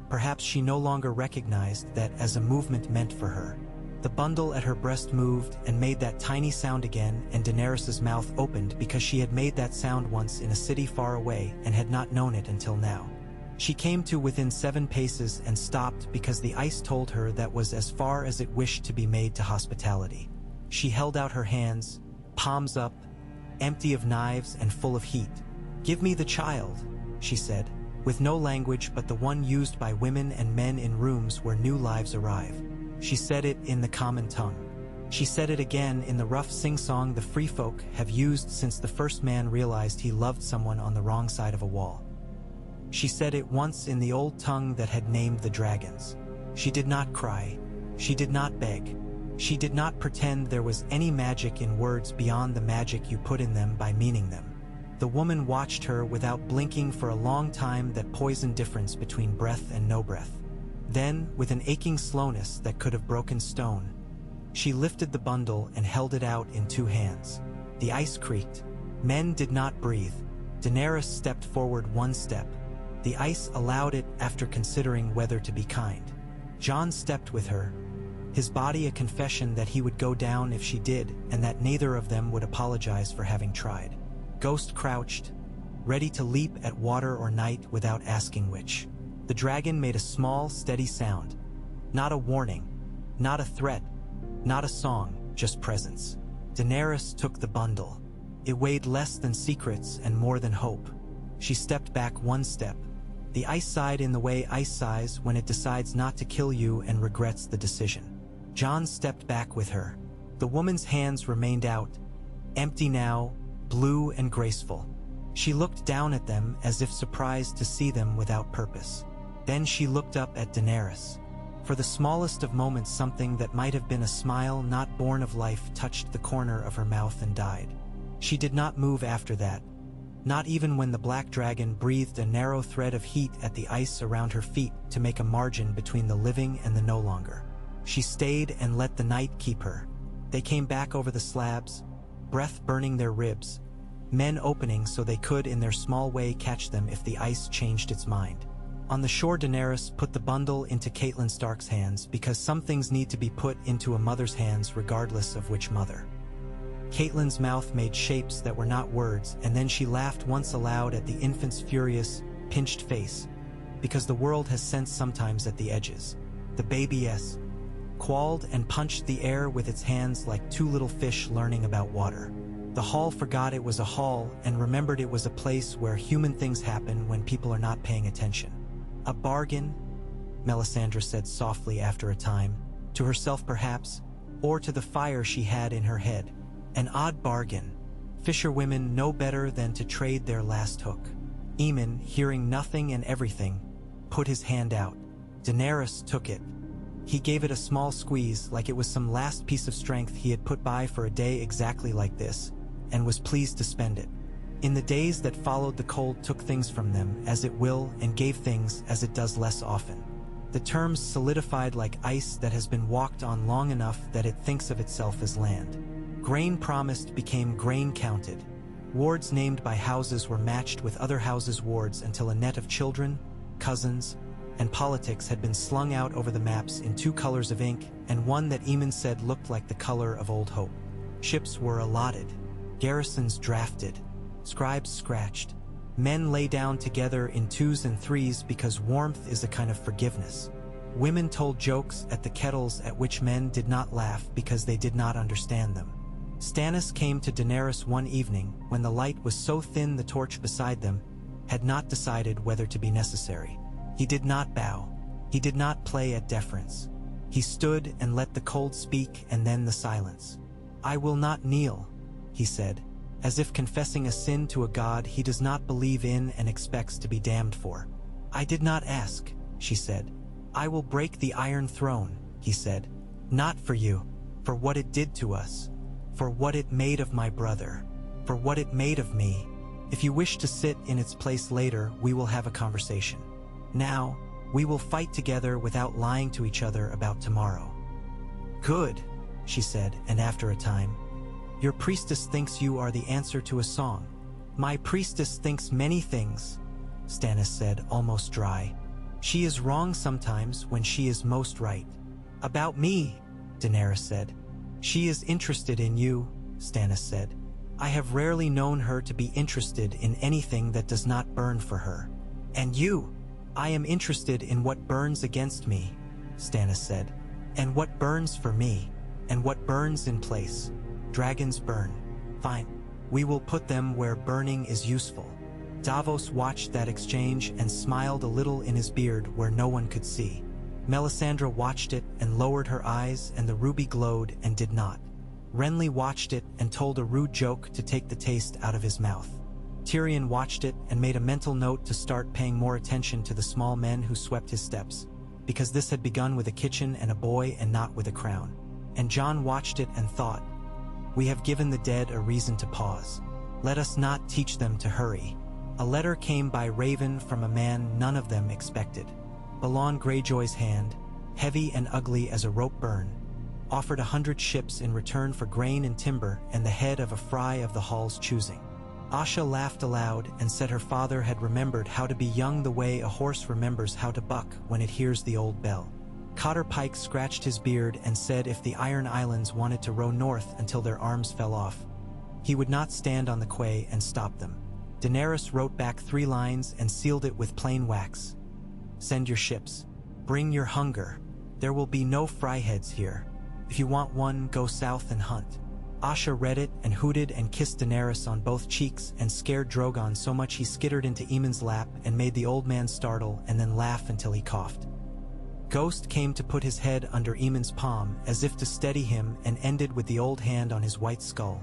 Perhaps she no longer recognized that as a movement meant for her. The bundle at her breast moved and made that tiny sound again, and Daenerys' mouth opened because she had made that sound once in a city far away and had not known it until now. She came to within 7 paces and stopped because the ice told her that was as far as it wished to be made to hospitality. She held out her hands, palms up, empty of knives and full of heat. "Give me the child," she said, with no language but the one used by women and men in rooms where new lives arrive. She said it in the common tongue. She said it again in the rough sing-song the free folk have used since the first man realized he loved someone on the wrong side of a wall. She said it once in the old tongue that had named the dragons. She did not cry. She did not beg. She did not pretend there was any magic in words beyond the magic you put in them by meaning them. The woman watched her without blinking for a long time, that poisoned difference between breath and no breath. Then, with an aching slowness that could have broken stone, she lifted the bundle and held it out in 2 hands. The ice creaked. Men did not breathe. Daenerys stepped forward 1 step. The ice allowed it after considering whether to be kind. Jon stepped with her, his body a confession that he would go down if she did, and that neither of them would apologize for having tried. Ghost crouched, ready to leap at water or night without asking which. The dragon made a small, steady sound. Not a warning, not a threat, not a song, just presence. Daenerys took the bundle. It weighed less than secrets and more than hope. She stepped back 1 step. The ice sighed in the way ice sighs when it decides not to kill you and regrets the decision. Jon stepped back with her. The woman's hands remained out, empty now, blue and graceful. She looked down at them as if surprised to see them without purpose. Then she looked up at Daenerys. For the smallest of moments, something that might have been a smile not born of life touched the corner of her mouth and died. She did not move after that, not even when the black dragon breathed a narrow thread of heat at the ice around her feet to make a margin between the living and the no longer. She stayed and let the night keep her. They came back over the slabs, breath burning their ribs, men opening so they could in their small way catch them if the ice changed its mind. On the shore, Daenerys put the bundle into Catelyn Stark's hands because some things need to be put into a mother's hands regardless of which mother. Catelyn's mouth made shapes that were not words, and then she laughed once aloud at the infant's furious, pinched face, because the world has sense sometimes at the edges. The baby qualled and punched the air with its hands like two little fish learning about water. The hall forgot it was a hall and remembered it was a place where human things happen when people are not paying attention. A bargain, Melisandre said softly after a time, to herself perhaps, or to the fire she had in her head. An odd bargain. Fisherwomen know better than to trade their last hook. Aemon, hearing nothing and everything, put his hand out. Daenerys took it. He gave it a small squeeze like it was some last piece of strength he had put by for a day exactly like this, and was pleased to spend it. In the days that followed, the cold took things from them, as it will, and gave things as it does less often. The terms solidified like ice that has been walked on long enough that it thinks of itself as land. Grain promised became grain counted. Wards named by houses were matched with other houses' wards until a net of children, cousins, and politics had been slung out over the maps in two colors of ink, and one that Aemon said looked like the color of old hope. Ships were allotted, garrisons drafted, scribes scratched. Men lay down together in twos and threes because warmth is a kind of forgiveness. Women told jokes at the kettles at which men did not laugh because they did not understand them. Stannis came to Daenerys one evening when the light was so thin the torch beside them had not decided whether to be necessary. He did not bow. He did not play at deference. He stood and let the cold speak and then the silence. "I will not kneel," he said, as if confessing a sin to a god he does not believe in and expects to be damned for. "I did not ask," she said. "I will break the Iron Throne," he said. "Not for you, for what it did to us, for what it made of my brother, for what it made of me. If you wish to sit in its place later, we will have a conversation. Now, we will fight together without lying to each other about tomorrow." "Good," she said, and after a time, "Your priestess thinks you are the answer to a song." "My priestess thinks many things," Stannis said, almost dry. "She is wrong sometimes when she is most right." "About me," Daenerys said. "She is interested in you," Stannis said. "I have rarely known her to be interested in anything that does not burn for her. And you?" "I am interested in what burns against me," Stannis said. "And what burns for me, and what burns in place. Dragons burn. Fine. We will put them where burning is useful." Davos watched that exchange and smiled a little in his beard where no one could see. Melisandre watched it and lowered her eyes, and the ruby glowed and did not. Renly watched it and told a rude joke to take the taste out of his mouth. Tyrion watched it and made a mental note to start paying more attention to the small men who swept his steps, because this had begun with a kitchen and a boy and not with a crown. And Jon watched it and thought, "We have given the dead a reason to pause. Let us not teach them to hurry." A letter came by Raven from a man none of them expected. Balon Greyjoy's hand, heavy and ugly as a rope burn, offered 100 ships in return for grain and timber and the head of a fry of the hall's choosing. Asha laughed aloud and said her father had remembered how to be young the way a horse remembers how to buck when it hears the old bell. Cotter Pike scratched his beard and said if the Iron Islands wanted to row north until their arms fell off, he would not stand on the quay and stop them. Daenerys wrote back 3 lines and sealed it with plain wax. "Send your ships. Bring your hunger. There will be no fryheads here. If you want one, go south and hunt." Asha read it and hooted and kissed Daenerys on both cheeks and scared Drogon so much he skittered into Aemon's lap and made the old man startle and then laugh until he coughed. Ghost came to put his head under Aemon's palm as if to steady him and ended with the old hand on his white skull.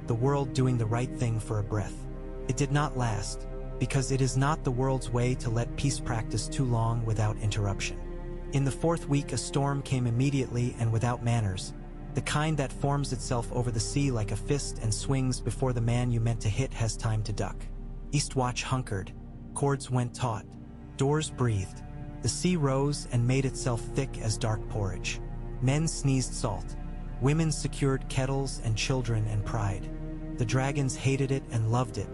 The world doing the right thing for a breath. It did not last, because it is not the world's way to let peace practice too long without interruption. In the fourth week a storm came immediately and without manners, the kind that forms itself over the sea like a fist and swings before the man you meant to hit has time to duck. Eastwatch hunkered, cords went taut, doors breathed, the sea rose and made itself thick as dark porridge. Men sneezed salt, women secured kettles and children and pride. The dragons hated it and loved it.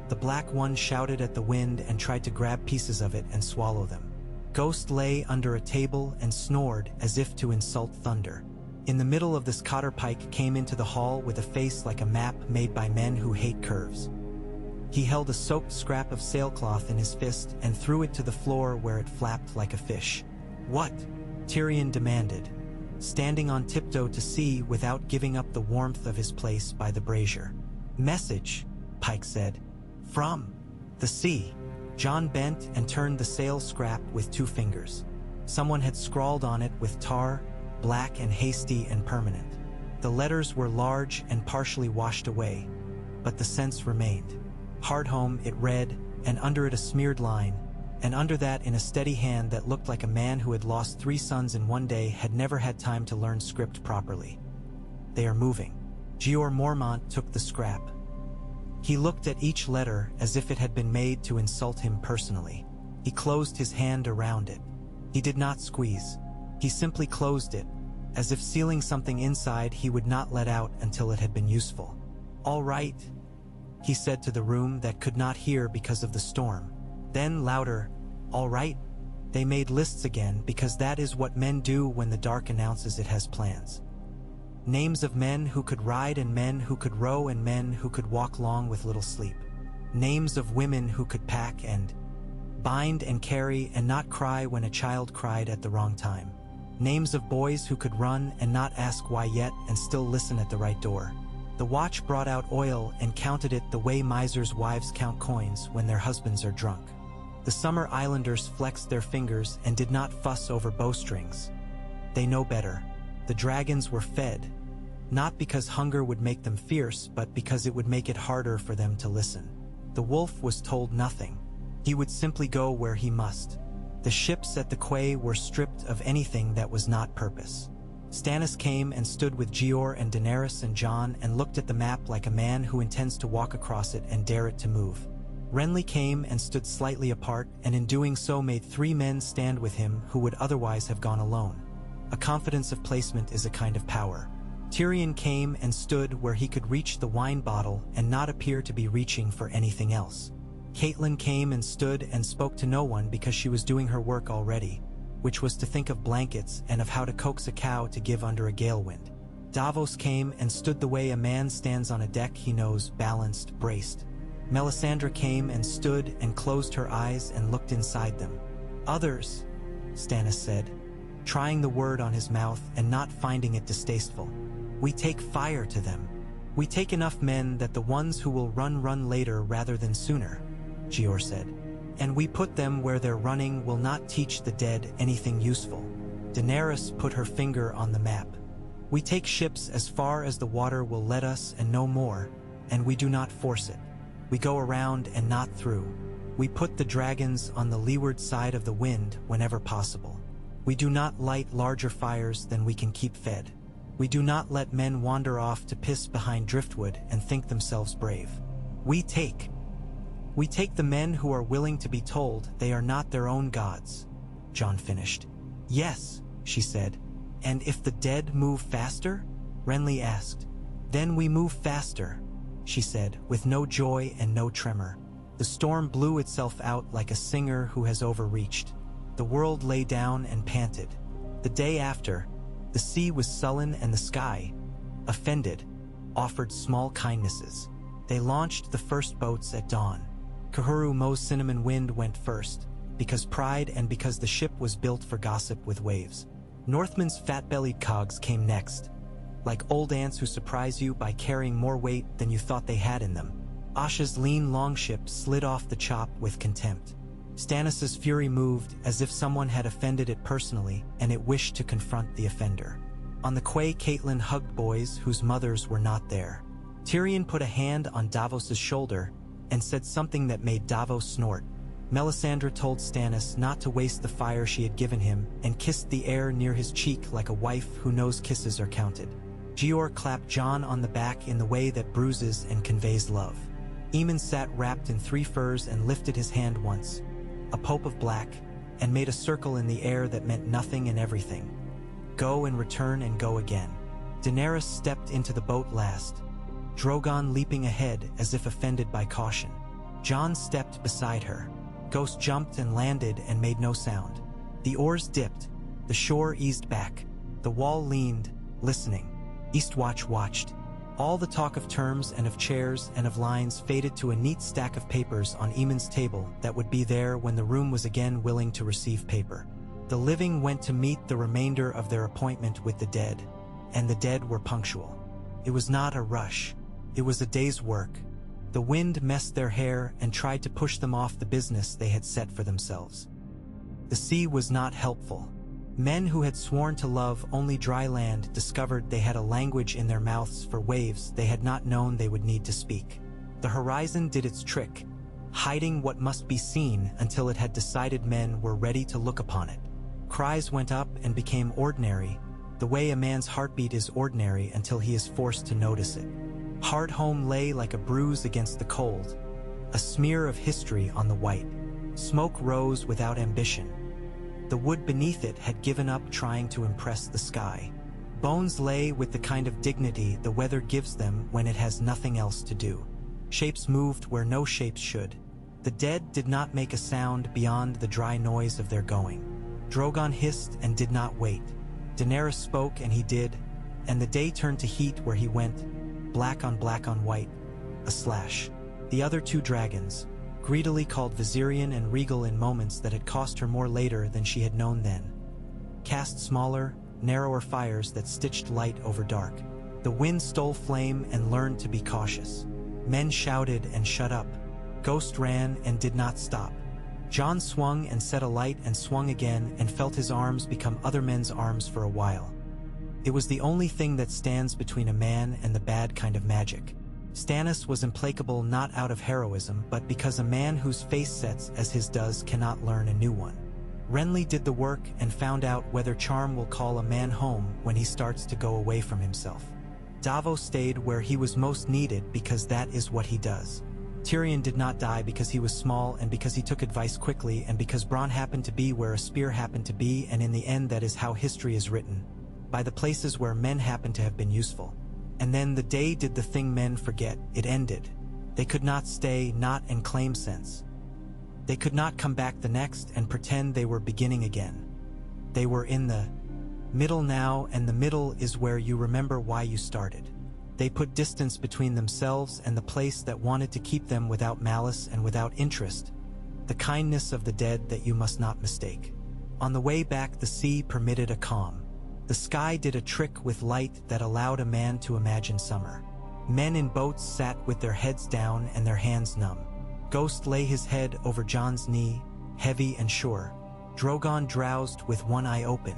The black one shouted at the wind and tried to grab pieces of it and swallow them. Ghost lay under a table and snored as if to insult thunder. In the middle of this Cotter Pike came into the hall with a face like a map made by men who hate curves. He held a soaked scrap of sailcloth in his fist and threw it to the floor where it flapped like a fish. "What?" Tyrion demanded, standing on tiptoe to see without giving up the warmth of his place by the brazier. "Message," Pike said. "From the sea." Jon bent and turned the sail scrap with 2 fingers. Someone had scrawled on it with tar, black and hasty and permanent. The letters were large and partially washed away, but the sense remained. Hardhome, it read, and under it a smeared line, and under that in a steady hand that looked like a man who had lost 3 sons in one day had never had time to learn script properly. "They are moving." Jeor Mormont took the scrap. He looked at each letter as if it had been made to insult him personally. He closed his hand around it. He did not squeeze. He simply closed it, as if sealing something inside he would not let out until it had been useful. "All right," he said to the room that could not hear because of the storm. Then louder, "All right." They made lists again because that is what men do when the dark announces it has plans. Names of men who could ride and men who could row and men who could walk long with little sleep. Names of women who could pack and bind and carry and not cry when a child cried at the wrong time. Names of boys who could run and not ask why yet and still listen at the right door. The watch brought out oil and counted it the way misers' wives count coins when their husbands are drunk. The Summer Islanders flexed their fingers and did not fuss over bowstrings. They know better. The dragons were fed, not because hunger would make them fierce, but because it would make it harder for them to listen. The wolf was told nothing. He would simply go where he must. The ships at the quay were stripped of anything that was not purpose. Stannis came and stood with Jeor and Daenerys and Jon and looked at the map like a man who intends to walk across it and dare it to move. Renly came and stood slightly apart, and in doing so made 3 men stand with him who would otherwise have gone alone. A confidence of placement is a kind of power. Tyrion came and stood where he could reach the wine bottle and not appear to be reaching for anything else. Catelyn came and stood and spoke to no one because she was doing her work already, which was to think of blankets and of how to coax a cow to give under a gale wind. Davos came and stood the way a man stands on a deck he knows, balanced, braced. Melisandre came and stood and closed her eyes and looked inside them. "Others," Stannis said, trying the word on his mouth and not finding it distasteful. "We take fire to them. We take enough men that the ones who will run later rather than sooner," Jeor said. "And we put them where their running will not teach the dead anything useful." Daenerys put her finger on the map. "We take ships as far as the water will let us and no more, and we do not force it. We go around and not through. We put the dragons on the leeward side of the wind whenever possible. We do not light larger fires than we can keep fed. We do not let men wander off to piss behind driftwood and think themselves brave. We take the men who are willing to be told they are not their own gods," Jon finished. "Yes," she said. "And if the dead move faster?" Renly asked. "Then we move faster," she said, with no joy and no tremor. The storm blew itself out like a singer who has overreached. The world lay down and panted. The day after, the sea was sullen and the sky, offended, offered small kindnesses. They launched the first boats at dawn. Kahuru Mo's cinnamon wind went first, because pride and because the ship was built for gossip with waves. Northmen's fat-bellied cogs came next. Like old ants who surprise you by carrying more weight than you thought they had in them, Asha's lean longship slid off the chop with contempt. Stannis's fury moved as if someone had offended it personally and it wished to confront the offender. On the quay, Catelyn hugged boys whose mothers were not there. Tyrion put a hand on Davos's shoulder and said something that made Davos snort. Melisandre told Stannis not to waste the fire she had given him and kissed the air near his cheek like a wife who knows kisses are counted. Jeor clapped Jon on the back in the way that bruises and conveys love. Aemon sat wrapped in 3 furs and lifted his hand once, a pope of black, and made a circle in the air that meant nothing and everything. Go and return and go again. Daenerys stepped into the boat last, Drogon leaping ahead as if offended by caution. Jon stepped beside her. Ghost jumped and landed and made no sound. The oars dipped, the shore eased back, the wall leaned, listening. Eastwatch watched. All the talk of terms and of chairs and of lines faded to a neat stack of papers on Aemon's table that would be there when the room was again willing to receive paper. The living went to meet the remainder of their appointment with the dead, and the dead were punctual. It was not a rush. It was a day's work. The wind messed their hair and tried to push them off the business they had set for themselves. The sea was not helpful. Men who had sworn to love only dry land discovered they had a language in their mouths for waves they had not known they would need to speak. The horizon did its trick, hiding what must be seen until it had decided men were ready to look upon it. Cries went up and became ordinary, the way a man's heartbeat is ordinary until he is forced to notice it. Hardhome lay like a bruise against the cold, a smear of history on the white. Smoke rose without ambition. The wood beneath it had given up trying to impress the sky. Bones lay with the kind of dignity the weather gives them when it has nothing else to do. Shapes moved where no shapes should. The dead did not make a sound beyond the dry noise of their going. Drogon hissed and did not wait. Daenerys spoke and he did, and the day turned to heat where he went, black on white, a slash. The other 2 dragons, greedily called Viserion and Regal in moments that had cost her more later than she had known then, cast smaller, narrower fires that stitched light over dark. The wind stole flame and learned to be cautious. Men shouted and shut up. Ghost ran and did not stop. Jon swung and set alight and swung again and felt his arms become other men's arms for a while. It was the only thing that stands between a man and the bad kind of magic. Stannis was implacable not out of heroism but because a man whose face sets as his does cannot learn a new one. Renly did the work and found out whether charm will call a man home when he starts to go away from himself. Davos stayed where he was most needed because that is what he does. Tyrion did not die because he was small and because he took advice quickly and because Bronn happened to be where a spear happened to be, and in the end that is how history is written, by the places where men happen to have been useful. And then the day did the thing men forget, it ended. They could not stay, not and claim sense. They could not come back the next and pretend they were beginning again. They were in the middle now, and the middle is where you remember why you started. They put distance between themselves and the place that wanted to keep them without malice and without interest, the kindness of the dead that you must not mistake. On the way back the sea permitted a calm. The sky did a trick with light that allowed a man to imagine summer. Men in boats sat with their heads down and their hands numb. Ghost lay his head over Jon's knee, heavy and sure. Drogon drowsed with one eye open.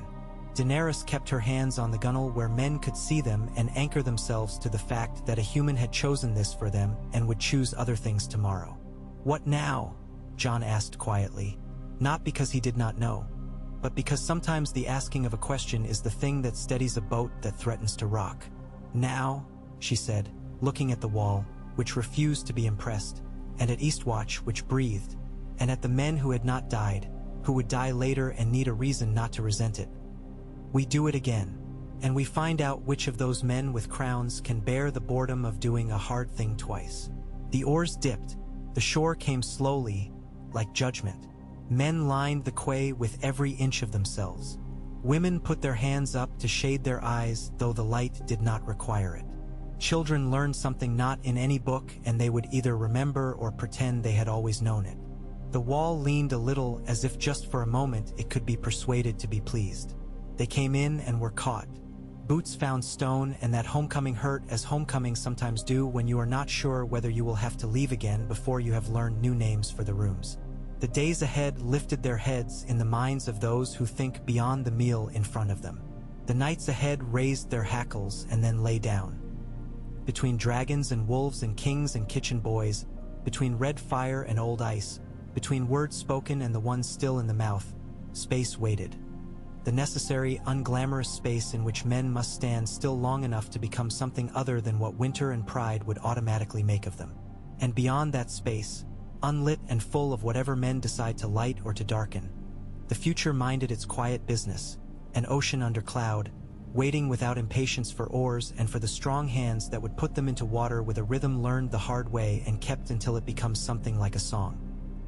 Daenerys kept her hands on the gunwale where men could see them and anchor themselves to the fact that a human had chosen this for them and would choose other things tomorrow. What now? Jon asked quietly, not because he did not know, but because sometimes the asking of a question is the thing that steadies a boat that threatens to rock. Now, she said, looking at the wall, which refused to be impressed, and at Eastwatch, which breathed, and at the men who had not died, who would die later and need a reason not to resent it. We do it again, and we find out which of those men with crowns can bear the boredom of doing a hard thing twice. The oars dipped, the shore came slowly, like judgment. Men lined the quay with every inch of themselves. Women put their hands up to shade their eyes, though the light did not require it. Children learned something not in any book, and they would either remember or pretend they had always known it. The wall leaned a little as if just for a moment it could be persuaded to be pleased. They came in and were caught. Boots found stone, and that homecoming hurt as homecomings sometimes do when you are not sure whether you will have to leave again before you have learned new names for the rooms. The days ahead lifted their heads in the minds of those who think beyond the meal in front of them. The nights ahead raised their hackles and then lay down. Between dragons and wolves and kings and kitchen boys, between red fire and old ice, Between words spoken and the ones still in the mouth, space waited. The necessary, unglamorous space in which men must stand still long enough to become something other than what winter and pride would automatically make of them. And beyond that space, unlit and full of whatever men decide to light or to darken, the future minded its quiet business, an ocean under cloud, waiting without impatience for oars and for the strong hands that would put them into water with a rhythm learned the hard way and kept until it becomes something like a song.